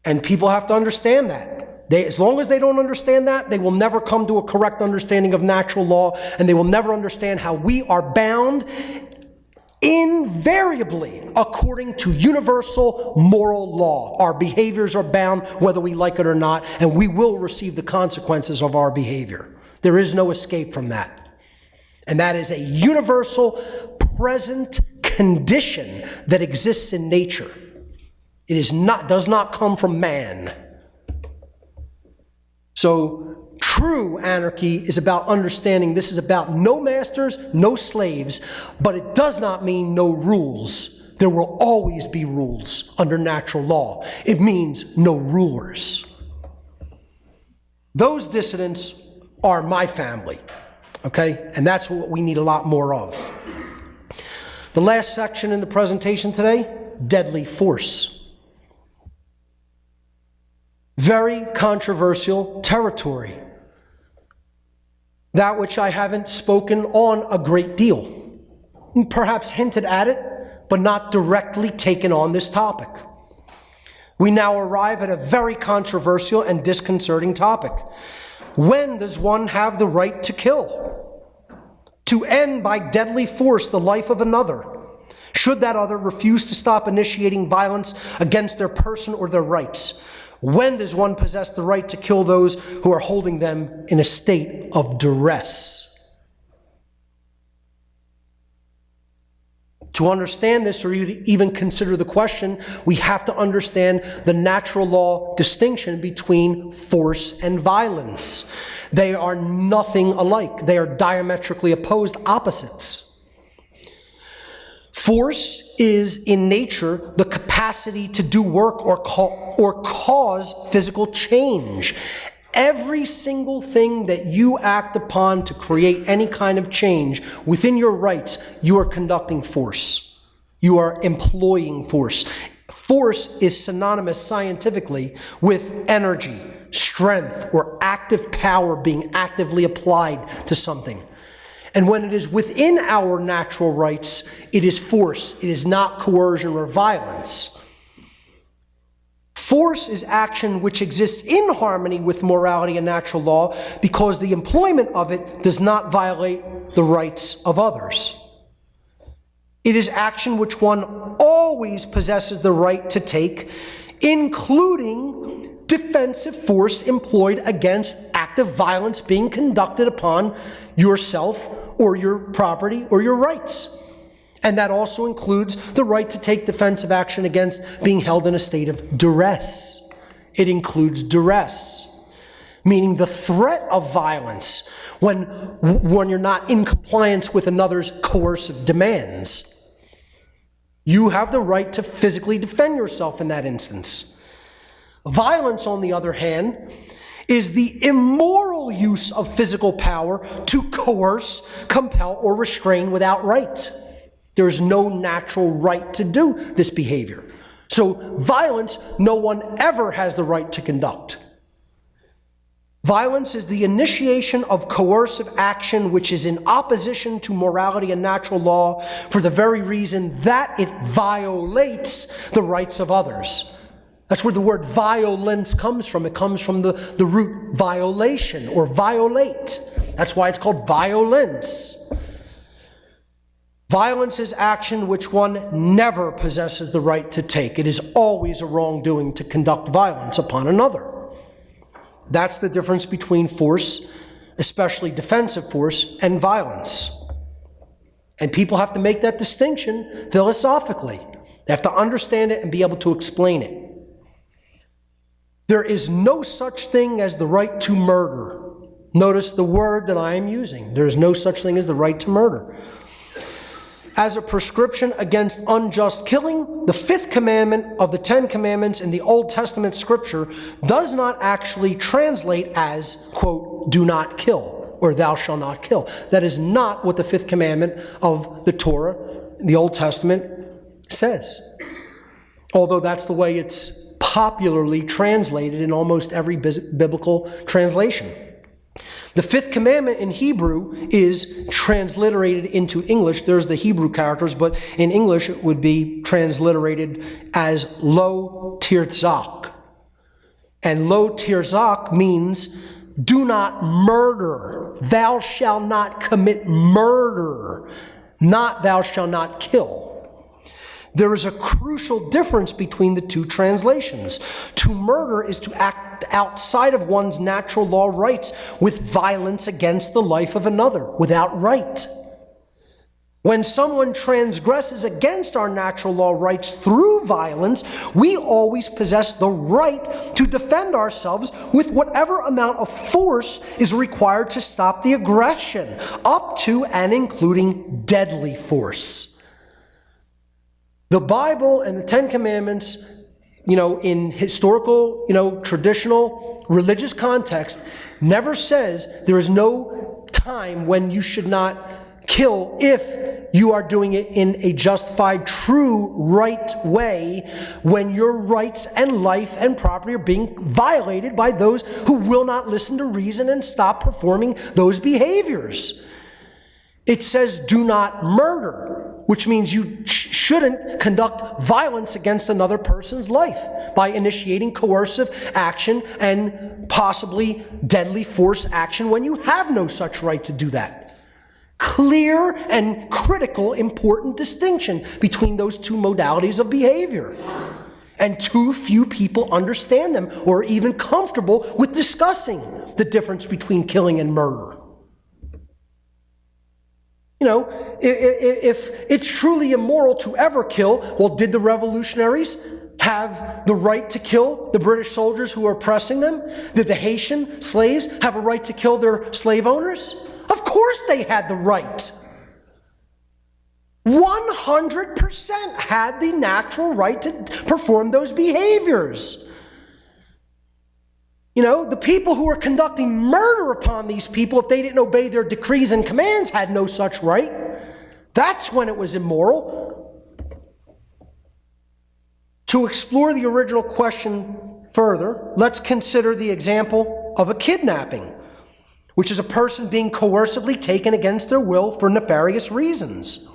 [SPEAKER 2] And people have to understand that. As long as they don't understand that, they will never come to a correct understanding of natural law, and they will never understand how we are bound invariably according to universal moral law. Our behaviors are bound whether we like it or not, and we will receive the consequences of our behavior. There is no escape from that. And that is a universal, present condition that exists in nature. It does not come from man. So true anarchy is about understanding this is about no masters, no slaves, but it does not mean no rules. There will always be rules under natural law. It means no rulers. Those dissidents are my family, okay? And that's what we need a lot more of. The last section in the presentation today, deadly force. Very controversial territory. That which I haven't spoken on a great deal. Perhaps hinted at it, but not directly taken on this topic. We now arrive at a very controversial and disconcerting topic. When does one have the right to kill? To end by deadly force the life of another, should that other refuse to stop initiating violence against their person or their rights? When does one possess the right to kill those who are holding them in a state of duress? To understand this, or even consider the question, we have to understand the natural law distinction between force and violence. They are nothing alike. They are diametrically opposed opposites. Force is, in nature, the capacity to do work or cause physical change. Every single thing that you act upon to create any kind of change within your rights, you are conducting force. You are employing force. Force is synonymous scientifically with energy, strength, or active power being actively applied to something. And when it is within our natural rights, it is force. It is not coercion or violence. Force is action which exists in harmony with morality and natural law because the employment of it does not violate the rights of others. It is action which one always possesses the right to take, including defensive force employed against active violence being conducted upon yourself or your property or your rights. And that also includes the right to take defensive action against being held in a state of duress. It includes duress, meaning the threat of violence when you're not in compliance with another's coercive demands. You have the right to physically defend yourself in that instance. Violence, on the other hand, is the immoral use of physical power to coerce, compel, or restrain without right. There's no natural right to do this behavior. So violence, no one ever has the right to conduct. Violence is the initiation of coercive action which is in opposition to morality and natural law for the very reason that it violates the rights of others. That's where the word violence comes from. It comes from the root violation or violate. That's why it's called violence. Violence is action which one never possesses the right to take. It is always a wrongdoing to conduct violence upon another. That's the difference between force, especially defensive force, and violence. And people have to make that distinction philosophically. They have to understand it and be able to explain it. There is no such thing as the right to murder. Notice the word that I am using. There is no such thing as the right to murder. As a prescription against unjust killing, the fifth commandment of the Ten Commandments in the Old Testament scripture does not actually translate as, quote, do not kill, or thou shalt not kill. That is not what the fifth commandment of the Torah, the Old Testament, says. Although that's the way it's popularly translated in almost every biblical translation. The fifth commandment in Hebrew is transliterated into English. There's the Hebrew characters, but in English it would be transliterated as lo tirzak. And lo tirzak means do not murder. Thou shalt not commit murder, not thou shalt not kill. There is a crucial difference between the two translations. To murder is to act outside of one's natural law rights with violence against the life of another, without right. When someone transgresses against our natural law rights through violence, we always possess the right to defend ourselves with whatever amount of force is required to stop the aggression, up to and including deadly force. The Bible and the Ten Commandments, in historical, traditional, religious context, never says there is no time when you should not kill if you are doing it in a justified, true, right way, when your rights and life and property are being violated by those who will not listen to reason and stop performing those behaviors. It says do not murder, which means you shouldn't conduct violence against another person's life by initiating coercive action and possibly deadly force action when you have no such right to do that. Clear and critical, important distinction between those two modalities of behavior. And too few people understand them or are even comfortable with discussing the difference between killing and murder. If it's truly immoral to ever kill, well, did the revolutionaries have the right to kill the British soldiers who were oppressing them? Did the Haitian slaves have a right to kill their slave owners? Of course they had the right. 100% had the natural right to perform those behaviors. The people who were conducting murder upon these people, if they didn't obey their decrees and commands, had no such right. That's when it was immoral. To explore the original question further, let's consider the example of a kidnapping, which is a person being coercively taken against their will for nefarious reasons.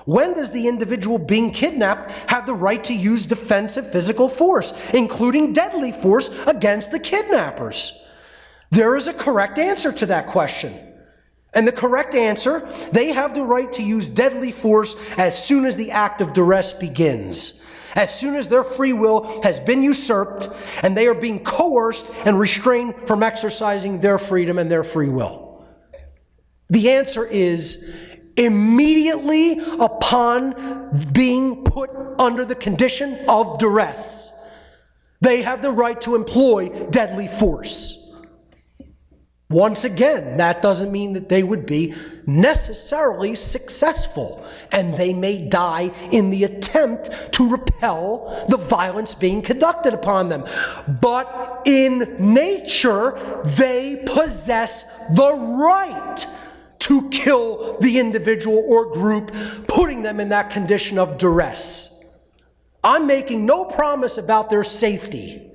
[SPEAKER 2] When does the individual being kidnapped have the right to use defensive physical force, including deadly force, against the kidnappers? There is a correct answer to that question. And the correct answer, they have the right to use deadly force as soon as the act of duress begins. as soon as their free will has been usurped and they are being coerced and restrained from exercising their freedom and their free will? The answer is immediately upon being put under the condition of duress, they have the right to employ deadly force. Once again, that doesn't mean that they would be necessarily successful, and they may die in the attempt to repel the violence being conducted upon them. But in nature, they possess the right to kill the individual or group, putting them in that condition of duress. I'm making no promise about their safety.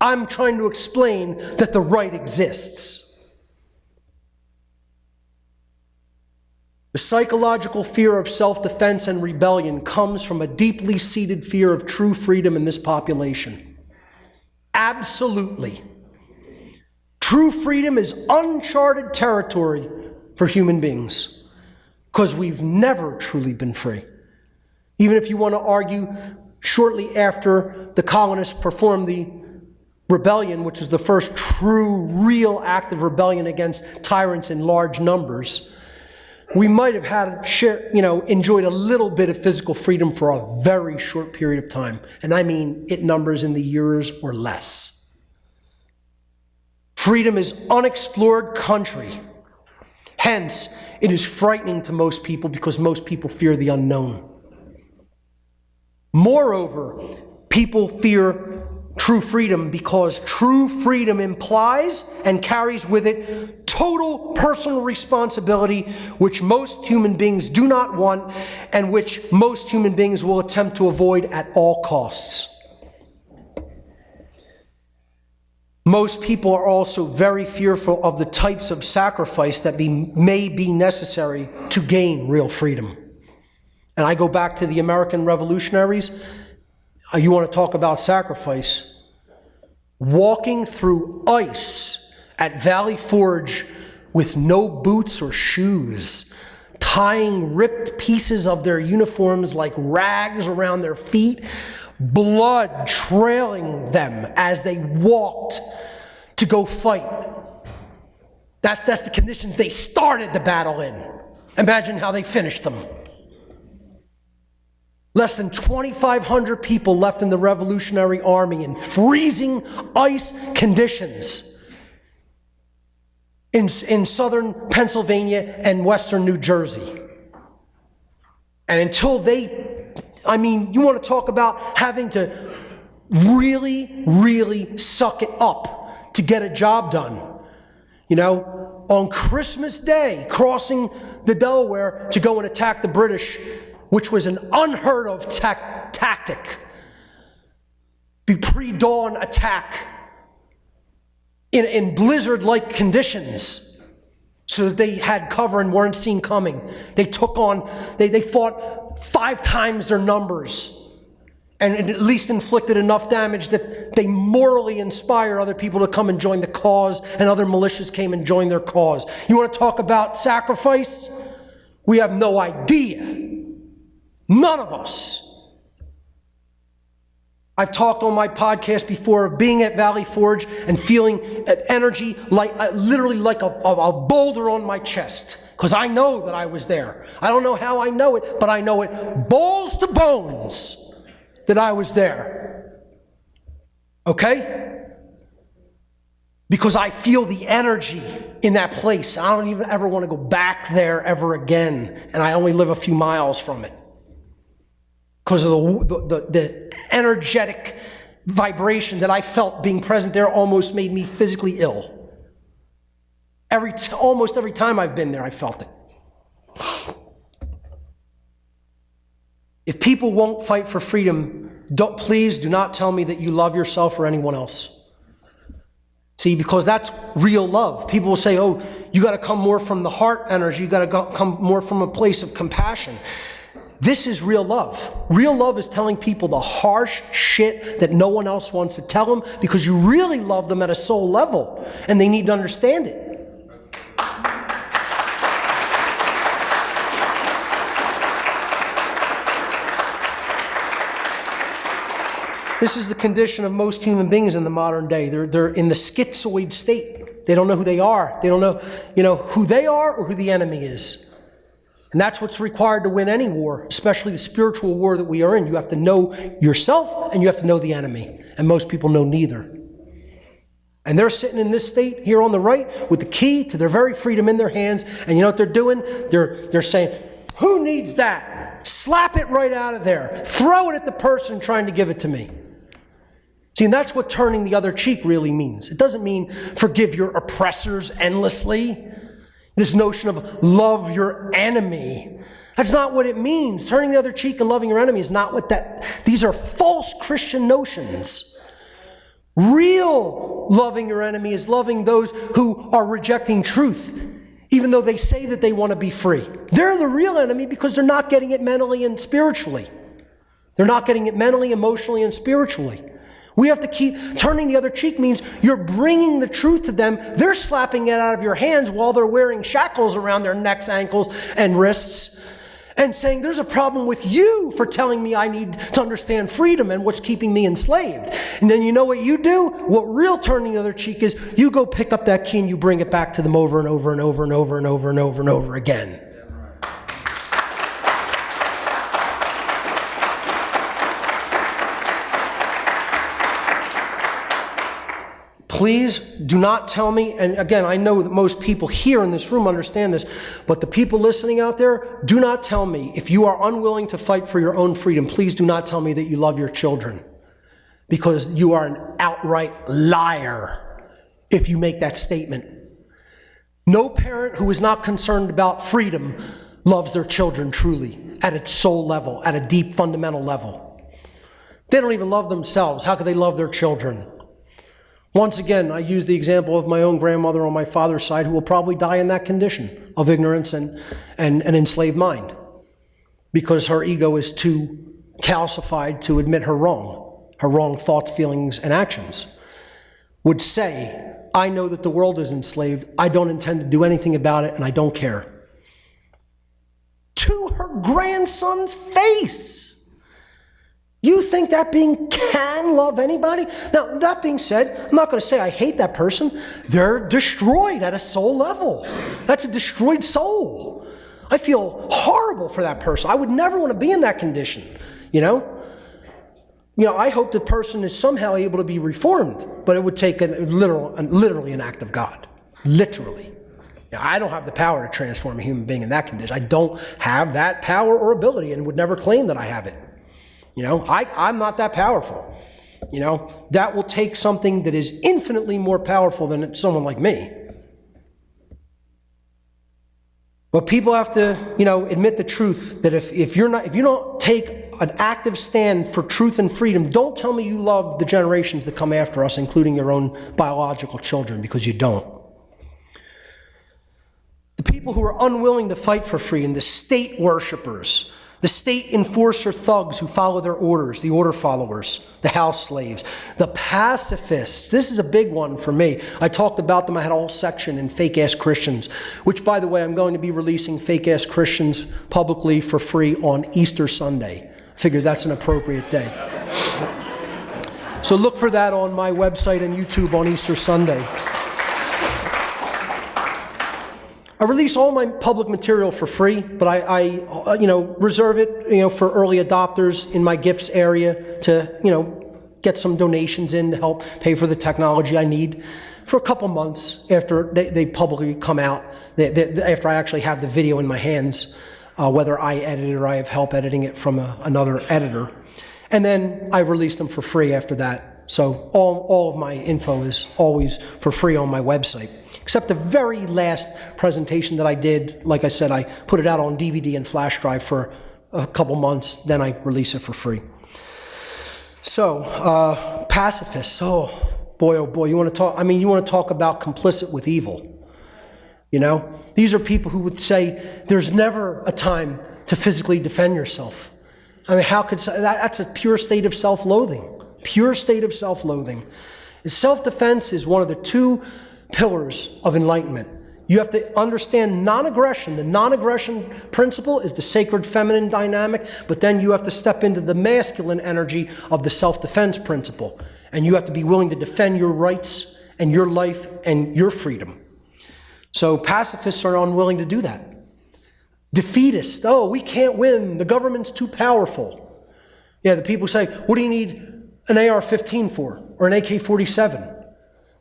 [SPEAKER 2] I'm trying to explain that the right exists. The psychological fear of self-defense and rebellion comes from a deeply seated fear of true freedom in this population. Absolutely. True freedom is uncharted territory for human beings, because we've never truly been free. Even if you want to argue shortly after the colonists performed the rebellion, which was the first true, real act of rebellion against tyrants in large numbers, we might have enjoyed a little bit of physical freedom for a very short period of time. And I mean, it numbers in the years or less. Freedom is unexplored country. Hence, it is frightening to most people because most people fear the unknown. Moreover, people fear true freedom because true freedom implies and carries with it total personal responsibility, which most human beings do not want and which most human beings will attempt to avoid at all costs. Most people are also very fearful of the types of sacrifice that may be necessary to gain real freedom. And I go back to the American revolutionaries. You want to talk about sacrifice? Walking through ice at Valley Forge with no boots or shoes, tying ripped pieces of their uniforms like rags around their feet, blood trailing them as they walked to go fight. That's the conditions they started the battle in. Imagine how they finished them. Less than 2,500 people left in the Revolutionary Army in freezing ice conditions in southern Pennsylvania and western New Jersey. And until you want to talk about having to really, really suck it up to get a job done. On Christmas Day, crossing the Delaware to go and attack the British, which was an unheard of tactic. The pre-dawn attack in blizzard-like conditions so that they had cover and weren't seen coming. They fought 5 times their numbers and it at least inflicted enough damage that they morally inspired other people to come and join the cause, and other militias came and joined their cause. You want to talk about sacrifice? We have no idea. None of us. I've talked on my podcast before of being at Valley Forge and feeling an energy literally like a boulder on my chest, because I know that I was there. I don't know how I know it, but I know it balls to bones that I was there. Okay? Because I feel the energy in that place. I don't even ever want to go back there ever again, and I only live a few miles from it. Because of the energetic vibration that I felt being present there almost made me physically ill. Almost every time I've been there, I felt it. If people won't fight for freedom, please do not tell me that you love yourself or anyone else. See, because that's real love. People will say, oh, you got to come more from the heart energy. You got to come more from a place of compassion. This is real love. Real love is telling people the harsh shit that no one else wants to tell them because you really love them at a soul level and they need to understand it. This is the condition of most human beings in the modern day. They're in the schizoid state. They don't know who they are. They don't know, who they are or who the enemy is. And that's what's required to win any war, especially the spiritual war that we are in. You have to know yourself and you have to know the enemy. And most people know neither. And they're sitting in this state here on the right with the key to their very freedom in their hands. And you know what they're doing? They're saying, who needs that? Slap it right out of there. Throw it at the person trying to give it to me. See, and that's what turning the other cheek really means. It doesn't mean forgive your oppressors endlessly. This notion of love your enemy. That's not what it means. Turning the other cheek and loving your enemy is not what these are false Christian notions. Real loving your enemy is loving those who are rejecting truth, even though they say that they want to be free. They're the real enemy because they're not getting it mentally and spiritually. They're not getting it mentally, emotionally, and spiritually. We have to keep turning the other cheek means you're bringing the truth to them. They're slapping it out of your hands while they're wearing shackles around their necks, ankles, and wrists and saying, there's a problem with you for telling me I need to understand freedom and what's keeping me enslaved. And then you know what you do? What real turning the other cheek is, you go pick up that key and you bring it back to them over and over and over and over and over and over and over again. Please do not tell me, and again, I know that most people here in this room understand this, but the people listening out there, do not tell me, if you are unwilling to fight for your own freedom, please do not tell me that you love your children, because you are an outright liar if you make that statement. No parent who is not concerned about freedom loves their children truly, at its soul level, at a deep fundamental level. They don't even love themselves. How could they love their children? Once again, I use the example of my own grandmother on my father's side, who will probably die in that condition of ignorance and an enslaved mind, because her ego is too calcified to admit her wrong thoughts, feelings, and actions. Would say, I know that the world is enslaved, I don't intend to do anything about it, and I don't care. To her grandson's face. You think that being can love anybody? Now, that being said, I'm not going to say I hate that person. They're destroyed at a soul level. That's a destroyed soul. I feel horrible for that person. I would never want to be in that condition, I hope the person is somehow able to be reformed, but it would take literally an act of God. Literally. I don't have the power to transform a human being in that condition. I don't have that power or ability and would never claim that I have it. I'm not that powerful. That will take something that is infinitely more powerful than someone like me. But people have to, admit the truth that if you don't take an active stand for truth and freedom, don't tell me you love the generations that come after us, including your own biological children, because you don't. The people who are unwilling to fight for freedom, the state worshipers, the state enforcer thugs who follow their orders, the order followers, the house slaves, the pacifists. This is a big one for me. I talked about them. I had a whole section in Fake-Ass Christians, which, by the way, I'm going to be releasing Fake-Ass Christians publicly for free on Easter Sunday. I figured that's an appropriate day. So look for that on my website and YouTube on Easter Sunday. I release all my public material for free, but I reserve it, for early adopters in my gifts area to, get some donations in to help pay for the technology I need for a couple months after they publicly come out, after I actually have the video in my hands, whether I edit it or I have help editing it from another editor. And then I release them for free after that. So all of my info is always for free on my website. Except the very last presentation that I did, like I said, I put it out on DVD and flash drive for a couple months, then I release it for free. So, pacifists, oh boy, you want to talk about complicit with evil. These are people who would say there's never a time to physically defend yourself. How could that's a pure state of self-loathing. Pure state of self-loathing. Self-defense is one of the two pillars of enlightenment. You have to understand non-aggression. The non-aggression principle is the sacred feminine dynamic, but then you have to step into the masculine energy of the self-defense principle. And you have to be willing to defend your rights and your life and your freedom. So pacifists are unwilling to do that. Defeatists, oh, we can't win, the government's too powerful. Yeah, the people say, what do you need an AR-15 for, or an AK-47?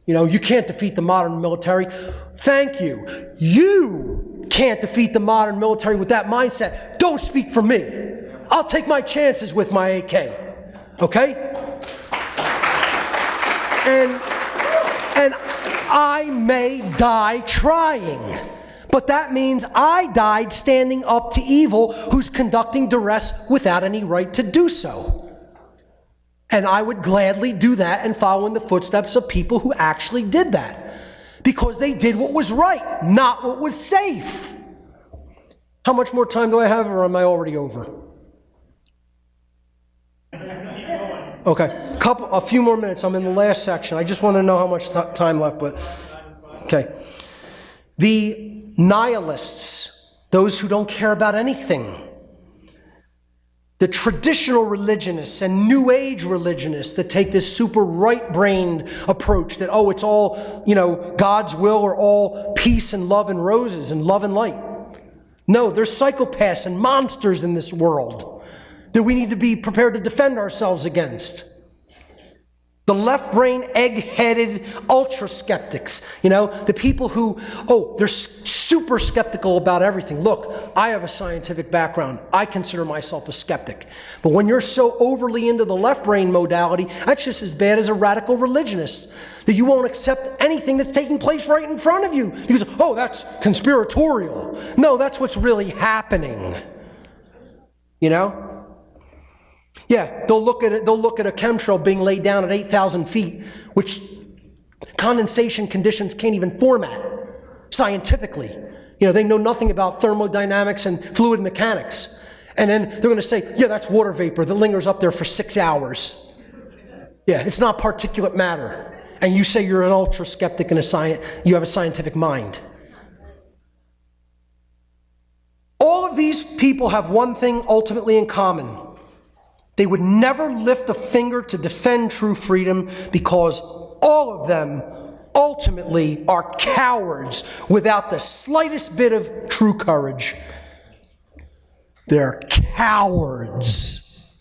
[SPEAKER 2] You know, you can't defeat the modern military. Thank you. You can't defeat the modern military with that mindset. Don't speak for me. I'll take my chances with my AK. Okay? And I may die trying. But that means I died standing up to evil who's conducting duress without any right to do so. And I would gladly do that and follow in the footsteps of people who actually did that. Because they did what was right, not what was safe. How much more time do I have, or am I already over? Okay, a few more minutes. I'm in the last section. I just want to know how much time left, but okay. The nihilists, those who don't care about anything, the traditional religionists and New Age religionists that take this super right-brained approach that, oh, it's all, God's will, or all peace and love and roses and love and light. No, there's psychopaths and monsters in this world that we need to be prepared to defend ourselves against. The left-brain, egg-headed ultra-skeptics, the people who, they're super skeptical about everything. Look, I have a scientific background. I consider myself a skeptic. But when you're so overly into the left-brain modality, that's just as bad as a radical religionist, that you won't accept anything that's taking place right in front of you. You say, oh, that's conspiratorial. No, that's what's really happening. Yeah, they'll look at it. They'll look at a chemtrail being laid down at 8,000 feet, which condensation conditions can't even format scientifically. They know nothing about thermodynamics and fluid mechanics. And then they're going to say, yeah, that's water vapor that lingers up there for 6 hours. Yeah, it's not particulate matter. And you say you're an ultra skeptic and you have a scientific mind. All of these people have one thing ultimately in common. They would never lift a finger to defend true freedom, because all of them ultimately are cowards without the slightest bit of true courage. They're cowards.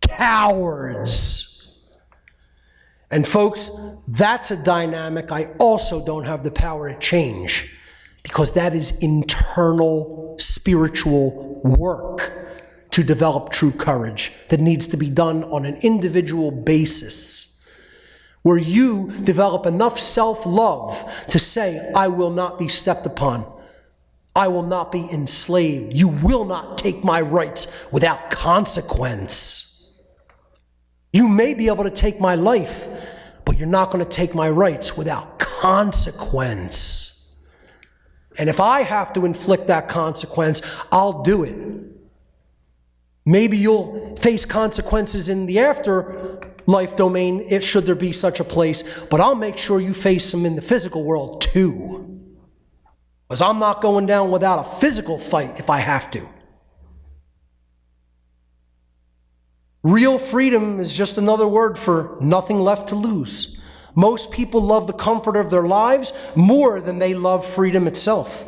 [SPEAKER 2] Cowards. And folks, that's a dynamic I also don't have the power to change, because that is internal spiritual work to develop true courage that needs to be done on an individual basis, where you develop enough self-love to say, I will not be stepped upon. I will not be enslaved. You will not take my rights without consequence. You may be able to take my life, but you're not going to take my rights without consequence. And if I have to inflict that consequence, I'll do it. Maybe you'll face consequences in the afterlife domain, should there be such a place, but I'll make sure you face them in the physical world too. Because I'm not going down without a physical fight if I have to. Real freedom is just another word for nothing left to lose. Most people love the comfort of their lives more than they love freedom itself.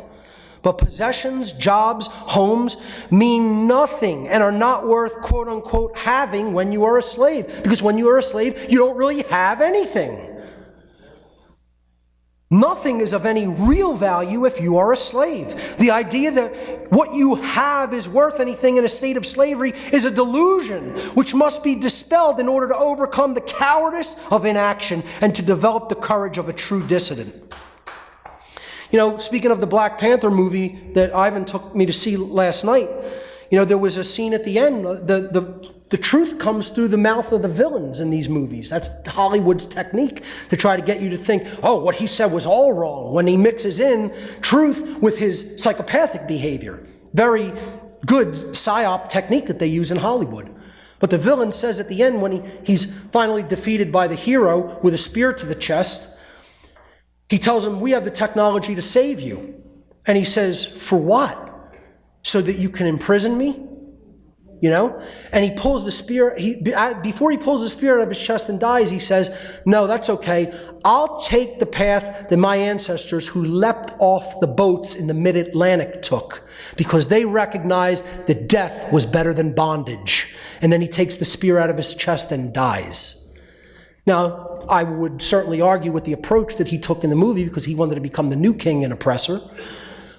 [SPEAKER 2] But possessions, jobs, homes mean nothing and are not worth, quote unquote, having when you are a slave. Because when you are a slave, you don't really have anything. Nothing is of any real value if you are a slave. The idea that what you have is worth anything in a state of slavery is a delusion which must be dispelled in order to overcome the cowardice of inaction and to develop the courage of a true dissident. Speaking of the Black Panther movie that Ivan took me to see last night, there was a scene at the end. The truth comes through the mouth of the villains in these movies. That's Hollywood's technique to try to get you to think, oh, what he said was all wrong, when he mixes in truth with his psychopathic behavior. Very good psyop technique that they use in Hollywood. But the villain says at the end, when he's finally defeated by the hero with a spear to the chest, He tells him, we have the technology to save you. And he says, for what? So that you can imprison me? You know? And he pulls the spear, before he pulls the spear out of his chest and dies, he says, no, that's okay. I'll take the path that my ancestors who leapt off the boats in the mid-Atlantic took, because they recognized that death was better than bondage. And then he takes the spear out of his chest and dies. Now, I would certainly argue with the approach that he took in the movie, because he wanted to become the new king and oppressor.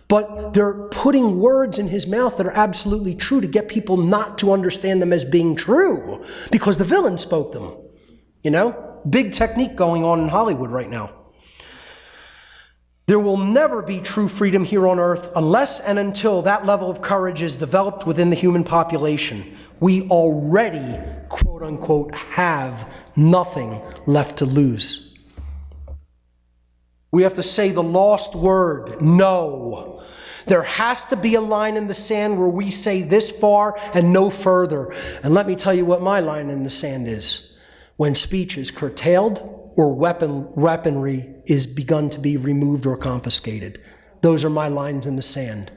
[SPEAKER 2] But they're putting words in his mouth that are absolutely true to get people not to understand them as being true, because the villain spoke them. You know? Big technique going on in Hollywood right now. There will never be true freedom here on earth unless and until that level of courage is developed within the human population. We already, quote unquote, have nothing left to lose. We have to say the lost word, no. There has to be a line in the sand where we say this far and no further. And let me tell you what my line in the sand is. When speech is curtailed or weaponry is begun to be removed or confiscated. Those are my lines in the sand.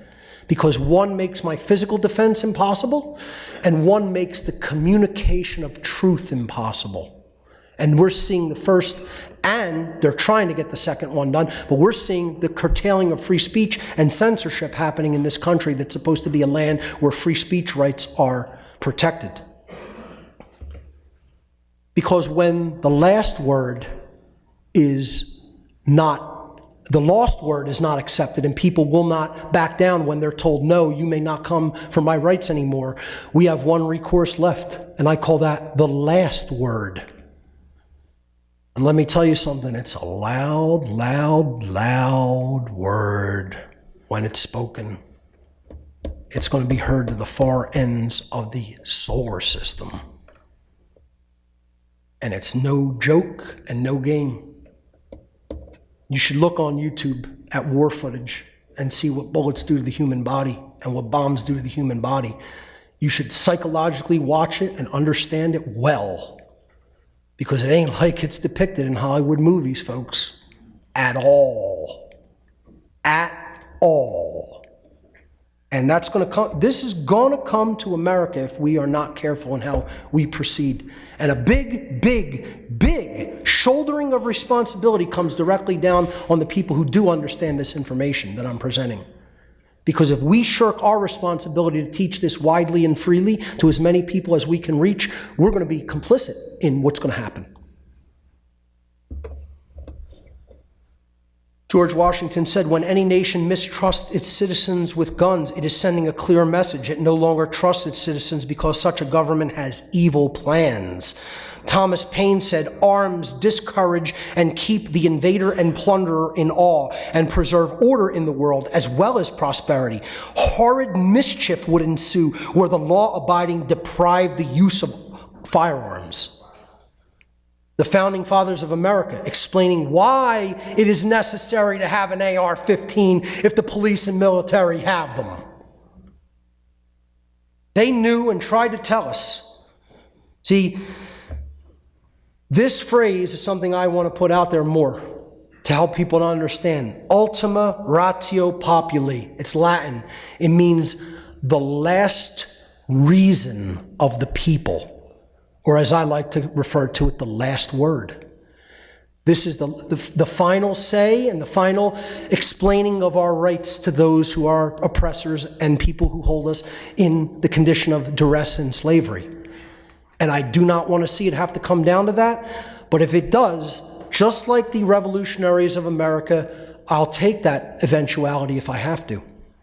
[SPEAKER 2] Because one makes my physical defense impossible, and one makes the communication of truth impossible. And we're seeing the first, and they're trying to get the second one done, but we're seeing the curtailing of free speech and censorship happening in this country that's supposed to be a land where free speech rights are protected. Because when the last word is not, the lost word is not accepted, and people will not back down when they're told, no, you may not come for my rights anymore, we have one recourse left, and I call that the last word. And let me tell you something, it's a loud, loud, loud word when it's spoken. It's going to be heard to the far ends of the solar system. And it's no joke and no game. You should look on YouTube at war footage and see what bullets do to the human body and what bombs do to the human body. You should psychologically watch it and understand it well. Because it ain't like it's depicted in Hollywood movies, folks. At all. At all. And that's going to come, this is going to come to America if we are not careful in how we proceed. And a big, big, big shouldering of responsibility comes directly down on the people who do understand this information that I'm presenting. Because if we shirk our responsibility to teach this widely and freely to as many people as we can reach, we're going to be complicit in what's going to happen. George Washington said, when any nation mistrusts its citizens with guns, it is sending a clear message. It no longer trusts its citizens because such a government has evil plans. Thomas Paine said, arms discourage and keep the invader and plunderer in awe and preserve order in the world as well as prosperity. Horrid mischief would ensue were the law-abiding deprived the use of firearms. The founding fathers of America explaining why it is necessary to have an AR-15 if the police and military have them. They knew and tried to tell us. See, this phrase is something I want to put out there more to help people to understand. Ultima ratio populi. It's Latin. It means the last reason of the people. Or as I like to refer to it, the last word. This is the final say and the final explaining of our rights to those who are oppressors and people who hold us in the condition of duress and slavery. And I do not want to see it have to come down to that, but if it does, just like the revolutionaries of America, I'll take that eventuality if I have to,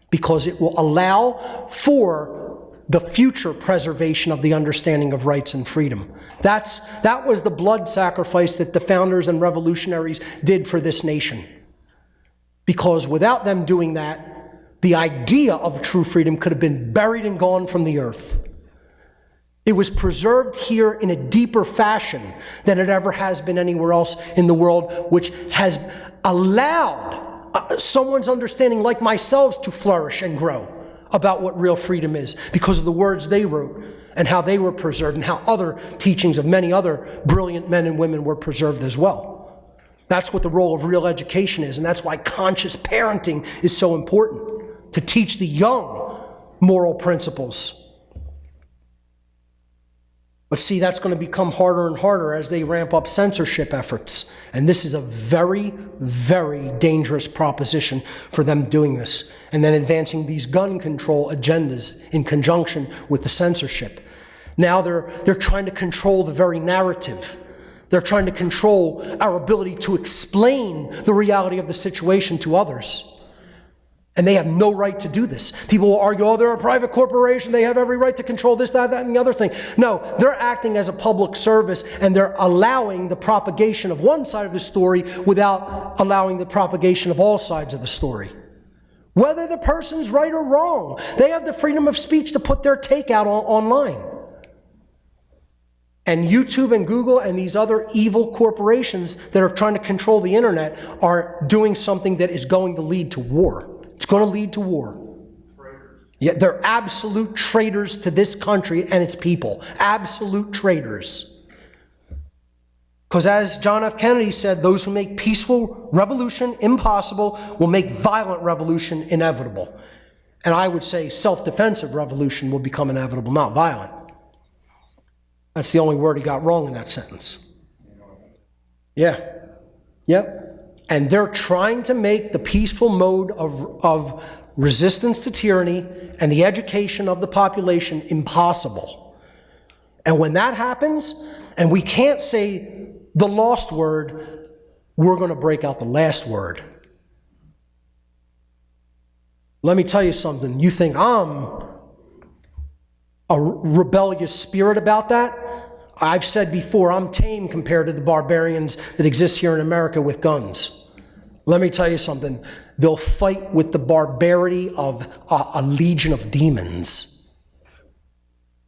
[SPEAKER 2] because it will allow for the future preservation of the understanding of rights and freedom. That was the blood sacrifice that the founders and revolutionaries did for this nation. Because without them doing that, the idea of true freedom could have been buried and gone from the earth. It was preserved here in a deeper fashion than it ever has been anywhere else in the world, which has allowed someone's understanding like myself to flourish and grow about what real freedom is because of the words they wrote and how they were preserved and how other teachings of many other brilliant men and women were preserved as well. That's what the role of real education is, and that's why conscious parenting is so important, to teach the young moral principles. But see, that's going to become harder and harder as they ramp up censorship efforts. And this is a very, very dangerous proposition for them doing this. And then advancing these gun control agendas in conjunction with the censorship. Now they're trying to control the very narrative. They're trying to control our ability to explain the reality of the situation to others. And they have no right to do this. People will argue, oh, they're a private corporation, they have every right to control this, that, and the other thing. No, they're acting as a public service, and they're allowing the propagation of one side of the story without allowing the propagation of all sides of the story. Whether the person's right or wrong, they have the freedom of speech to put their take out online. And YouTube and Google and these other evil corporations that are trying to control the internet are doing something that is going to lead to war. It's going to lead to war. Traitors. Yeah, they're absolute traitors to this country and its people. Absolute traitors. Because as John F. Kennedy said, those who make peaceful revolution impossible will make violent revolution inevitable. And I would say self-defensive revolution will become inevitable, not violent. That's the only word he got wrong in that sentence. Yeah. Yep. And they're trying to make the peaceful mode of resistance to tyranny and the education of the population impossible. And when that happens, and we can't say the lost word, we're going to break out the last word. Let me tell you something. You think I'm a rebellious spirit about that? I've said before, I'm tame compared to the barbarians that exist here in America with guns. Let me tell you something. They'll fight with the barbarity of a legion of demons.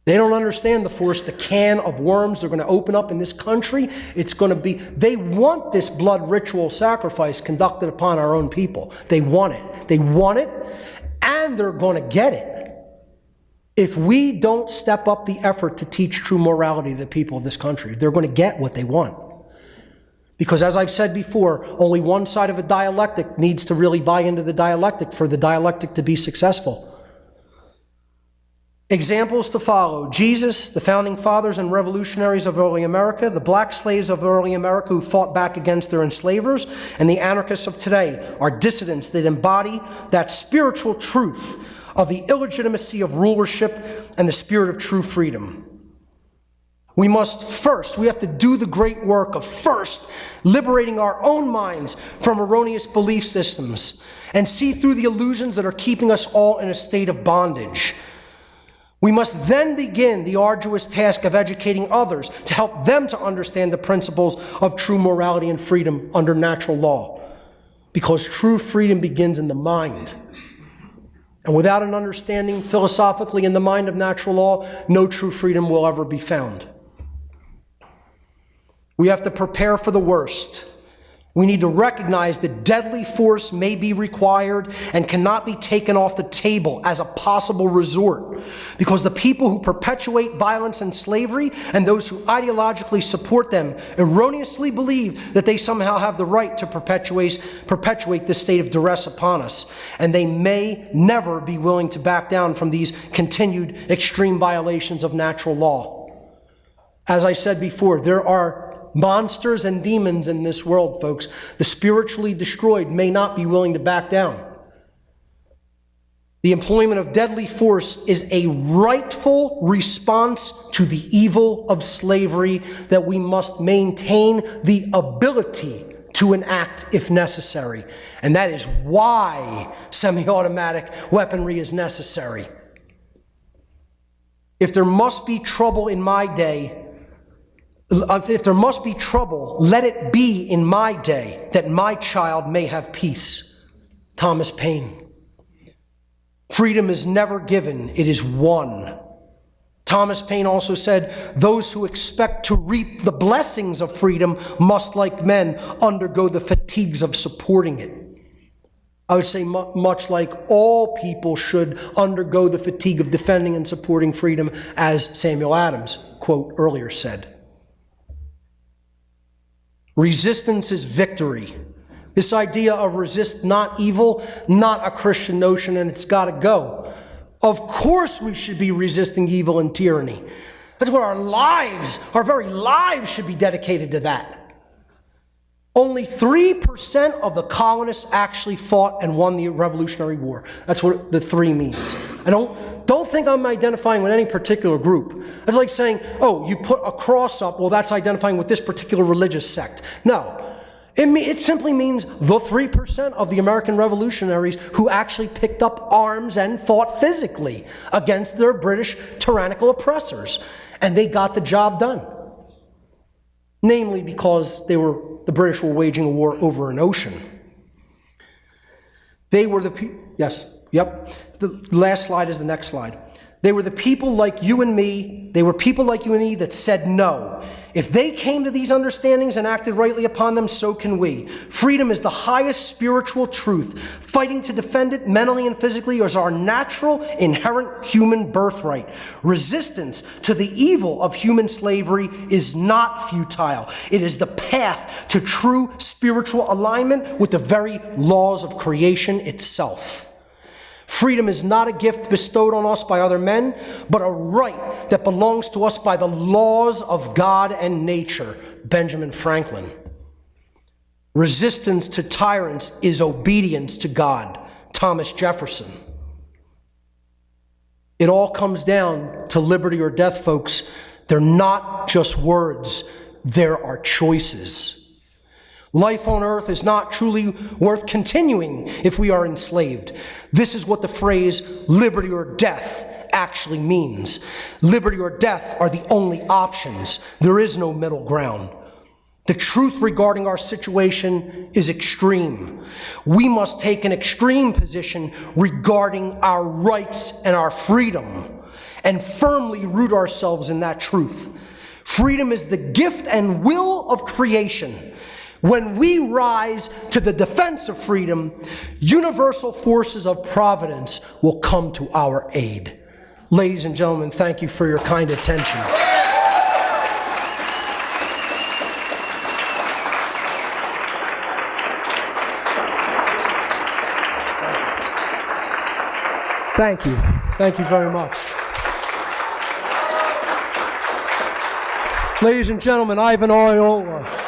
[SPEAKER 2] They don't understand the force, the can of worms they're going to open up in this country. It's going to be, they want this blood ritual sacrifice conducted upon our own people. They want it. They want it, and they're going to get it. If we don't step up the effort to teach true morality to the people of this country, they're going to get what they want. Because as I've said before, only one side of a dialectic needs to really buy into the dialectic for the dialectic to be successful. Examples to follow: Jesus, the founding fathers and revolutionaries of early America, the black slaves of early America who fought back against their enslavers, and the anarchists of today are dissidents that embody that spiritual truth of the illegitimacy of rulership and the spirit of true freedom. We have to do the great work of first liberating our own minds from erroneous belief systems and see through the illusions that are keeping us all in a state of bondage. We must then begin the arduous task of educating others to help them to understand the principles of true morality and freedom under natural law, because true freedom begins in the mind. And without an understanding philosophically in the mind of natural law, no true freedom will ever be found. We have to prepare for the worst. We need to recognize that deadly force may be required and cannot be taken off the table as a possible resort, because the people who perpetuate violence and slavery and those who ideologically support them erroneously believe that they somehow have the right to perpetuate this state of duress upon us, and they may never be willing to back down from these continued extreme violations of natural law. As I said before, there are monsters and demons in this world, folks. The spiritually destroyed may not be willing to back down. The employment of deadly force is a rightful response to the evil of slavery that we must maintain the ability to enact if necessary. And that is why semi-automatic weaponry is necessary. If there must be trouble in my day, if there must be trouble, let it be in my day, that my child may have peace. Thomas Paine. Freedom is never given, it is won. Thomas Paine also said, those who expect to reap the blessings of freedom must, like men, undergo the fatigues of supporting it. I would say much like all people should undergo the fatigue of defending and supporting freedom, as Samuel Adams, quote, earlier said. Resistance is victory. This idea of resist not evil, not a Christian notion, and it's got to go. Of course we should be resisting evil and tyranny. That's what our lives, our very lives should be dedicated to that. Only 3% of the colonists actually fought and won the Revolutionary War. That's what the 3 means. I don't think I'm identifying with any particular group. It's like saying, oh, you put a cross up, well, that's identifying with this particular religious sect. No. It simply means the 3% of the American revolutionaries who actually picked up arms and fought physically against their British tyrannical oppressors. And they got the job done. Namely because the British were waging a war over an ocean. They were the yes, yep. The last slide is the next slide. They were the people like you and me. They were people like you and me that said no. If they came to these understandings and acted rightly upon them, so can we. Freedom is the highest spiritual truth. Fighting to defend it mentally and physically is our natural, inherent human birthright. Resistance to the evil of human slavery is not futile. It is the path to true spiritual alignment with the very laws of creation itself. Freedom is not a gift bestowed on us by other men, but a right that belongs to us by the laws of God and nature. Benjamin Franklin. Resistance to tyrants is obedience to God. Thomas Jefferson. It all comes down to liberty or death, folks. They're not just words, there are choices. Life on earth is not truly worth continuing if we are enslaved. This is what the phrase liberty or death actually means. Liberty or death are the only options. There is no middle ground. The truth regarding our situation is extreme. We must take an extreme position regarding our rights and our freedom and firmly root ourselves in that truth. Freedom is the gift and will of creation. When we rise to the defense of freedom, universal forces of providence will come to our aid. Ladies and gentlemen, thank you for your kind attention. Thank you. Thank you very much. Ladies and gentlemen, Ivan Oyola.